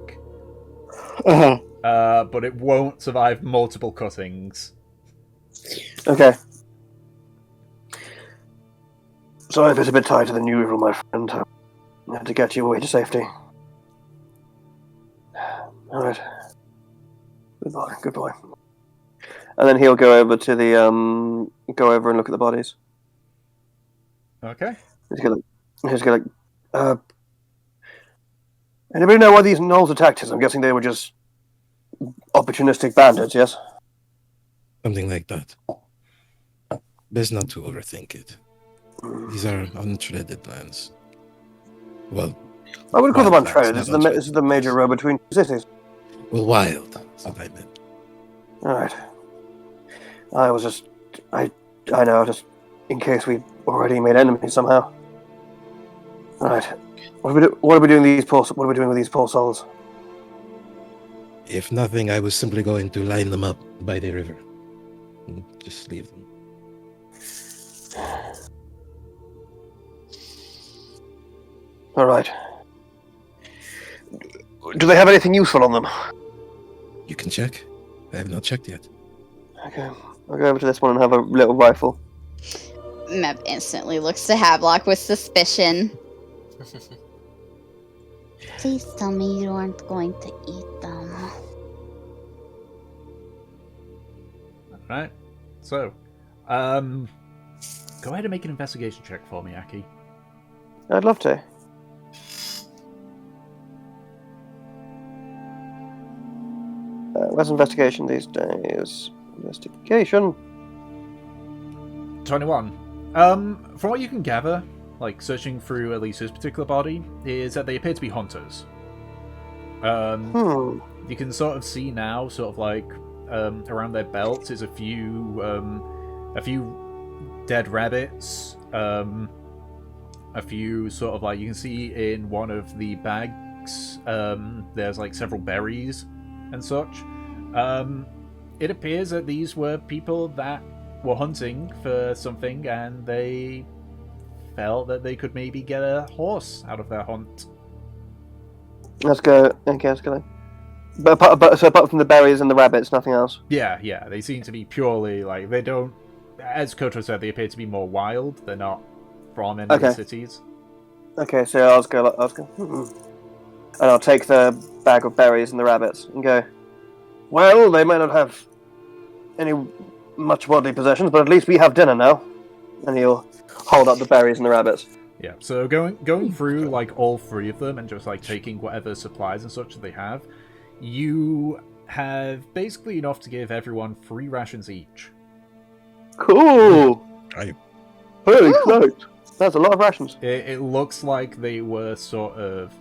But it won't survive multiple cuttings. Okay. So if it's a bit tighter than usual, my friend, I had to get you away to safety. All right. Good boy. And then he'll go over to the go over and look at the bodies. Okay. He's gonna anybody know why these gnolls attacked us? I'm guessing they were just opportunistic bandits, yes? Something like that. Best not to overthink it. These are untreaded lands. Well, I would call them wild untreaded. lands, This not is the major road between two cities. well, wild. That's what I meant. Alright. I know, just in case we already made enemies somehow. Alright. What are we doing with these poor souls? If nothing, I was simply going to line them up by the river. And just leave them. Alright. Do they have anything useful on them? You can check. I have not checked yet. Okay. I'll go over to this one and have a little rifle. Mev instantly looks to Havelock with suspicion. Please tell me you aren't going to eat them. Alright. So, go ahead and make an investigation check for me, Aki. I'd love to. Where's investigation these days? Investigation. 21. From what you can gather, like searching through at least his particular body, is that they appear to be hunters. You can sort of see now, sort of like around their belts is a few dead rabbits, a few sort of like you can see in one of the bags. There's like several berries and such. It appears that these were people that were hunting for something, and they felt that they could maybe get a horse out of their hunt. Let's go. Okay, let's go. But apart from the berries and the rabbits, nothing else. Yeah. They seem to be purely like they don't. As Koto said, they appear to be more wild. They're not from any of the cities. Okay, so I'll go. And I'll take the bag of berries and the rabbits and go. Well, they may not have any much worldly possessions, but at least we have dinner now. And he'll hold up the berries and the rabbits. Yeah, so going through like all three of them and just like taking whatever supplies and such that they have, you have basically enough to give everyone 3 rations each. Cool. Holy Cool. smokes! That's a lot of rations. It looks like they were sort of,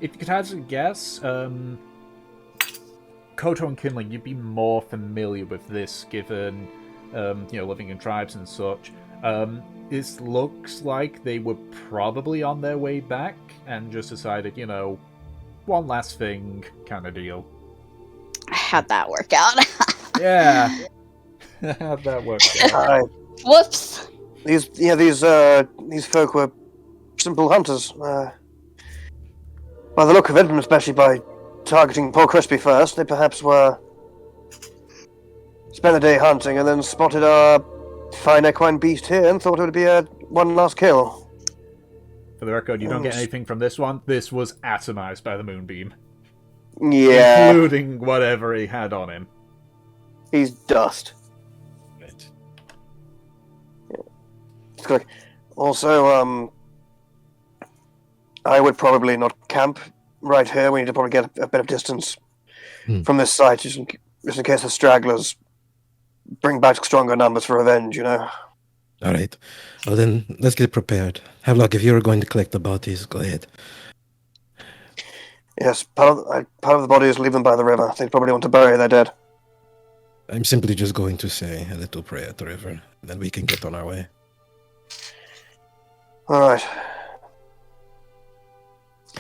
if you could hazard a guess, Koto and Kinling, you'd be more familiar with this given, living in tribes and such. This looks like they were probably on their way back and just decided, one last thing kind of deal. How'd that work out? Yeah. How'd that work out? Whoops. These folk were simple hunters. By the look of it, and especially by targeting poor Crispy first, they perhaps spent the day hunting and then spotted our fine equine beast here and thought it would be a one last kill. For the record, you don't get anything from this one. This was atomized by the moonbeam. Yeah. Including whatever he had on him. He's dust. Right. Yeah. Also, I would probably not camp right here. We need to probably get a bit of distance from this site, just in case the stragglers bring back stronger numbers for revenge, All right. Well, then, let's get prepared. Havelock, if you're going to collect the bodies, go ahead. Yes, part of the bodies, leave them by the river. They probably want to bury their dead. I'm simply just going to say a little prayer at the river, then we can get on our way. All right.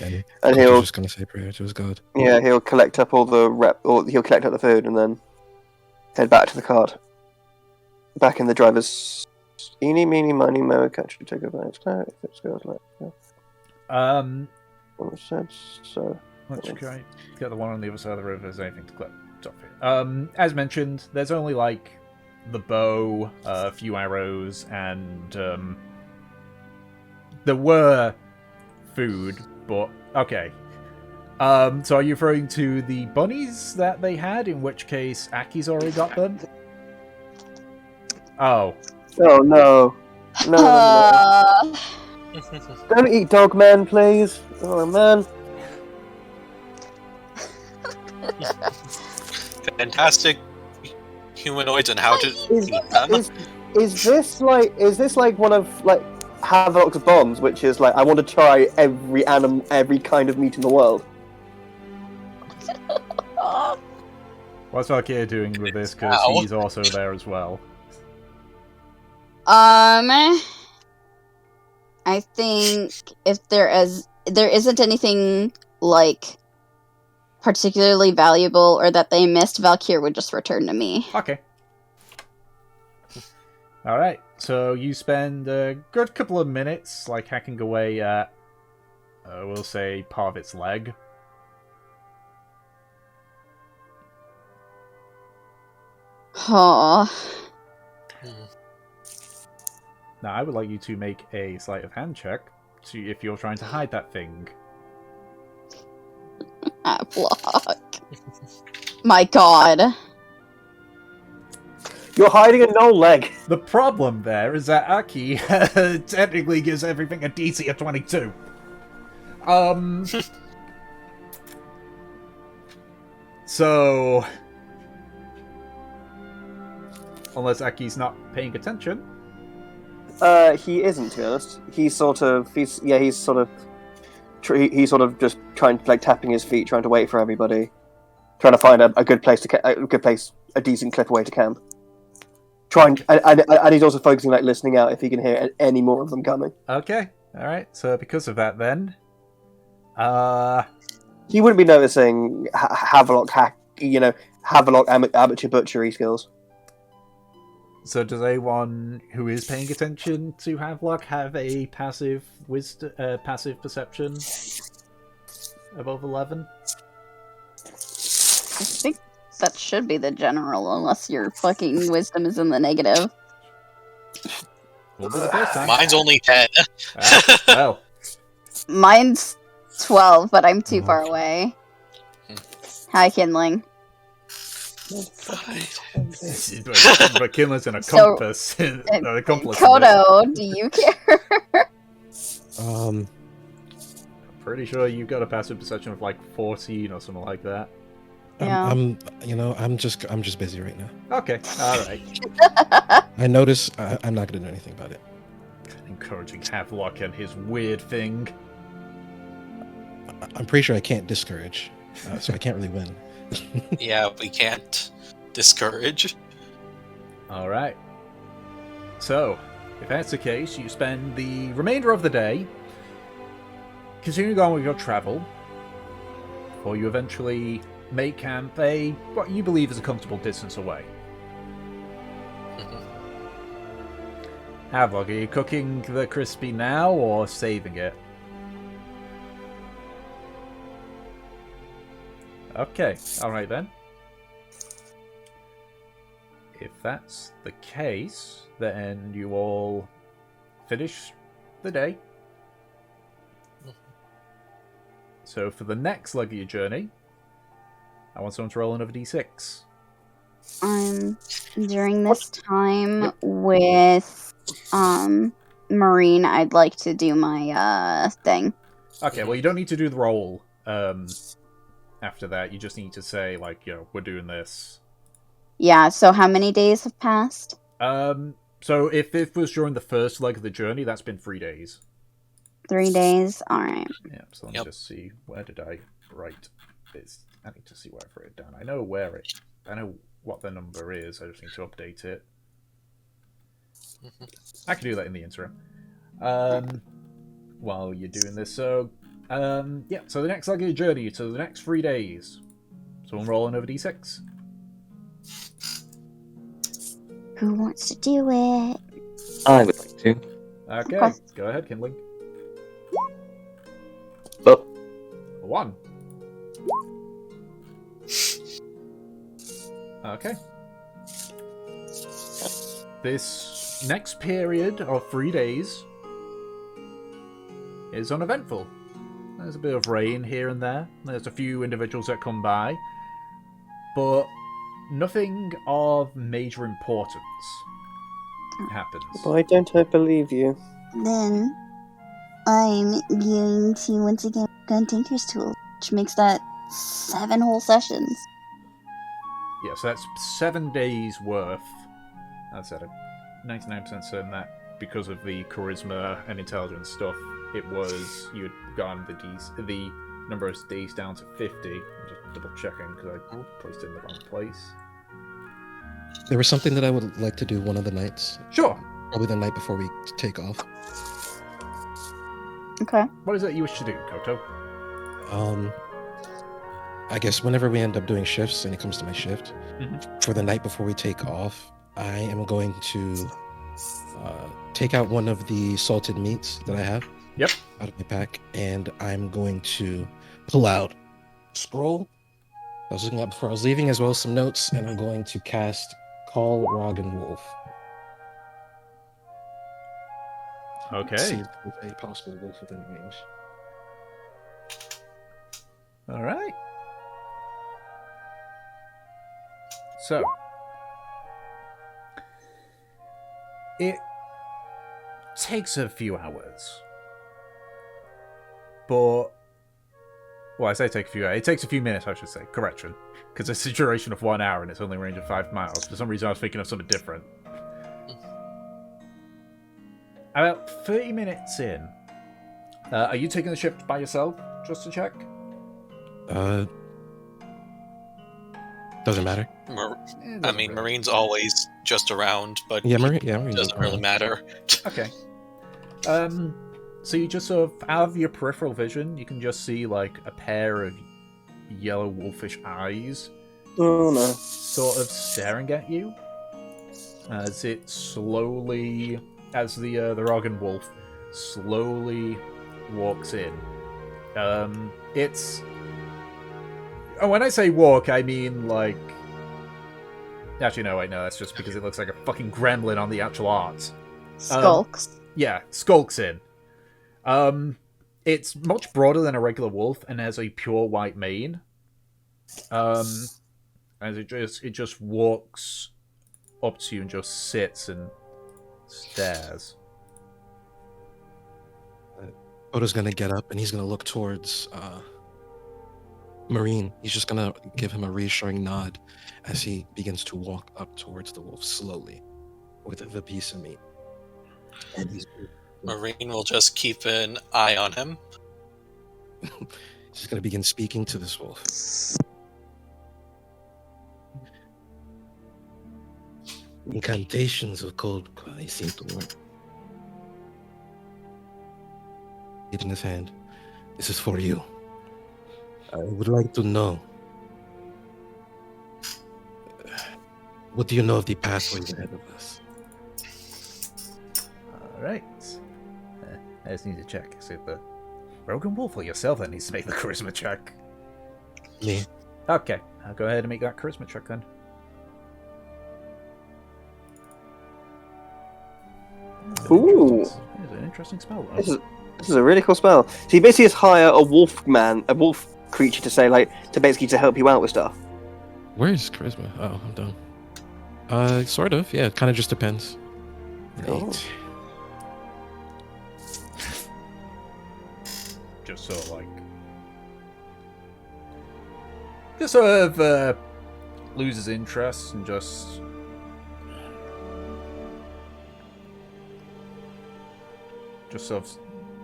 And he'll I'm just going to say prayer to his god. Yeah, he'll collect up all the he'll collect up the food and then head back to the cart. Back in the driver's. Eeny, meeny, miny, mo, catch, take over next time. If it goes like that. So. Let's try get the one on the other side of the river. Is anything to collect off here? As mentioned, there's only like the bow, a few arrows, and there were food, but okay. So are you referring to the bunnies that they had? In which case, Aki's already got them. Oh. Oh no. No. Don't eat dog man, please. Oh man. Fantastic humanoids and how to eat them. Is this like one of like Havelock's bombs, which is like I want to try every kind of meat in the world? What's Valkyria doing with this? Because he's also there as well. I think if there isn't anything like particularly valuable or that they missed, Valkyr would just return to me. Okay. Alright, so you spend a good couple of minutes, like, hacking away at, we'll say, part of its leg. Oh. Now, I would like you to make a sleight of hand check to see if you're trying to hide that thing. Block. My god. You're hiding a Knoll leg. The problem there is that Aki technically gives everything a DC of 22. So... Unless Aki's not paying attention. He isn't, to be honest. He's sort of just trying, like, tapping his feet, trying to wait for everybody, trying to find a good place a decent clip away to camp. And he's also focusing, like, listening out if he can hear any more of them coming. Okay, alright, so because of that then... He wouldn't be noticing Havelock amateur butchery skills. So does anyone who is paying attention to Havelock have a passive perception above 11? I think that should be the general, unless your fucking wisdom is in the negative. Will be the first time. Mine's only 10. Well, Mine's 12, but I'm too far away. Hi, Kindling. but Kinlan's in a compass. Kodo, do you care? Um, Pretty sure you've got a passive perception of like 14 or something like that. Yeah. I'm just busy right now. Okay, alright. I notice I'm not gonna do anything about it. Encouraging Havelock and his weird thing. I'm pretty sure I can't discourage, so I can't really win. Yeah, we can't discourage. Alright. So, if that's the case, you spend the remainder of the day continuing on with your travel before you eventually make camp what you believe is a comfortable distance away. Havelock, are you cooking the crispy now or saving it? Okay, alright then. If that's the case, then you all finish the day. So for the next leg of your journey, I want someone to roll another d6. During this time with Marine, I'd like to do my thing. Okay, well you don't need to do the roll after that. You just need to say, like, we're doing this. Yeah, so how many days have passed? So if it was during the first leg of the journey, that's been 3 days. 3 days? Alright. Yeah, so let me just see. Where did I write this? I need to see where I've written it down. I know what the number is. I just need to update it. I can do that in the interim. While you're doing this, so yeah. So the next leg of your journey, so the next 3 days. Someone roll another d6. Who wants to do it? I would like to. Okay, go ahead, Kindling. Oh, 1. Okay. This next period of 3 days is uneventful. There's a bit of rain here and there. There's a few individuals that come by, but nothing of major importance happens. Why don't I believe you? Then I'm going to once again work on Tinker's Tool, which makes that 7 whole sessions. Yeah, so that's 7 days worth. That's at a 99% certain that because of the charisma and intelligence stuff, you had gotten the number of days down to 50. I'm just double checking because I placed it in the wrong place. There was something that I would like to do one of the nights. Sure. Probably the night before we take off. Okay. What is it you wish to do, Koto? I guess whenever we end up doing shifts, and it comes to my shift, for the night before we take off, I am going to take out one of the salted meats that I have out of my pack, and I'm going to pull out a scroll I was looking at before I was leaving, as well as some notes, and I'm going to cast Call Rog and Wolf. Okay. See if there's a possible wolf within range. All right. So, it takes a few hours, but Well, I say take a few hours. It takes a few minutes, I should say. Correction. Because it's a duration of 1 hour and it's only a range of 5 miles. For some reason, I was thinking of something different. About 30 minutes in, are you taking the shift by yourself, just to check? Doesn't matter. I mean, Marine's always just around, but Marine doesn't really matter. Okay. So you just sort of, out of your peripheral vision, you can just see, like, a pair of yellow wolfish eyes Oh no. sort of staring at you as it slowly, as the Rogan wolf slowly walks in. It's... Oh, when I say walk, I mean, like... Actually, no, wait, no, that's just because it looks like a fucking gremlin on the actual art. Skulks. Yeah, skulks in. It's much broader than a regular wolf and has a pure white mane. As it just walks up to you and just sits and stares. Odo's gonna get up and he's gonna look towards Marine. He's just gonna give him a reassuring nod as he begins to walk up towards the wolf slowly with the piece of meat. And he's Marine will just keep an eye on him. He's gonna begin speaking to this wolf. Incantations of cold they seem to work. It in his hand. This is for you. I would like to know. What do you know of the pathways ahead of us? Alright. I just need to check. Is it the Rogan Wolf or yourself that needs to make the charisma check? Me. Okay, I'll go ahead and make that charisma check then. Ooh. This is an interesting spell, though. This is a really cool spell. So you basically just hire a wolf creature to say, like, to help you out with stuff. Where's charisma? Oh, I'm done. Sort of. Yeah, it kind of just depends. Cool. 8. Just sort of like... Just sort of loses interest and just... Just sort of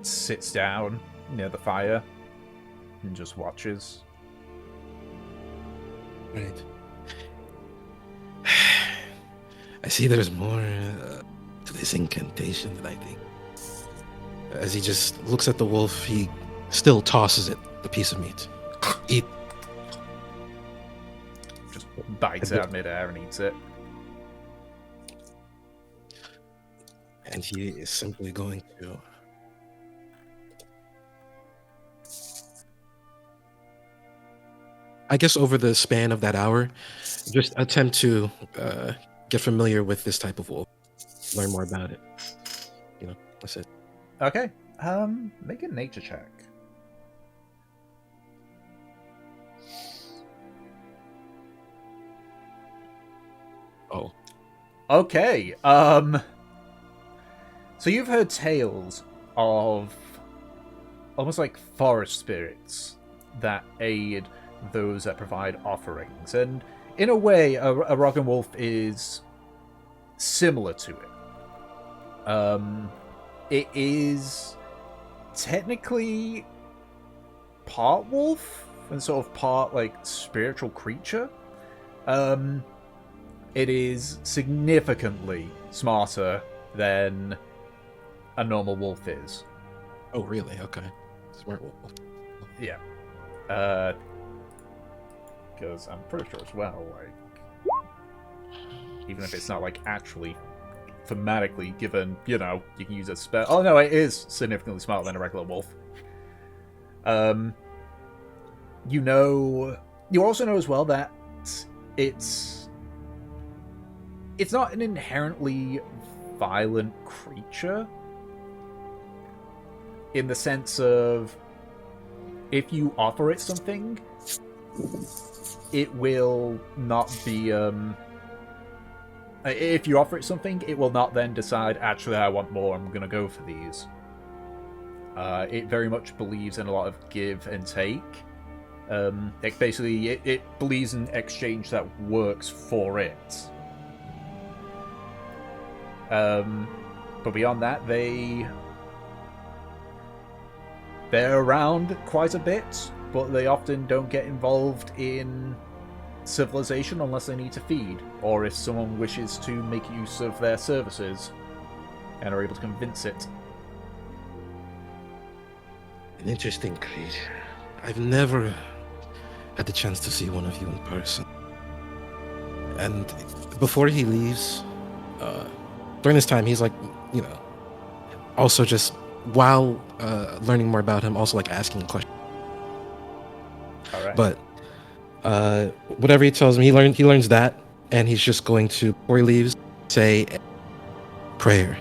sits down near the fire and just watches. Right. I see there's more to this incantation than I think. As he just looks at the wolf, he still tosses it the piece of meat. Eat. Just bites out midair and eats it. And he is simply going to... I guess over the span of that hour, just attempt to get familiar with this type of wolf. Learn more about it. You know, that's it. Okay, make a nature check. Oh. Okay, so you've heard tales of almost like forest spirits that aid those that provide offerings, and in a way, a Rogan Wolf is similar to it. It is technically part wolf and sort of part like spiritual creature. It is significantly smarter than a normal wolf is. Oh, really? Okay. Smart wolf. Yeah. Because I'm pretty sure as well, like, even if it's not like actually thematically given, you know, you can use a spell. Oh no, it is significantly smarter than a regular wolf. You know, you also know as well that it's not an inherently violent creature, in the sense of if you offer it something, it will not be if you offer it something, it will not then decide, actually I want more, I'm gonna go for these. It very much believes in a lot of give and take, Basically, it believes in exchange that works for it. But beyond that, they're around quite a bit, but they often don't get involved in civilization unless they need to feed, or if someone wishes to make use of their services and are able to convince it. An interesting creature. I've never had the chance to see one of you in person. And before he leaves, during this time, he's like, also just while learning more about him, also like asking questions. All right. But whatever he tells me, he learns that, and he's just going to, before he leaves, say a prayer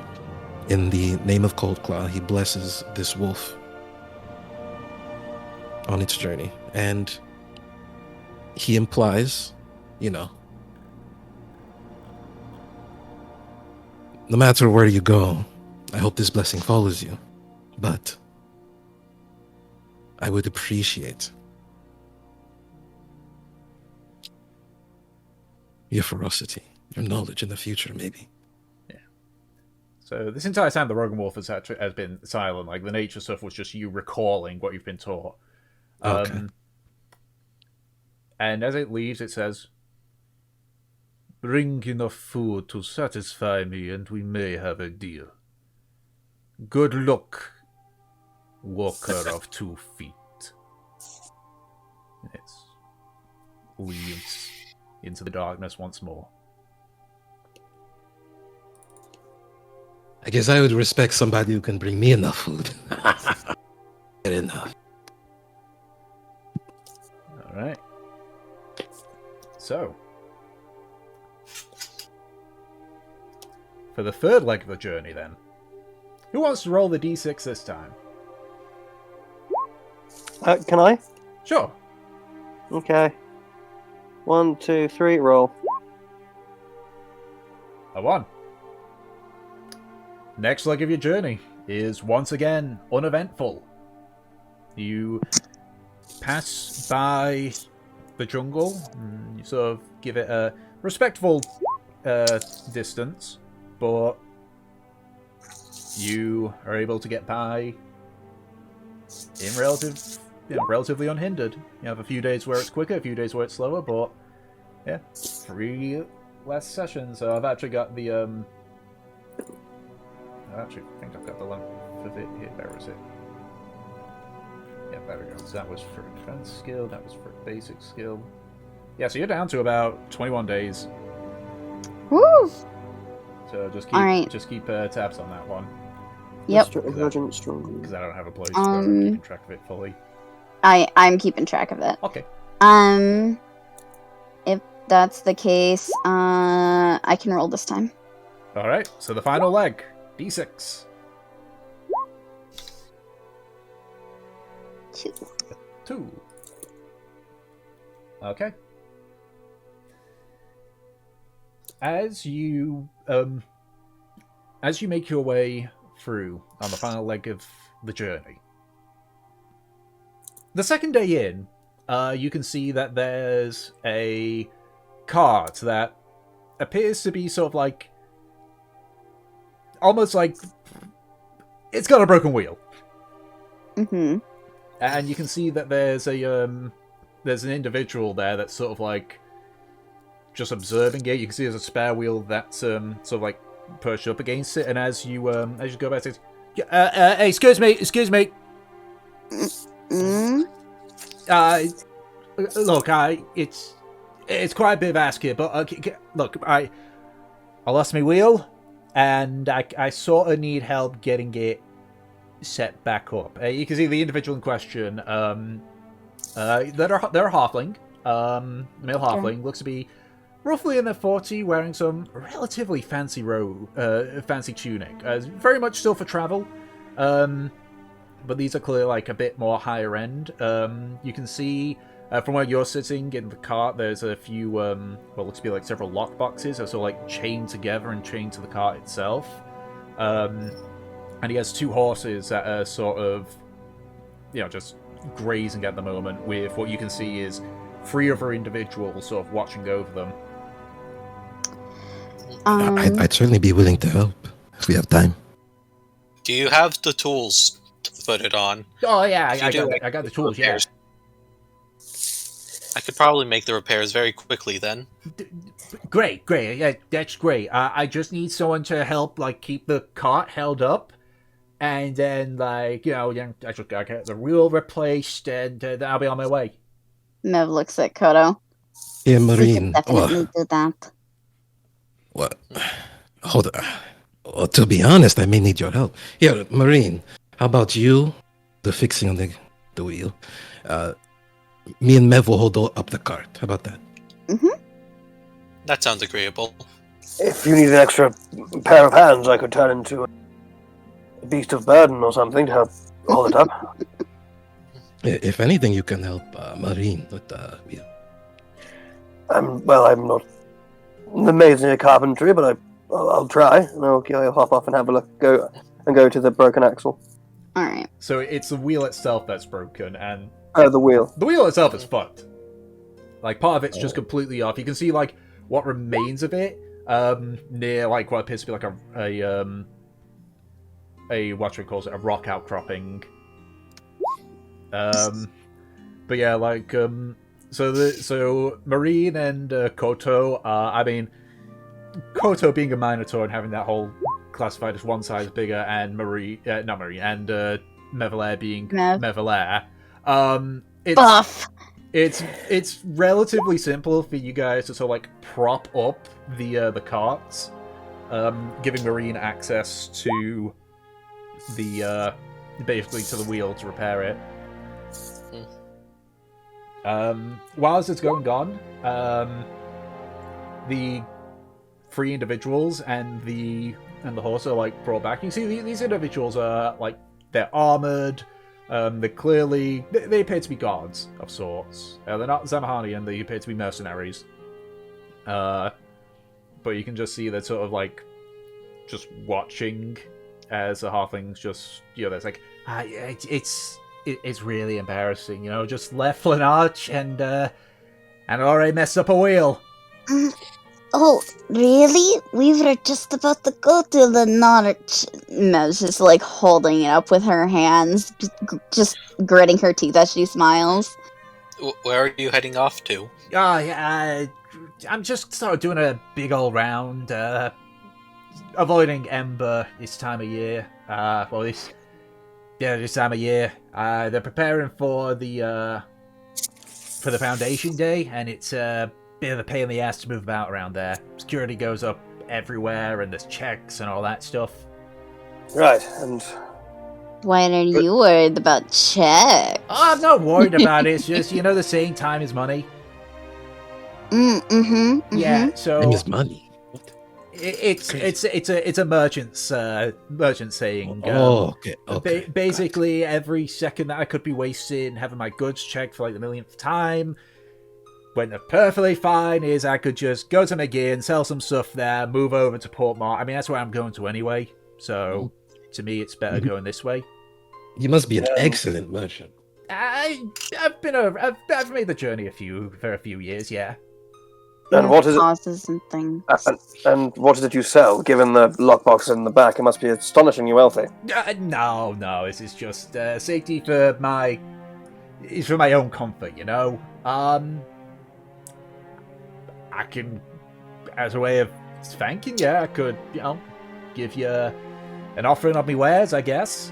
in the name of Coldclaw. He blesses this wolf on its journey, and he implies, no matter where you go, I hope this blessing follows you, but I would appreciate your ferocity, your knowledge in the future, maybe. Yeah. So this entire time, the Rogan Wolf has been silent. Like, the nature stuff was just you recalling what you've been taught. Okay. And as it leaves, it says, "Bring enough food to satisfy me, and we may have a deal. Good luck, walker of 2 feet." It leaves into the darkness once more. I guess I would respect somebody who can bring me enough food. Get enough. All right. So, for the third leg of the journey, then, who wants to roll the d6 this time? Can I? Sure. Okay. 1, 2, 3, roll. A 1. Next leg of your journey is once again uneventful. You pass by the jungle, and you sort of give it a respectful distance, but you are able to get by in relatively unhindered. You have a few days where it's quicker, a few days where it's slower, but yeah, 3 less sessions. So I've actually got the I actually think I've got the length of it here. Where is it? Yeah, there we go. So that was for advanced skill, that was for basic skill. Yeah, so you're down to about 21 days. Woo! So just keep tabs on that one. Yep. Emergent strong. Because I don't have a place where I'm keeping track of it fully. I'm keeping track of it. Okay. If that's the case, I can roll this time. Alright, so the final leg. D6. 2. Okay. As you make your way through on the final leg of the journey, the second day in, you can see that there's a cart that appears to be sort of like, almost like it's got a broken wheel. Mm-hmm. And you can see that there's an individual there that's sort of like just observing it. You can see there's a spare wheel that's sort of like perched up against it. And as you go back, it says, "Hey, excuse me. Mm-hmm. Look, it's quite a bit of ask here, but look, I lost my wheel, and I sort of need help getting it set back up." You can see the individual in question. They're a halfling, male halfling, looks to be roughly in their 40, wearing some relatively fancy fancy tunic. Very much still for travel, but these are clearly like a bit more higher end. You can see from where you're sitting in the cart, there's a few what looks to be like several lock boxes, are sort of like chained together and chained to the cart itself. And he has 2 horses that are sort of just grazing at the moment, with what you can see is 3 other individuals sort of watching over them. I'd certainly be willing to help if we have time. Do you have the tools to put it on? Oh yeah, If you I got the tools. Yeah. repairs. I could probably make the repairs very quickly then. Great. Yeah, that's great. I just need someone to help, like, keep the cart held up, and then, like, then I just gotta get the wheel replaced, and then I'll be on my way. Mev looks at Koto. Yeah, We Marine. can definitely do that. What? Hold on. Well, to be honest, I may need your help. Here, Marine, how about you, the fixing on the wheel? Me and Mev will hold up the cart. How about that? That sounds agreeable. If you need an extra pair of hands, I could turn into a beast of burden or something to help hold it up. If anything, you can help Marine with the wheel. I'm not amazing at carpentry, but I'll try, and I'll hop off and have a look. Go to the broken axle. All right. So it's the wheel itself that's broken, and The wheel. the wheel itself is fucked. Like, part of it's just completely off. You can see, like, what remains of it near, like, what appears to be like a rock outcropping. But yeah, like, so Marine and Koto, I mean, Koto being a Minotaur and having that whole classified as one size bigger, and Mevelair being Mev. Mevelair, Buff. it's relatively simple for you guys to sort of, like, prop up the carts, giving Marine access to basically to the wheel to repair it. Whilst it's going on, the 3 individuals and the horse are, like, brought back. You see these individuals are, like, they're armored. They're clearly they appear to be guards of sorts. They're not Zamahanian. They appear to be mercenaries. But you can just see they're sort of, like, just watching as the halflings just there's like it's really embarrassing, just left Lonarch and already messed up a wheel. Oh, really? We were just about to go to Lonarch. Mev's just, like, holding it up with her hands, just gritting her teeth as she smiles. Where are you heading off to? I'm just sort of doing a big old round, avoiding Ember this time of year. This time of year. They're preparing for the Foundation Day, and it's a bit of a pain in the ass to move about around there. Security goes up everywhere, and there's checks and all that stuff. Right, and Why are you worried about checks? I'm not worried about it. It's just, the saying, time is money. Yeah, so Time is money. What? it's a merchant saying. Okay. Basically, every second that I could be wasting having my goods checked for, like, the millionth time, when they're perfectly fine, is I could just go to Magin, sell some stuff there, move over to Portmore. I mean, that's where I'm going to anyway. So to me, it's better going this way. You must be an excellent merchant. I've made the journey for a few years, yeah. And what is it? Pauses and things. And what is it you sell? Given the lockbox in the back, it must be astonishingly wealthy. No, this is just safety for my own comfort, I can, as a way of thanking you, I could, give you an offering of me wares, I guess.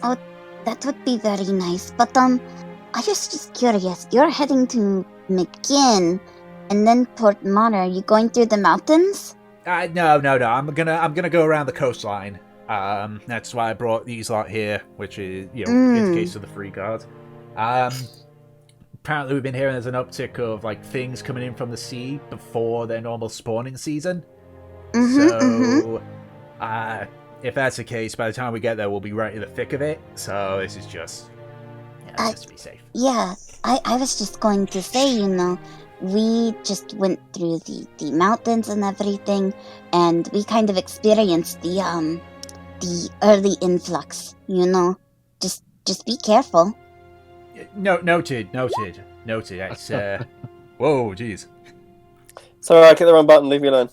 Oh, that would be very nice. But I was just curious. You're heading to Magin and then Portmore. Are you going through the mountains? No. I'm gonna go around the coastline. That's why I brought these lot here, which is, in the case of the free guards. Apparently we've been hearing there's an uptick of, like, things coming in from the sea before their normal spawning season. If that's the case, by the time we get there, we'll be right in the thick of it. So this is just to be safe. Yeah, I was just going to say, we just went through the mountains and everything, and we kind of experienced the early influx, just Just be careful. No, noted. It's, whoa, jeez. Sorry, I clicked the wrong button. Leave me alone.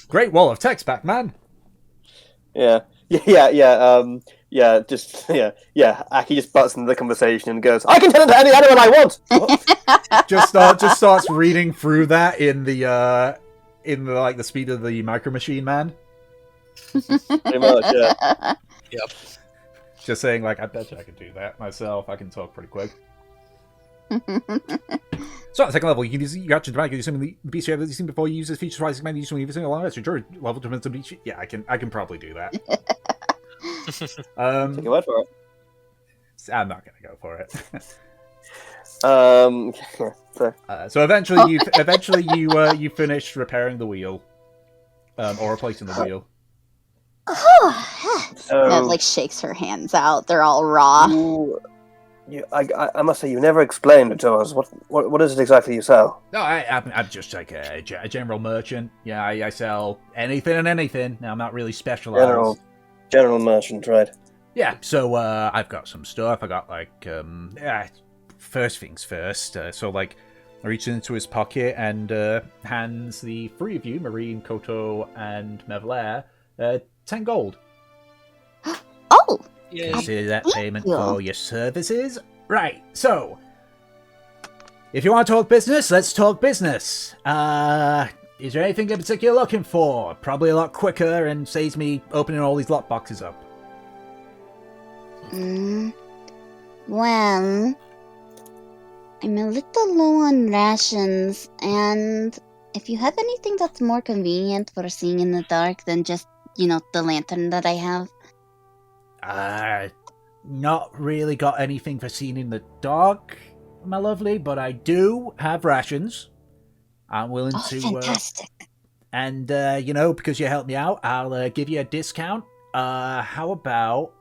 Great wall of text, Batman. Yeah. Aki just butts into the conversation and goes, "I can tell it to anyone I want." Just starts reading through that in the like the speed of the Micro Machine Man. Pretty much, yeah. Yep. Just saying, like, I bet you I could do that myself. I can talk pretty quick. So at the second level, you got your dramatic using the beast you have seen before. You use this feature twice. Command using using along with your level to the beast. Yeah, I can probably do that. Take your word for it. I'm not gonna go for it. So Eventually you finish repairing the wheel, or replacing the wheel. Nev like shakes her hands out. They're all raw. I must say, you never explained it to us. What is it exactly you sell? No, I'm just like a general merchant. Yeah, I sell anything and anything. Now I'm not really specialized. General merchant, right? Yeah, so I've got some stuff. I got like first things first. So like, I reaches into his pocket and hands the three of you, Marine, Koto, and Mevlair, 10 gold. Oh! Yeah. Consider that Thank payment you. for your services. Right, so if you want to talk business, let's talk business. Is there anything in particular you're looking for? Probably a lot quicker and saves me opening all these lock boxes up. Well, I'm a little low on rations, and if you have anything that's more convenient for seeing in the dark than just, the lantern that I have. Not really got anything for seeing in the dark, my lovely, but I do have rations. I'm willing to... fantastic. And, because you helped me out, I'll give you a discount. How about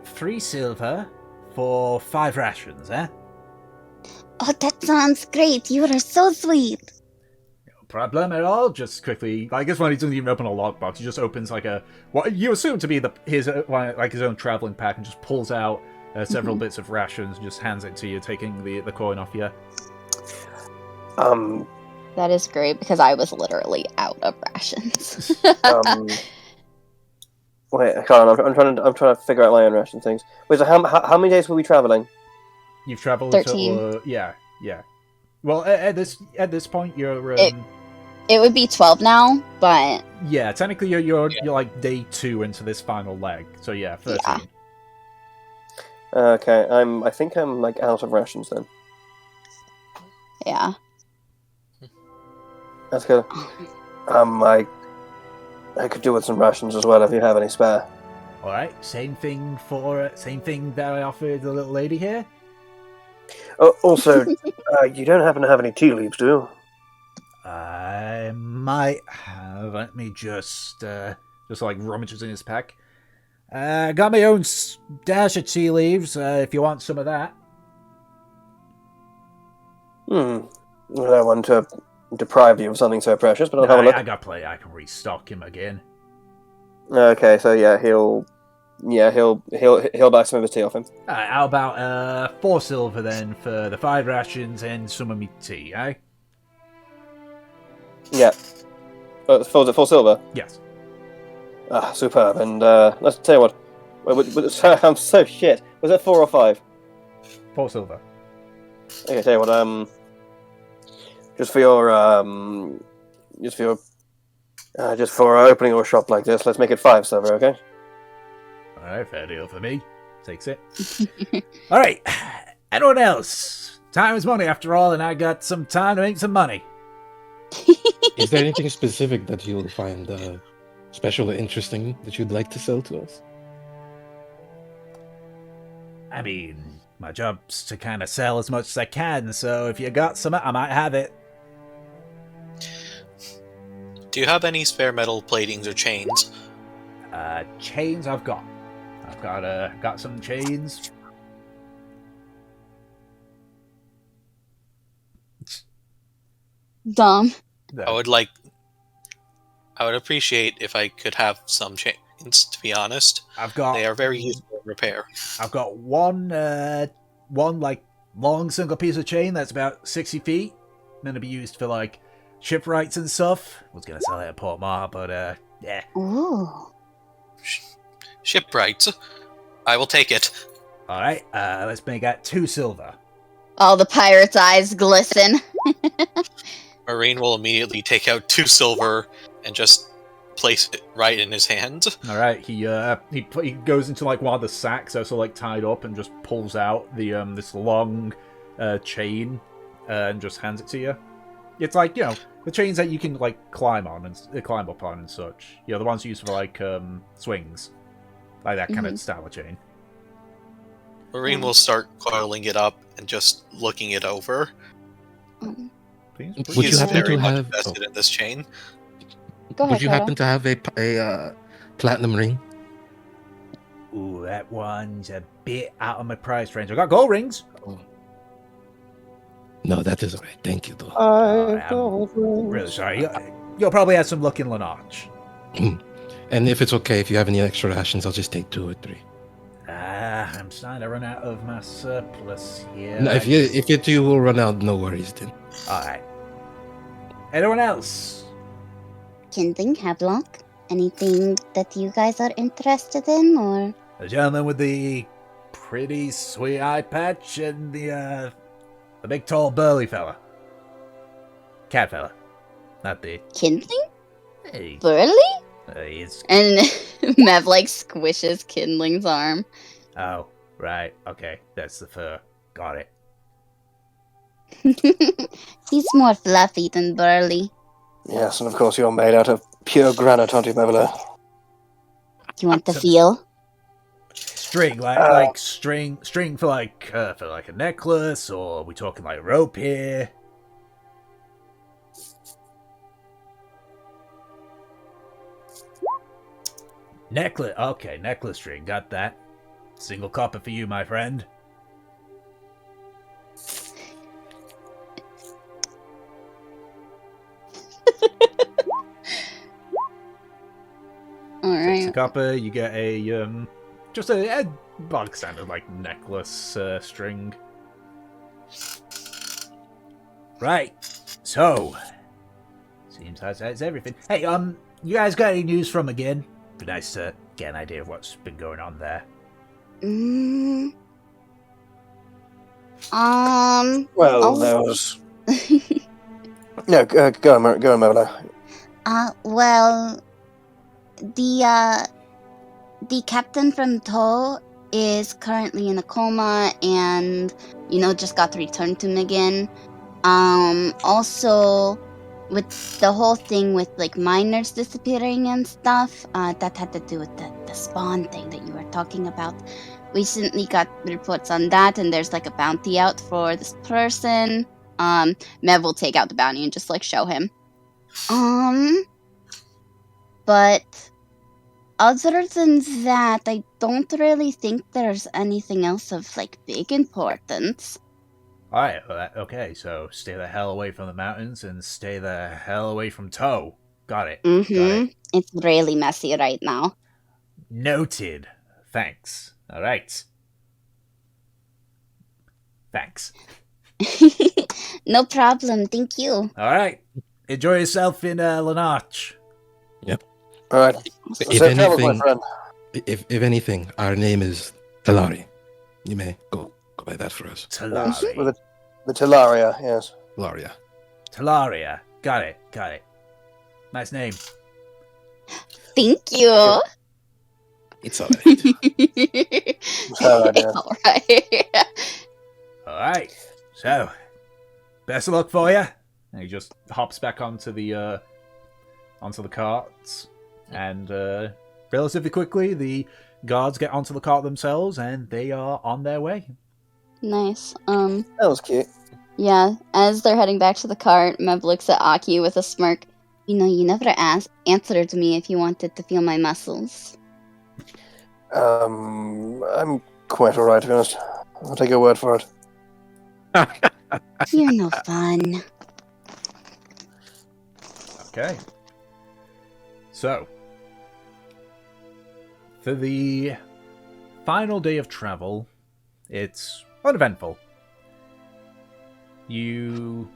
3 silver for 5 rations, eh? Oh, that sounds great. You are so sweet. No problem at all. Just quickly, I guess when he doesn't even open a lockbox, he just opens like what you assume to be his own traveling pack, and just pulls out several bits of rations and just hands it to you, taking the coin off you. That is great because I was literally out of rations. Wait, I can't. I'm trying to figure out my own ration things. Wait, so how many days were we traveling? You've traveled 13. Yeah. Well, at this point, you're. It would be 12 now, but yeah, technically you're like day 2 into this final leg, so yeah, 13. Yeah. Okay, I think I'm like out of rations then. yeah. That's good. I could do with some rations as well if you have any spare. All right, same thing that I offered the little lady here. Oh, also, you don't happen to have any tea leaves, do you? I might have. Let me just like rummages in his pack. Got my own dash of tea leaves. If you want some of that. I don't want to deprive you of something so precious, but I'll have a look. I got plenty. I can restock him again. Okay, so yeah, he'll buy some of his tea off him. Alright, how about 4 silver then for the 5 rations and some of me tea, eh? Yeah. Was it 4 silver? Yes. Ah, superb. And let's tell you what. I'm so shit. Was it 4 or 5? 4 silver. Okay, tell you what. Just for opening your shop like this, let's make it 5 silver, okay? Alright, fair deal for me. Takes it. Alright, anyone else? Time is money after all, and I got some time to make some money. Is there anything specific that you'll find special or interesting that you'd like to sell to us? I mean, my job's to kind of sell as much as I can, so if you got some, I might have it. Do you have any spare metal platings or chains? Chains I've got. I've got some chains. Dumb. I would like I would appreciate if I could have some chains, to be honest. I've got They are very useful in repair. I've got one like long single piece of chain that's about 60 feet. Meant to be used for like shipwrights and stuff. Was gonna sell it at Port Mar, but yeah. Ooh. Shipwrights. I will take it. All right, let's make that 2 silver. All the pirates' eyes glisten. Marine will immediately take out 2 silver and just place it right in his hand. All right, he goes into like one of the sacks that's all like tied up and just pulls out the this long chain and just hands it to you. It's like, you know, the chains that you can like climb on and climb up on and such. You know, the ones used for like swings, like that kind of style of chain. Marine will start coiling it up and just looking it over. Um, Would He you is happen very to much have? invested in this chain. Go ahead, Would you Toto. happen to have a platinum ring? Ooh, that one's a bit out of my price range. I got gold rings. No, that is alright. Thank you, though. I'm really sorry. You'll probably have some luck in Lonarch. And if it's okay, if you have any extra rations, I'll just take 2 or 3. I'm starting to run out of my surplus here. No, if you two will run out, no worries then. All right. Anyone else? Kindling, Havelock, anything that you guys are interested in, or? The gentleman with the pretty sweet eye patch and the big tall burly fella. Cat fella. Not the... Kindling? Hey, Burly? he's... And Mev, like, squishes Kindling's arm. Oh, right. Okay, that's the fur. Got it. He's more fluffy than burly. Yes, and of course you're made out of pure granite, aren't you, Mevela? You want the feel? String, like string for like a necklace, or are we talking like rope here? Necklace, okay, necklace string, got that. Single copper for you, my friend. Alright. 6 copper, you get a just a bog standard like necklace string. Right. So seems that's everything. Hey, you guys got any news from Magin? Be nice to get an idea of what's been going on there. Well, there was... No, go on, Mevela. Well, the captain from Tow is currently in a coma and, just got returned to Magin. Also, with the whole thing with, like, miners disappearing and stuff, that had to do with the spawn thing that you were talking about. Recently got reports on that, and there's, like, a bounty out for this person. Mev will take out the bounty and just, like, show him. But other than that, I don't really think there's anything else of, like, big importance. Alright, okay, so stay the hell away from the mountains and stay the hell away from Tow. Got it. Got it. It's really messy right now. Noted. Thanks. Alright. Thanks. No problem, thank you. Alright. Enjoy yourself in Lonarch. Yep. Alright. If Safe travels, my anything, friend. if anything, our name is Talari. You may go by that for us. Talari. With the Talaria, yes. Laria. Talaria. Got it. Nice name. Thank you. It's alright. It's alright, yeah. Alright. Alright. So, best of luck for you. And he just hops back onto the carts. And relatively quickly, the guards get onto the cart themselves, and they are on their way. Nice. That was cute. Yeah, as they're heading back to the cart, Mev looks at Aki with a smirk. You never answered me if you wanted to feel my muscles. I'm quite alright, to be honest. I'll take your word for it. You're no fun. Okay. So, for the final day of travel, it's uneventful. You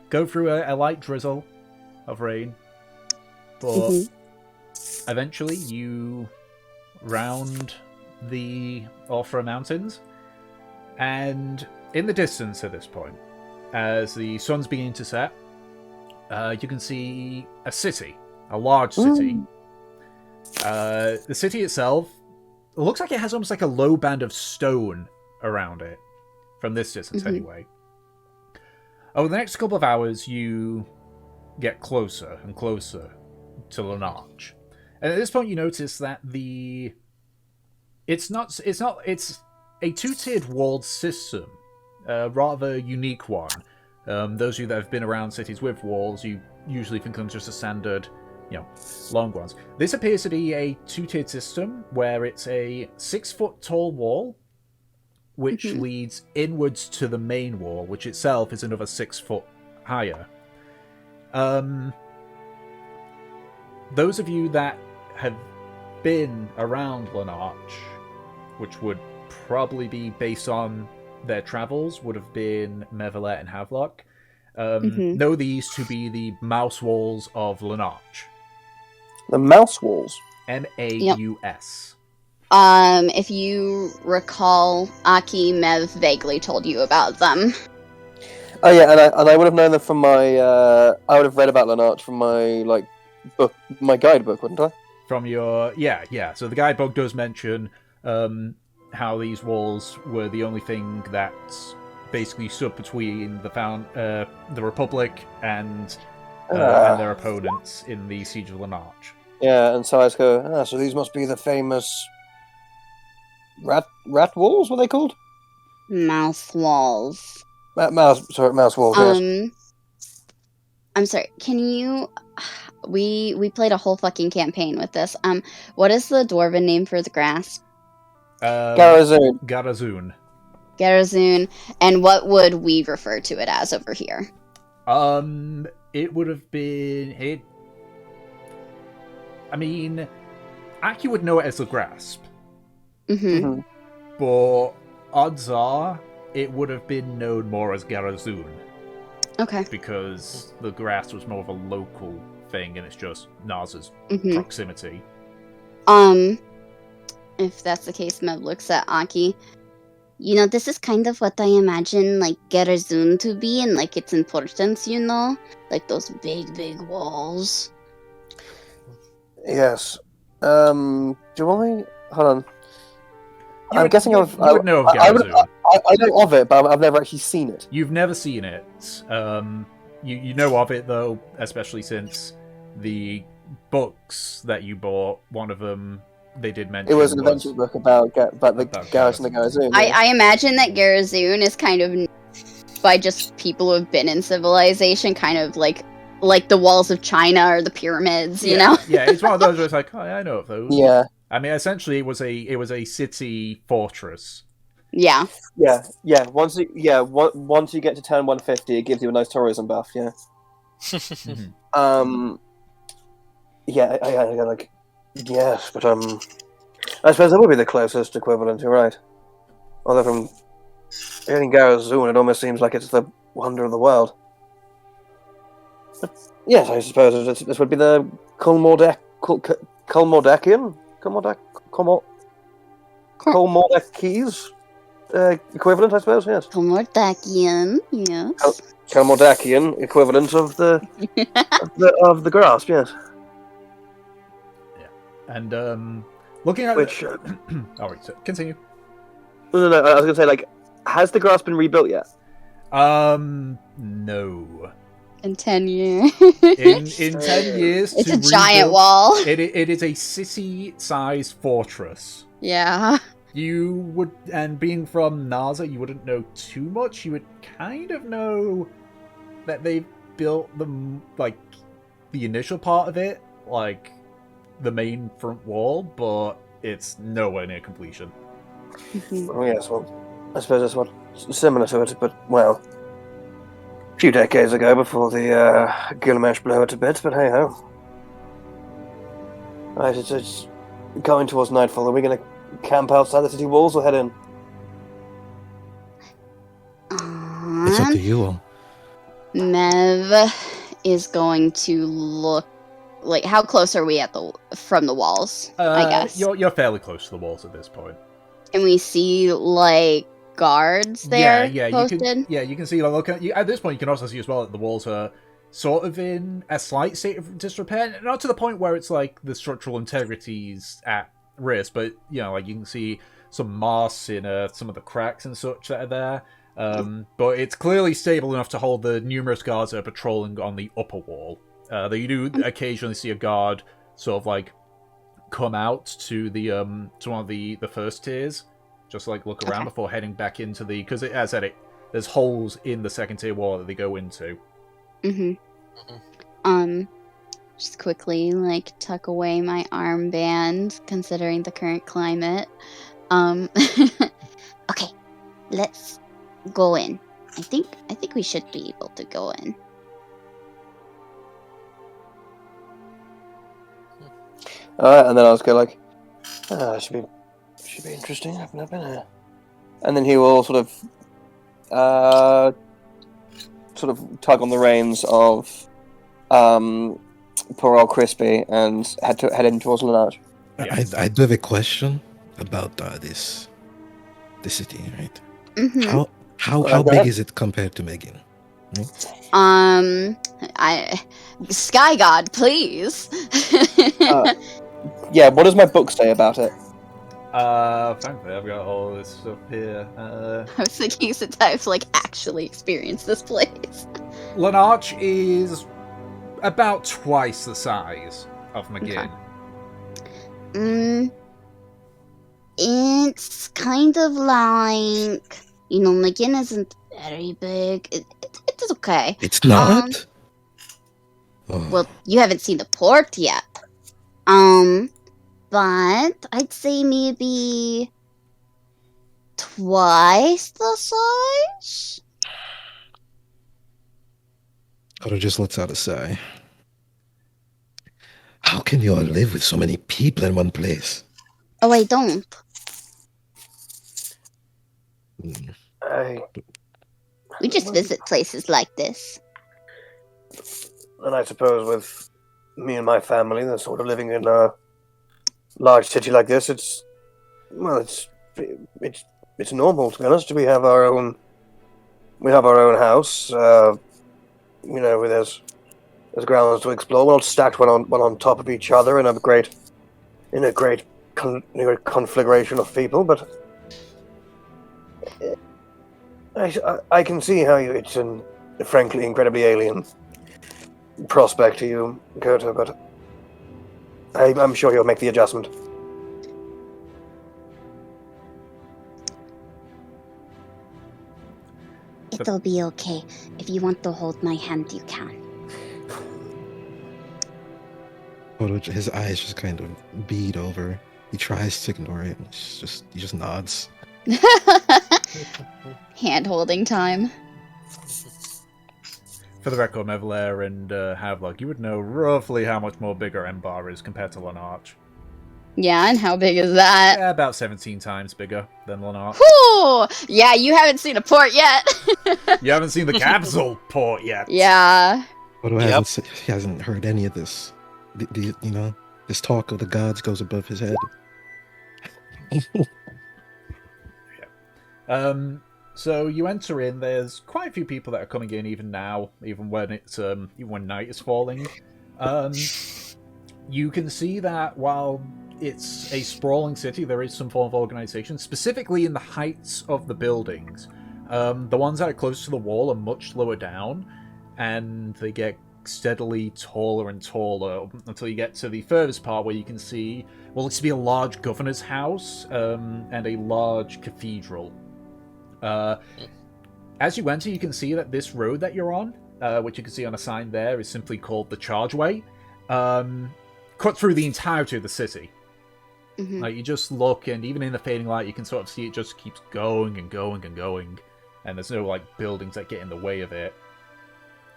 go through a light drizzle of rain, but eventually you round the Orthra Mountains, and in the distance at this point, as the sun's beginning to set, you can see a city, a large city. The city itself looks like it has almost like a low band of stone around it, from this distance anyway. Over the next couple of hours, you get closer and closer to Lonarch. And at this point, you notice that it's a two-tiered walled system, a rather unique one. Those of you that have been around cities with walls, you usually think of them just a standard, long ones. This appears to be a two-tiered system where it's a 6-foot-tall wall, which leads inwards to the main wall, which itself is another 6 foot higher. Those of you that have been around Lonarch, which would probably be based on their travels, would have been Mevalet and Havelock, know these to be the mouse walls of Lonarch. The mouse walls? MAUS. If you recall, Aki Mev vaguely told you about them. Oh yeah, and I would have known them from my. I would have read about Lonarch from my book, my guidebook, wouldn't I? From your yeah. So the guidebook does mention how these walls were the only thing that basically stood between the Republic and their opponents in the Siege of Lonarch. Yeah, and so I just go, so these must be the famous rat walls. What are they called? Mouse walls. Mouse walls. Yes. I'm sorry. Can you? We played a whole fucking campaign with this. What is the dwarven name for the grass? Garazun. Garazun. And what would we refer to it as over here? It would have been it. I mean, Aki would know it as the grasp. But odds are it would have been known more as Garazun. Okay. Because the grass was more of a local thing, and it's just Naz's proximity. If that's the case, Mev looks at Aki. This is kind of what I imagine, Garazun to be, and, its importance, those big walls. Yes. Do I? Hold on. I'm guessing you would know of Garazun. I know of it, but I've never actually seen it. You've never seen it. You know of it, though, especially since the books that you bought, one of them, they did mention. It was an adventure book about the Garrus and the Garazun. Yeah. I imagine that Garazun is kind of, by just people who have been in civilization, kind of like the walls of China or the pyramids, you know? Yeah, it's one of those where it's like, oh, yeah, I know of those. Yeah. I mean, essentially, it was a city fortress. Yeah. Once you get to turn 150, it gives you a nice tourism buff. Yeah. Yes, but I suppose that would be the closest equivalent. You're right. Although from hearing Garazun, it almost seems like it's the wonder of the world. But yes, I suppose this would be the Karmora keys equivalent, I suppose. Yes. Karmorakian, yes. Karmorakian equivalent of the of the grasp, yes. Yeah, and looking at which. All right, so continue. No. I was gonna say, has the grasp been rebuilt yet? No. In 10 years. In 10 years, it's a giant wall. It is a city-sized fortress. Yeah. You would, and being from NASA, you wouldn't know too much. You would kind of know that they built the initial part of it, the main front wall, but it's nowhere near completion. Oh yes, well, I suppose that's what similar to it, but well, a few decades ago before the Gilgamesh blew it to bits. But hey ho. Right, it's going towards nightfall. Are we going to camp outside the city walls or head in? It's up to you all. Mev is going to look. Like, how close are we from the walls? I guess. You're fairly close to the walls at this point. Can we see like guards there? Yeah. Posted? You can see. Look at this point. You can also see as well that the walls are sort of in a slight state of disrepair, not to the point where it's like the structural integrity's at risk, but like you can see some moss in some of the cracks and such that are there. But it's clearly stable enough to hold the numerous guards that are patrolling on the upper wall. Though you do occasionally see a guard sort of like come out to the to one of the first tiers, just like look around before heading back into the, because as I said, there's holes in the second tier wall that they go into. Just quickly like tuck away my armband, considering the current climate. Okay, let's go in. I think we should be able to go in. Alright, and then I was go like, should be interesting. I've never been here. And then he will sort of tug on the reins of poor old Crispy and head in towards Lonarch. I do have a question about this city, right? How big is it compared to Magin? Sky God, please. Yeah, what does my book say about it? Frankly, I've got all this stuff here. I was thinking since I've like actually experienced this place. Lonarch is about twice the size of Magin. Okay. It's kind of like, Magin isn't very big. It's okay. It's not? Well, you haven't seen the port yet. But I'd say maybe twice the size? Otter just lets out a sigh. How can you all live with so many people in one place? Oh, I don't. We just visit places like this. And I suppose with me and my family, they're sort of living in a large city like this, it's normal, to be honest. We have our own house. There's grounds to explore. We're not stacked one on top of each other in a great conflagration of people, but I can see how it's an frankly incredibly alien prospect to you, Kota, but I'm sure you'll make the adjustment. It'll be okay. If you want to hold my hand, you can. His eyes just kind of bead over. He tries to ignore it. He just nods. Hand holding time. For the record, Mevlair and Havlock, you would know roughly how much more bigger Embar is compared to Lonarch. Yeah, and how big is that? Yeah, about 17 times bigger than Lonarch. Whew! Yeah, you haven't seen a port yet. You haven't seen the capsule port yet. Yeah. Odo he hasn't heard any of this. This talk of the gods goes above his head. So you enter in. There's quite a few people that are coming in even now, even when night is falling. You can see that while it's a sprawling city, there is some form of organization, specifically in the heights of the buildings. The ones that are close to the wall are much lower down, and they get steadily taller and taller until you get to the furthest part where you can see what looks to be a large governor's house and a large cathedral. As you enter, you can see that this road that you're on, which you can see on a sign there, is simply called the Chargeway, cut through the entirety of the city. Mm-hmm. You just look, and even in the fading light, you can sort of see it just keeps going and going and going, and there's no buildings that get in the way of it.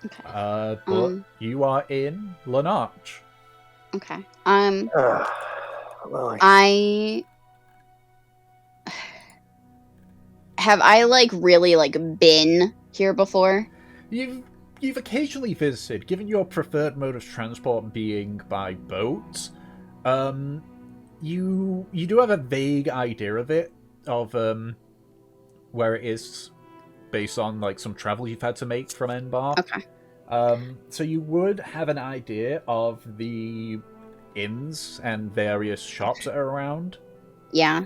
Okay. But you are in Lonarch. Okay. Well, Have I really been here before? You've occasionally visited, given your preferred mode of transport being by boat. You do have a vague idea of it, of where it is, based on some travel you've had to make from Enbar. Okay. So you would have an idea of the inns and various shops that are around. Yeah.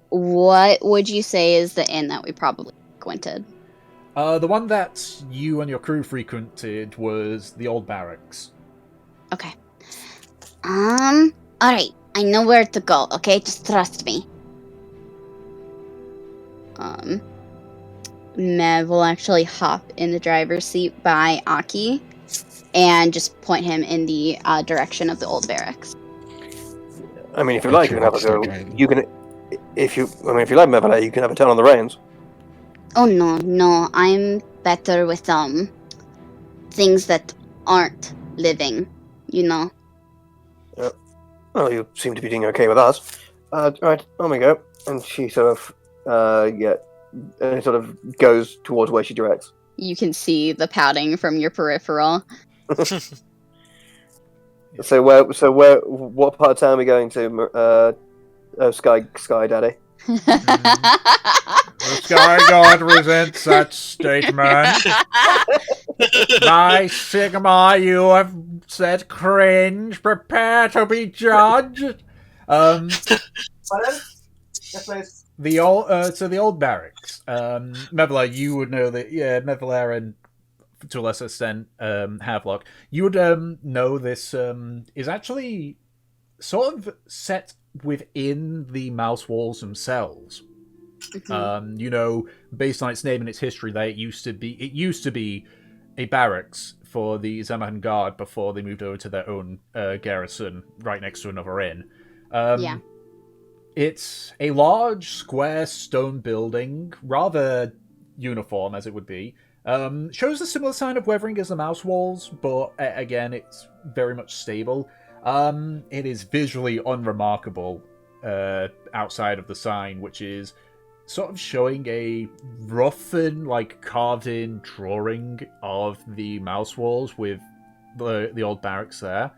What would you say is the inn that we probably frequented? The one that you and your crew frequented was the old barracks. Okay. Alright. I know where to go, okay? Just trust me. Mev will actually hop in the driver's seat by Aki and just point him in the direction of the old barracks. I mean, if you like, you can have a go. You can, if you like Mevele, you can have a turn on the reins. Oh no, I'm better with things that aren't living, you know. Well, you seem to be doing okay with us. Right, on we go. And she sort of goes towards where she directs. You can see the pouting from your peripheral. So what part of town are we going to? Sky Daddy. The Sky God resents that statement. By Sigma, you have said cringe. Prepare to be judged. The old barracks. Mevela, you would know that. Yeah, Mevela and to a lesser extent, Havelock. You would know this is actually sort of set within the mouse walls themselves. Mm-hmm. Based on its name and its history, that it used to be a barracks for the Zamahan Guard before they moved over to their own garrison right next to another inn. Yeah. It's a large, square stone building, rather uniform as it would be. Shows a similar sign of weathering as the mouse walls, but again, it's very much stable. It is visually unremarkable outside of the sign, which is sort of showing a rough and carved-in drawing of the mouse walls with the old barracks there.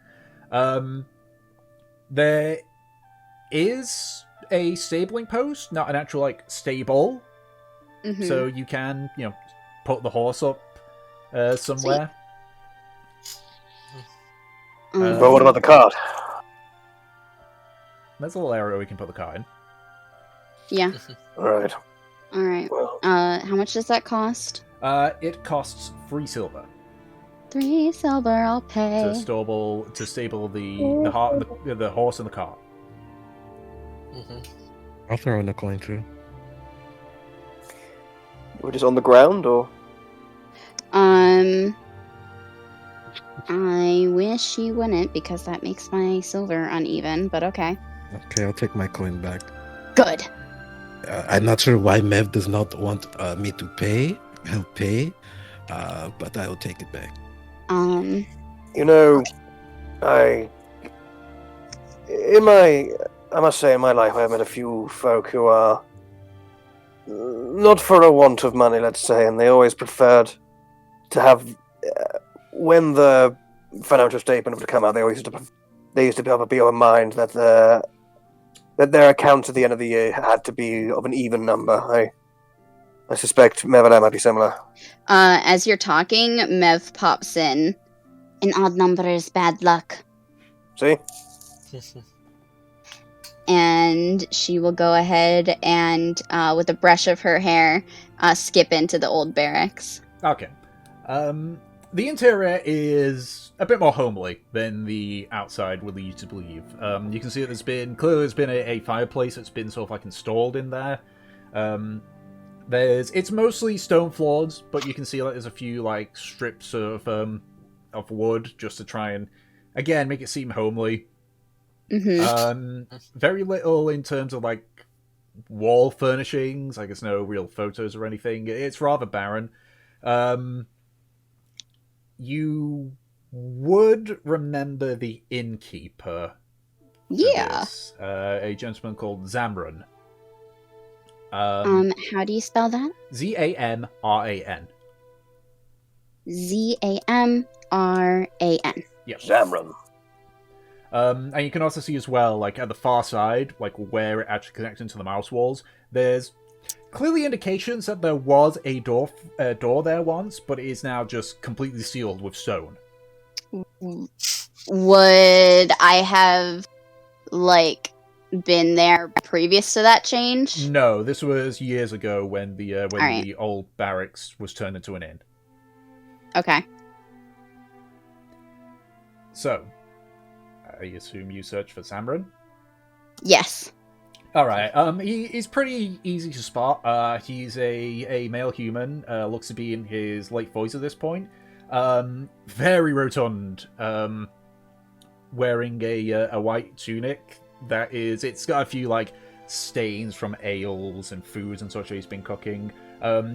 There is a stabling post, not an actual stable, so you can put the horse up somewhere. But what about the cart? There's a little area we can put the cart in. Yeah. Alright. Well. How much does that cost? It costs 3 silver. 3 silver, I'll pay. To stable the horse and the cart. Mm-hmm. I'll throw in a coin too. We're just on the ground, or? I wish you wouldn't, because that makes my silver uneven, but okay. Okay, I'll take my coin back. Good. I'm not sure why Mev does not want me to pay. I'll pay, but I will take it back. I must say, in my life, I've met a few folk who are not for a want of money, let's say, and they always preferred to have when the financial statement would come out. They used to be able to be of a mind that their accounts at the end of the year had to be of an even number. I suspect Mev and I might be similar. As you're talking, Mev pops in. An odd number is bad luck. See? And she will go ahead and, with a brush of her hair, skip into the old barracks. Okay. The interior is a bit more homely than the outside would lead you to believe. You can see that there's been a fireplace that's been sort of installed in there. It's mostly stone floors, but you can see there's a few strips of wood just to try and again make it seem homely. Mm-hmm. Very little in terms of wall furnishings. There's no real photos or anything. It's rather barren. You would remember the innkeeper. For Yeah. this, a gentleman called Zamran. How do you spell that? Zamran. Zamran. Yes. Zamran. And you can also see as well, like at the far side, like where it actually connects into the mouse walls, there's clearly indications that there was a door there once, but it is now just completely sealed with stone. Would I have, like, been there previous to that change? No, this was years ago when the Alright. the old barracks was turned into an inn. Okay. So, I assume you search for Samran? Yes. Alright, he's pretty easy to spot. He's a male human, looks to be in his late 40s at this point. Very rotund, wearing a white tunic it's got a few, like, stains from ales and foods and such that he's been cooking.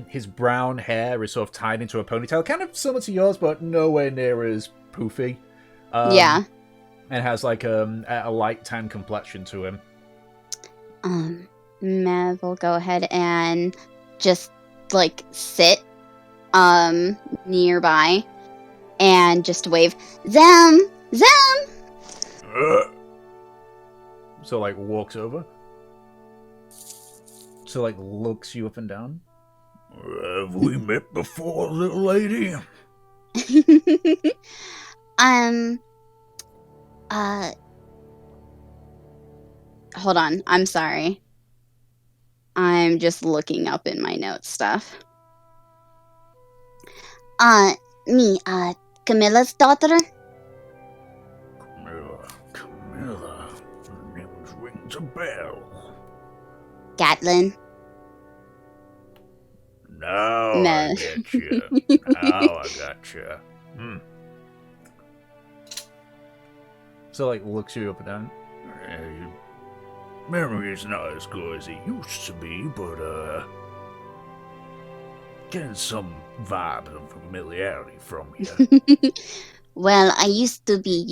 His brown hair is sort of tied into a ponytail, kind of similar to yours, but nowhere near as poofy. Yeah. And has, like, a light tan complexion to him. Mev will go ahead and just, like, sit, nearby and just wave, Zam! So, like, walks over. So, like, looks you up and down. Have we met before, little lady? Hold on. I'm sorry. I'm just looking up in my notes stuff. Me, Camilla's daughter? Camilla. Her name rings a bell. Gatlin. Now No. I get you. Now I got you. So, like, looks you up and down. Memory is not as good as it used to be, but, getting some vibe of familiarity from you. Well, I used to be,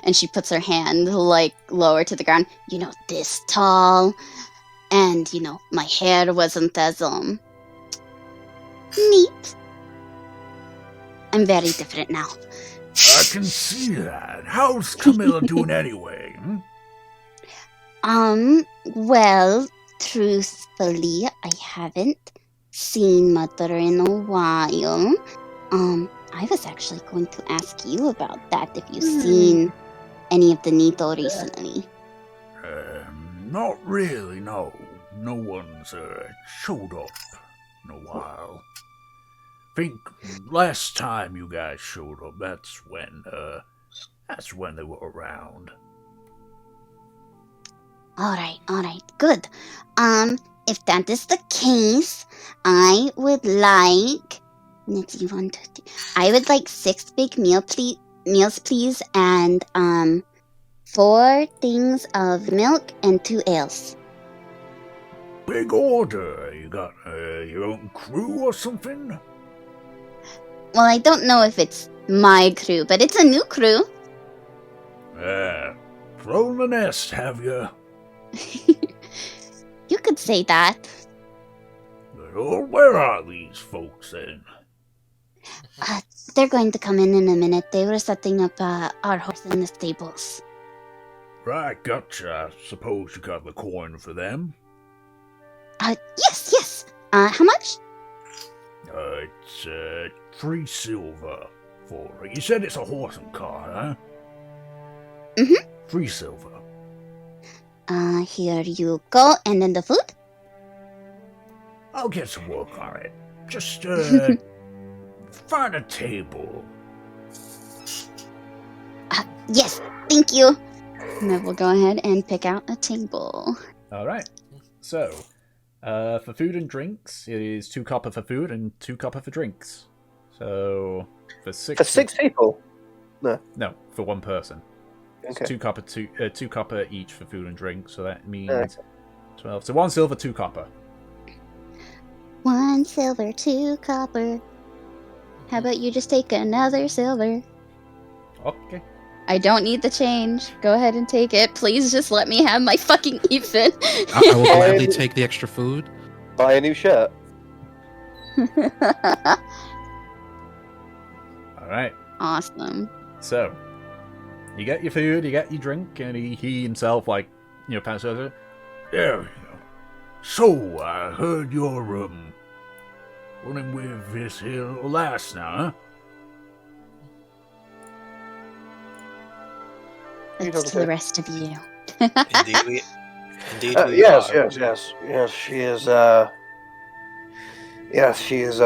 and she puts her hand, like, lower to the ground, this tall, and, my hair wasn't as, neat. I'm very different now. I can see that. How's Camilla doing anyway? Well, truthfully, I haven't seen Mother in a while. I was actually going to ask you about that, if you've seen any of the Nito recently. Not really, no. No one's, showed up in a while. Think last time you guys showed up, that's when they were around. Alright, good. If that is the case, I would like... Let's see, 1, 2, 3. I would like 6 big meals, please, and, 4 things of milk and 2 ales. Big order. You got, your own crew or something? Well, I don't know if it's my crew, but it's a new crew. Thrown the nest, have you? You could say that. Well, where are these folks, then? They're going to come in a minute. They were setting up our horse in the stables. Right, gotcha. I suppose you got the coin for them? Yes. How much? It's 3 silver for it. You said it's a horse and cart, huh? Mm-hmm. 3 silver. Here you go. And then the food? I'll get some work on it. Just, find a table. Yes, thank you. And then we'll go ahead and pick out a table. Alright. So, for food and drinks, it is 2 copper for food and 2 copper for drinks. So, for 6... For 6 people? No, for 1 person. Okay. It's 2 copper each for food and drink, so that means 12. So 1 silver, 2 copper. 1 silver, 2 copper. How about you just take another silver? Okay. I don't need the change. Go ahead and take it. Please just let me have my fucking Ethan. I will gladly take the extra food. Buy a new shirt. Alright. Awesome. So, you get your food, you get your drink, and he himself, like, passes over. Yeah. So, I heard you're, running with this here lass now, huh? It's to the rest of you. Indeed, we Yes, are. yes. She is. Yes, she is.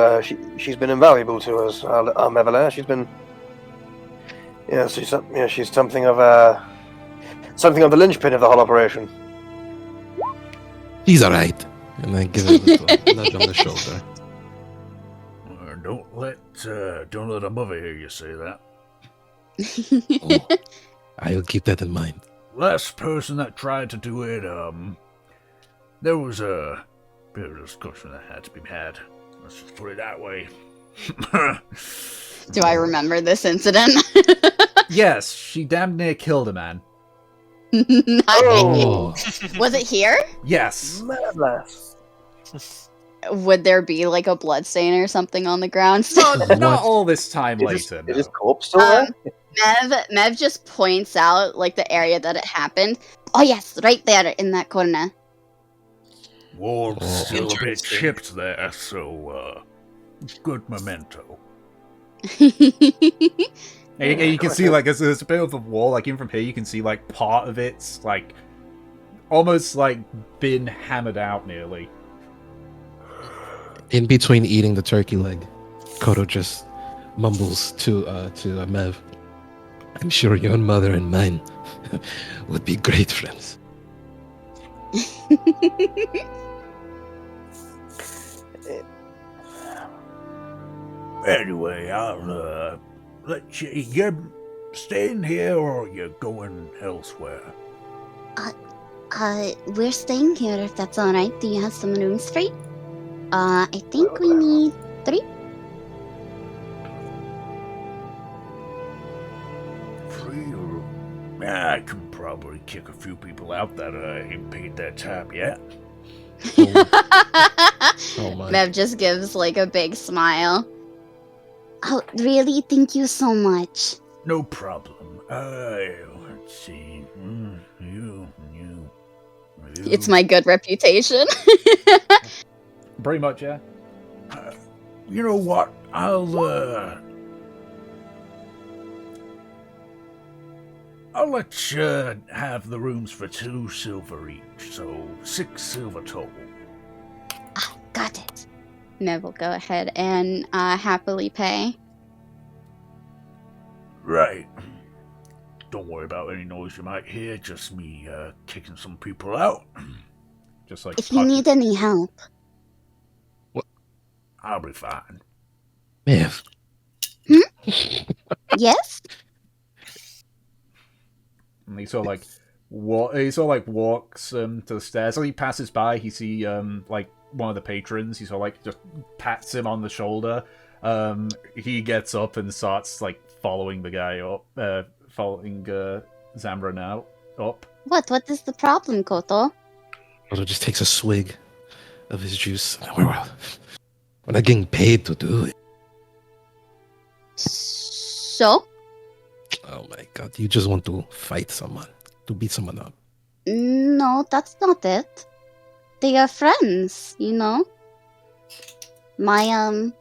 She's been invaluable to us, our Mevela. She's been. Yes, she's something of the linchpin of the whole operation. He's alright. And I give him a little nudge on the shoulder. Don't let a mother hear you say that. Oh, I'll keep that in mind. Last person that tried to do it, there was a bit of discussion that had to be had. Let's just put it that way. Do I remember this incident? Yes, she damn near killed a man. Nice. Oh, Was it here? Yes. Madlass. Would there be like a bloodstain or something on the ground? Not all this time later. Is his No. corpse still there? Mev just points out like the area that it happened. Oh yes, right there in that corner. Ward's Oh. still a bit Interesting. chipped there, so, good memento. And you can see, like, there's a bit of a wall, like, even from here, you can see, like, part of it's, like, almost, like, been hammered out nearly. in between eating the turkey leg, Koto just mumbles to Mev. I'm sure your mother and mine would be great friends. Anyway, I'll, let you... You're staying here, or you're going elsewhere? We're staying here if that's alright. Do you have some rooms free? I think we need 3. 3 room. I can probably kick a few people out that ain't paid their tab yet. Oh my. Mev just gives like a big smile. Oh, really? Thank you so much. No problem. Let's see. You. It's my good reputation. Pretty much, yeah. You know what? I'll let you have the rooms for 2 silver each, so 6 silver total. Got it. Mev will go ahead and happily pay. Right. Don't worry about any noise you might hear, just me kicking some people out. Just like If you need any help. I'll be fine. Mev. Yes? And he sort of like walks to the stairs. As he passes by, he see like one of the patrons. He sort of like just pats him on the shoulder. He gets up and starts like following the guy up, following Zambra now up. What is the problem, Koto? Koto just takes a swig of his juice. We're not getting paid to do it. So? Oh my god, you just want to fight someone, to beat someone up. No, that's not it. They are friends, you know? My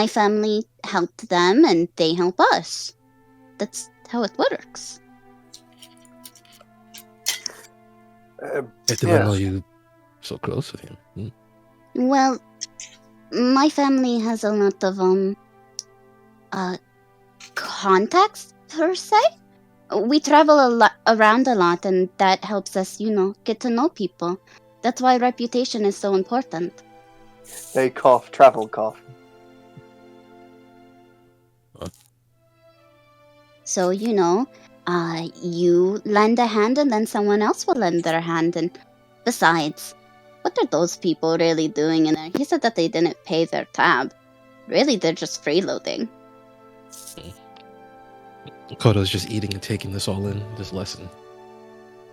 family helped them and they help us. That's how it works. I didn't know you so close with him. Well, my family has a lot of contacts per se. We travel around a lot, and that helps us, get to know people. That's why reputation is so important. They cough, travel cough. So, you lend a hand, and then someone else will lend their hand. And besides, what are those people really doing in there? He said that they didn't pay their tab. Really, they're just freeloading. Koto's just eating and taking this all in, this lesson.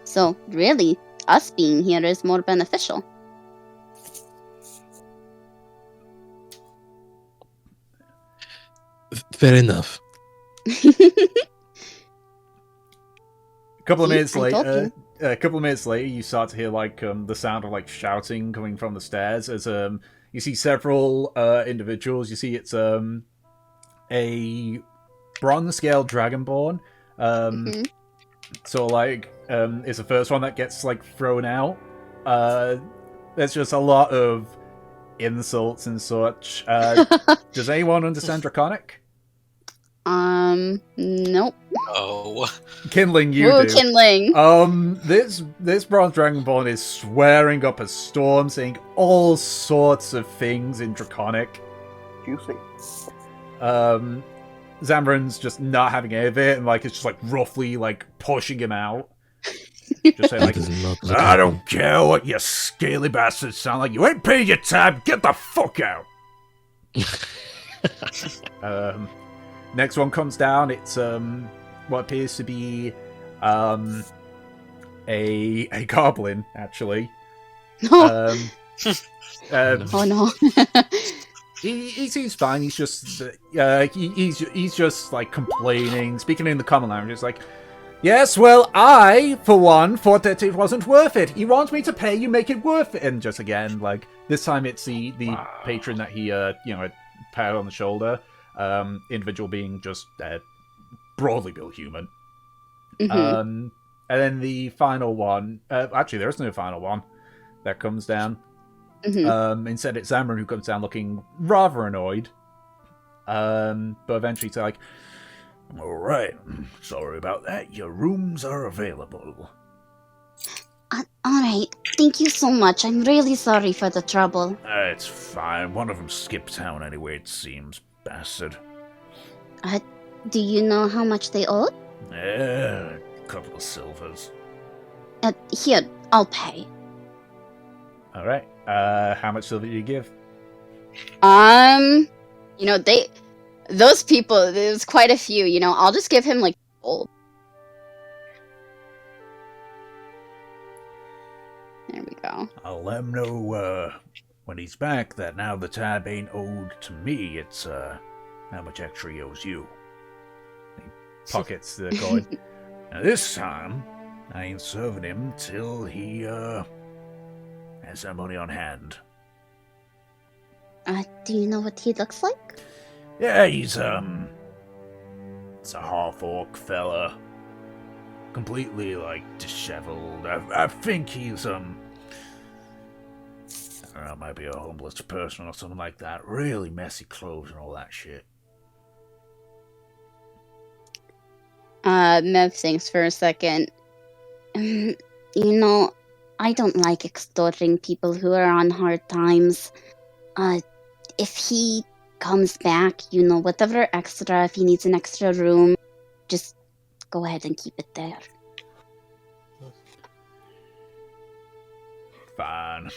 So, really, us being here is more beneficial. Fair enough. A couple of See, minutes I told later, you start to hear like the sound of like shouting coming from the stairs as you see several individuals. You see it's a bronze scale dragonborn. So like is the first one that gets like thrown out. There's just a lot of insults and such. Does anyone understand Draconic? Nope. Oh. Kindling, you Woo, do. kindling. This bronze dragonborn is swearing up a storm, saying all sorts of things in Draconic. Juicy. Zamran's just not having any of it, and like it's just like roughly like pushing him out. Just saying like, That does not look I like don't care what you scaly bastards sound like. You ain't paid your tab. Get the fuck out. Next one comes down. It's what appears to be a goblin, actually. Oh no. He seems fine. He's just he's just like complaining, speaking in the common language. It's like, yes, well, I for one thought that it wasn't worth it. You want me to pay, you make it worth it. And just again, like this time, it's the patron that he pat on the shoulder. Individual being just broadly built human. And then the final one, actually there is no final one that comes down. Instead it's Zamran who comes down looking rather annoyed. But eventually it's like, Alright, sorry about that. Your rooms are available. Alright, thank you so much. I'm really sorry for the trouble. It's fine. One of them skipped town anyway, it seems. Bastard. Do you know how much they owe? Yeah, a couple of silvers. Here, I'll pay. alright, how much silver do you give? Those people, there's quite a few, I'll just give him, like, gold. There we go. I'll let him know when he's back that now the tab ain't owed to me, it's how much extra he owes you. Pockets the coin. Now this time, I ain't serving him till he has that money on hand. Do you know what he looks like? Yeah, it's a half-orc fella. Completely, like, disheveled. I think he's, I don't know, might be a homeless person or something like that. Really messy clothes and all that shit. Mev thinks for a second. I don't like extorting people who are on hard times. If he comes back, whatever extra, if he needs an extra room, just go ahead and keep it there. Fine.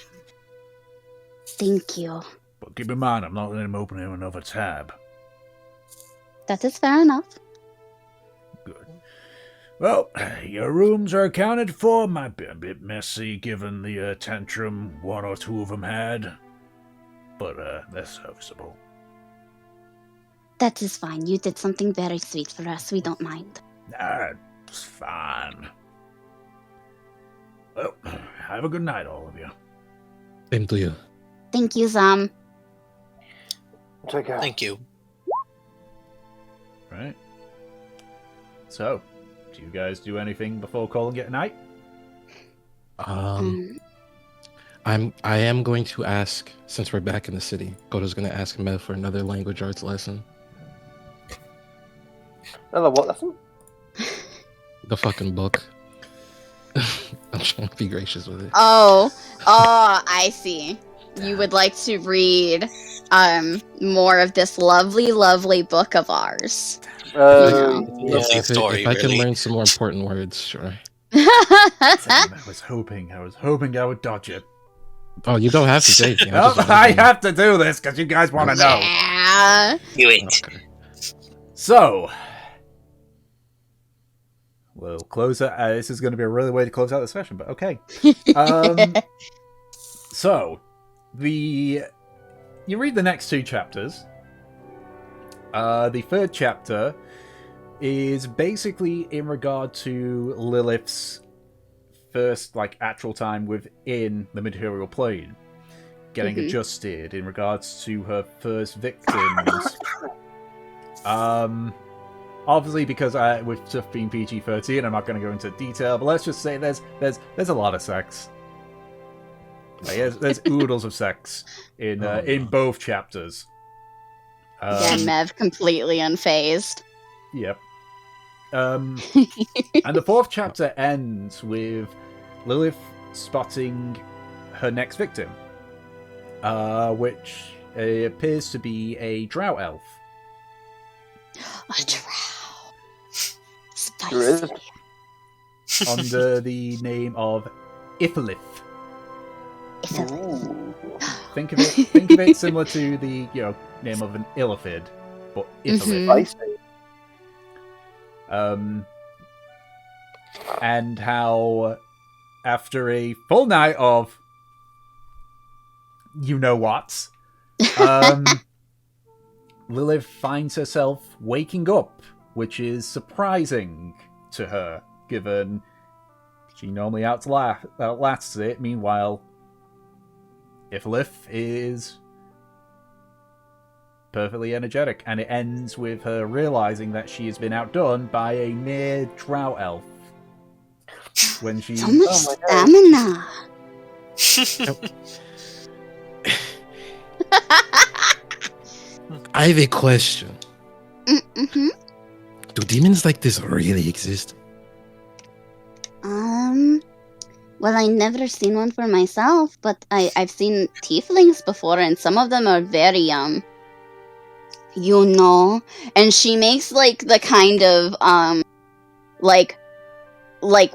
Thank you. But keep in mind, I'm not letting him open another tab. That is fair enough. Good. Well, your rooms are accounted for. Might be a bit messy given the tantrum one or two of them had. But they're serviceable. That is fine. You did something very sweet for us. We don't mind. That's fine. Well, have a good night, all of you. Same to you. Thank you, Zam. Take care. Thank you. Right. So, do you guys do anything before calling it a night? I am going to ask, since we're back in the city, Koto's going to ask Mev for another language arts lesson. Another what lesson? The fucking book. I'm trying to be gracious with it. Oh, I see. You would like to read more of this lovely, lovely book of ours. Lovely story, if I can really. learn some more important words, sure. I was hoping I would dodge it. Oh, you don't have to say anything. Oh, I have to do this because you guys want to know. Yeah. Do it. Okay. So, we'll close it. This is going to be a really way to close out the session, but okay. So, you read the next 2 chapters. The 3rd chapter is basically in regard to Lilith's first, actual time within the material plane, getting adjusted in regards to her first victims. Obviously, because with stuff being PG-13, I'm not going to go into detail, but let's just say there's a lot of sex. There's oodles of sex in both chapters. Mev completely unfazed. Yep. And the 4th chapter ends with Lilith spotting her next victim, which appears to be a drow elf. A drow. Spicy. Under the name of Ithalith. Think of it similar to the name of an illithid, but Ithalith. And how after a full night of what, Lilith finds herself waking up, which is surprising to her, given she normally outlasts it. Meanwhile, Ithalith is perfectly energetic, and it ends with her realizing that she has been outdone by a mere drow elf. When she so much stamina. I have a question. Mm-hmm. Do demons like this really exist? Well, I never seen one for myself, but I've seen tieflings before, and some of them are very and she makes the kind of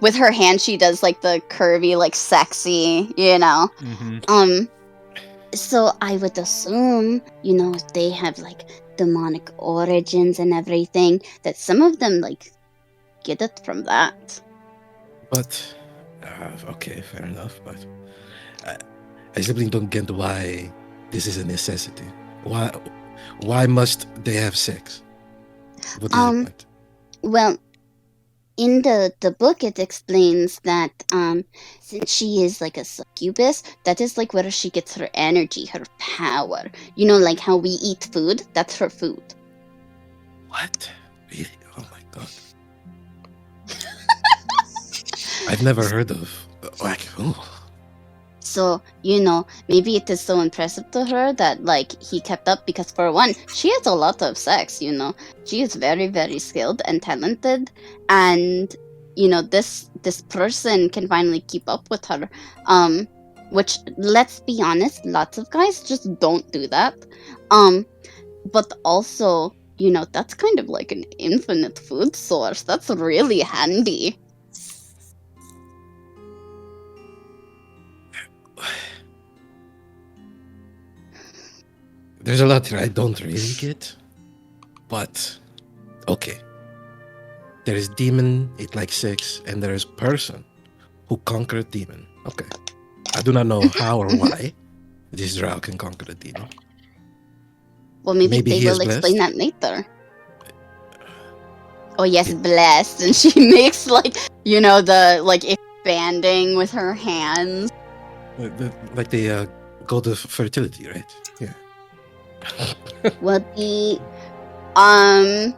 with her hand she does the curvy sexy, Mm-hmm. So I would assume, they have demonic origins and everything, that some of them get it from that. But okay, fair enough. But I simply don't get why this is a necessity. Why must they have sex? What is the point? Well, in the book it explains that since she is a succubus, that is where she gets her energy, her power. How we eat food, that's her food. What? Really? Oh my god. I've never heard of So, maybe it is so impressive to her that he kept up, because for one, she has a lot of sex, She is very, very skilled and talented, and this person can finally keep up with her. Which, let's be honest, lots of guys just don't do that. But also, that's kind of an infinite food source. That's really handy. There's a lot here I don't really get, but okay. There is demon, it likes sex, and there is person who conquered demon. Okay. I do not know how or why this drow can conquer the demon. Well, maybe they will explain that later. Oh yes, blessed, and she makes the expanding with her hands. The god of fertility, right? Yeah. Well, I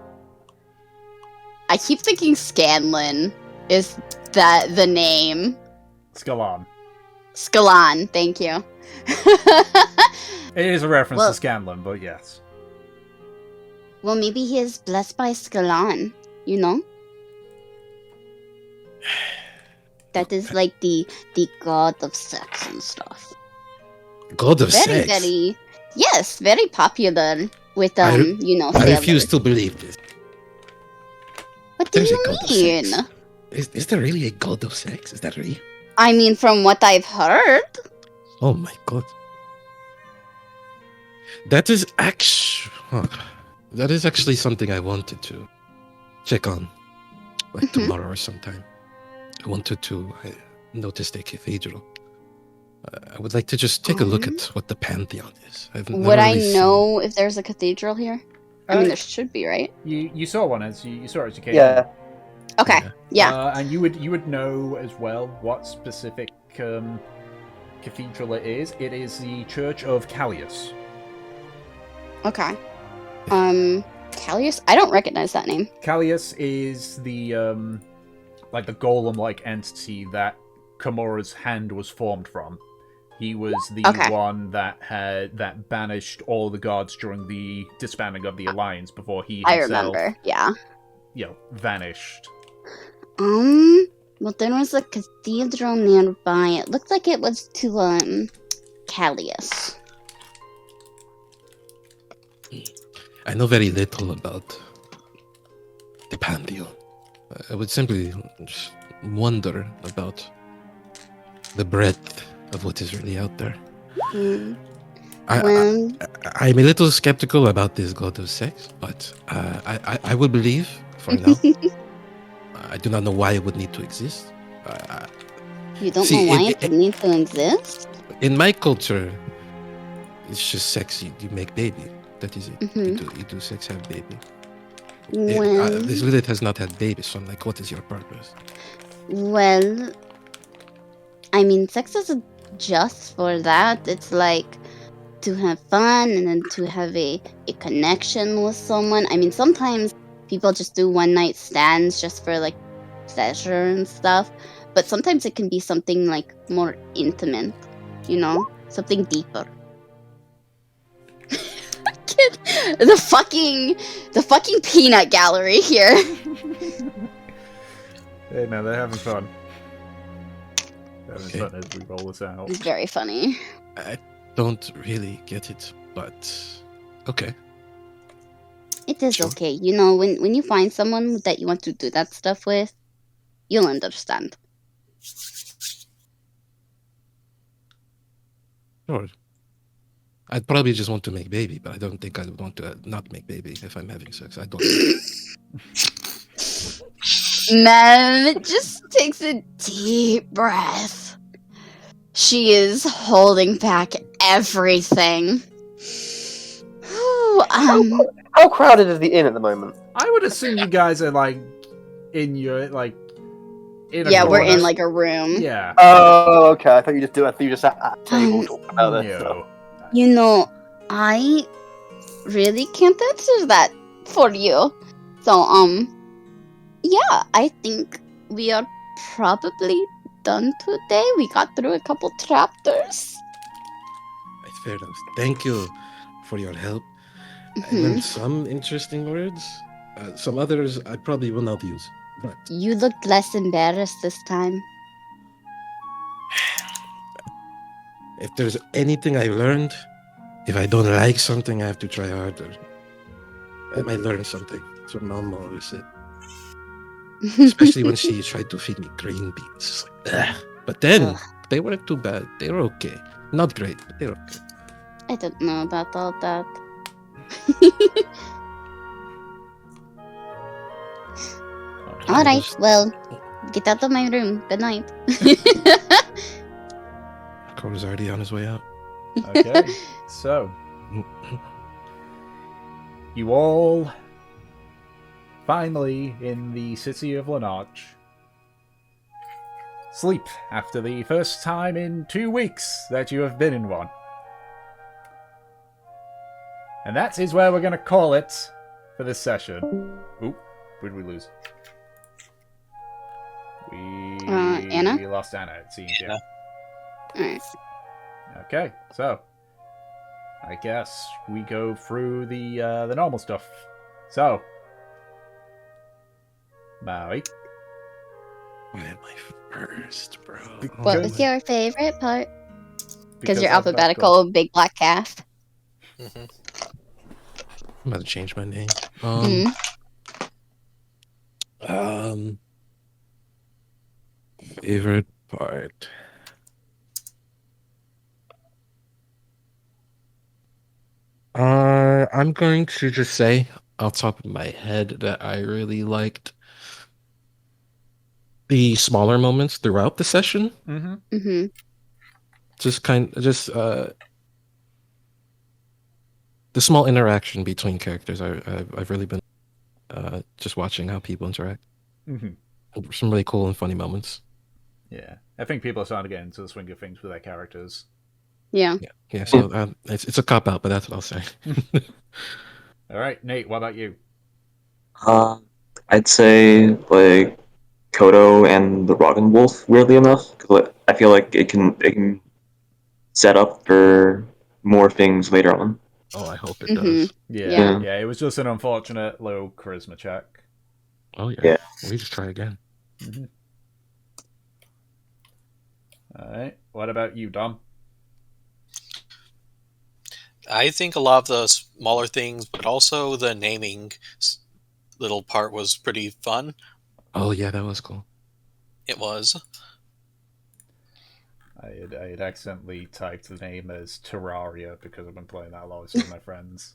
keep thinking Scanlan. Is that the name? Scalan. Scalan, thank you. It is a reference to Scanlan, but yes. Well, maybe he is blessed by Scalan, That is the god of sex and stuff. God of sex? Yes, very popular with, I sailors. refuse to believe this. What do you mean? Is there really a god of sex? Is that real? I mean, from what I've heard. Oh my god. That is actually something I wanted to check on. like tomorrow or sometime. I wanted to notice a cathedral. I would like to just take a look at what the Pantheon is. I've never Would I really know if there's a cathedral here? I mean, Uh, there should be, right? You saw one as you saw it as you came Yeah. in. Okay. Yeah. And you would know as well what specific cathedral it is. It is the Church of Callius. Okay. Callius? I don't recognize that name. Callius is the like the golem-like entity that Karmora's hand was formed from. He was the one that banished all the gods during the disbanding of the Alliance before he himself, I remember. Yeah. Vanished. Well, there was a cathedral nearby. It looked like it was to Callius. I know very little about the Pantheon. I would simply just wonder about the breadth of what is really out there. I'm a little skeptical about this god of sex, but I will believe for now. I do not know why it would need to exist. You don't know why it would need to exist? In my culture, it's just sex. You make baby. That is it. You do sex, have baby. This Lilith has not had babies, so I'm like, what is your purpose? Well, I mean, sex isn't just for that. It's like to have fun and then to have a connection with someone. I mean, sometimes people just do one night stands just for like pleasure and stuff. But sometimes it can be something like more intimate, you know? Something deeper. The fucking peanut gallery here. Hey, no, they're having fun. They're having fun as we roll this out. It's very funny. I don't really get it, but okay. It is okay. You know, when you find someone that you want to do that stuff with, you'll understand. Sure. I'd probably just want to make baby, but I don't think I would want to not make baby if I'm having sex. I don't. Mem just takes a deep breath. She is holding back everything. How crowded is the inn at the moment? I would assume you guys are like in your like. Yeah, we're in like a room. Yeah. Oh, okay. I thought you just sat at a table talking about this stuff. You know, I really can't answer that for you. So, yeah, I think we are probably done today. We got through a couple chapters. Fair enough. Thank you for your help. I learned some interesting words. Some others I probably will not use. But you looked less embarrassed this time. If there's anything I learned, if I don't like something, I have to try harder. I might learn something. That's what Mom always said. Especially when she tried to feed me green beans. Like, but then, they weren't too bad. They were okay. Not great, but they were okay. I don't know about all that. Alright, well, get out of my room. Good night. Cora's already on his way out. Okay, so you all finally in the city of Lonarch sleep after the first time in 2 weeks that you have been in one. And that is where we're going to call it for this session. Oop, where did we lose? Anna? We lost Anna, it seems, yeah. Alright. Okay, so I guess we go through the normal stuff. So, Maui. Why am I first, bro? What was your favorite part? Because you're alphabetical, big black calf. I'm about to change my name. Favorite part. I'm going to just say off the top of my head that I really liked the smaller moments throughout the session. Mm-hmm. Mm-hmm. The small interaction between characters. I've really been just watching how people interact. Mm-hmm. Some really cool and funny moments. Yeah, I think people are starting to get into the swing of things with their characters. Yeah. Yeah. So it's a cop out, but that's what I'll say. All right, Nate, what about you? I'd say like Kodo and the Rotten Wolf. Weirdly enough, 'cause I feel like it can set up for more things later on. Oh, I hope it Mm-hmm. does. Yeah, Yeah. it was just an unfortunate low charisma check. Oh yeah. Yeah. We just try again. Mm-hmm. All right, what about you, Dom? I think a lot of the smaller things, but also the naming little part was pretty fun. Oh yeah, that was cool. It was. I had accidentally typed the name as Terraria because I've been playing that a lot with some of my friends.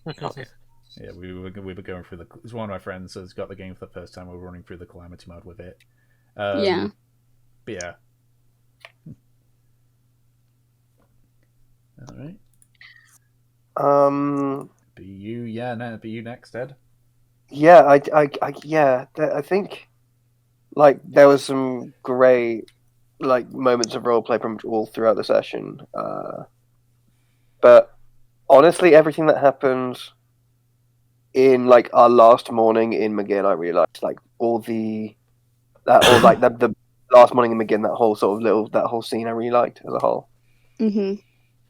Okay. Yeah, we were going through it's one of my friends has got the game for the first time. We were running through the Calamity mod with it. Yeah. But yeah. All right. Be you next, Ed. Yeah, I think like there was some great like moments of roleplay pretty much all throughout the session. But honestly, everything that happened in like our last morning in Magin, I really liked like the last morning in Magin, that whole scene I really liked as a whole. Mm-hmm.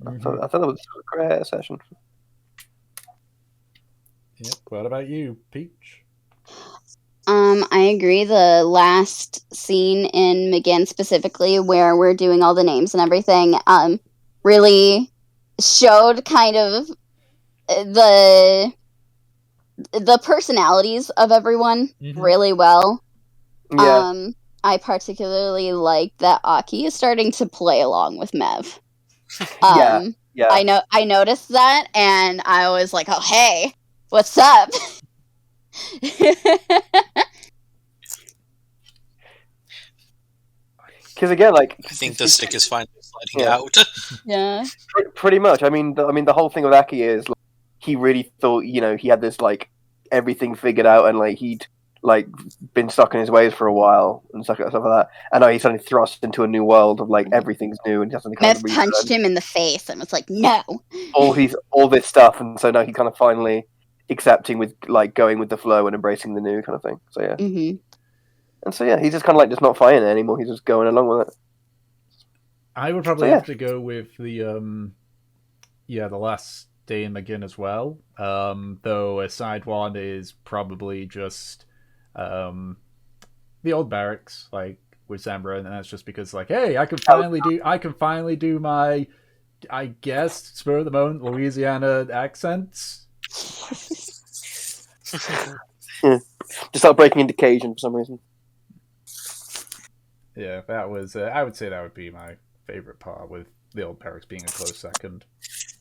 I thought that was a great session. Yep. What about you, Peach? I agree. The last scene in Magin specifically, where we're doing all the names and everything, really showed kind of the personalities of everyone really well. Yeah. I particularly like that Aki is starting to play along with Mev. Yeah. I noticed that, and I was like, "Oh, hey, what's up?" Because again, like I think the stick is finally sliding out. Yeah. Pretty much. I mean, the whole thing with Aki is like, he really thought he had this like everything figured out, and like he'd like been stuck in his ways for a while and stuff like that. And now he's suddenly thrust into a new world of like everything's new, and he has to kind Mev punched him in the face and was like, "No." all this stuff, and so now he kind of finally accepting with like going with the flow and embracing the new kind of thing. So yeah. Mm-hmm. And so yeah, he's just kind of like just not fighting it anymore. He's just going along with it. I would probably have to go with the last day in Magin as well. Though a side one is probably just the old barracks, like with Zambra, and that's just because like, hey, I can finally do my, I guess, spur of the moment Louisiana accents. Just start breaking into Cajun for some reason. Yeah, that was. I would say that would be my favorite part, with the old barracks being a close second.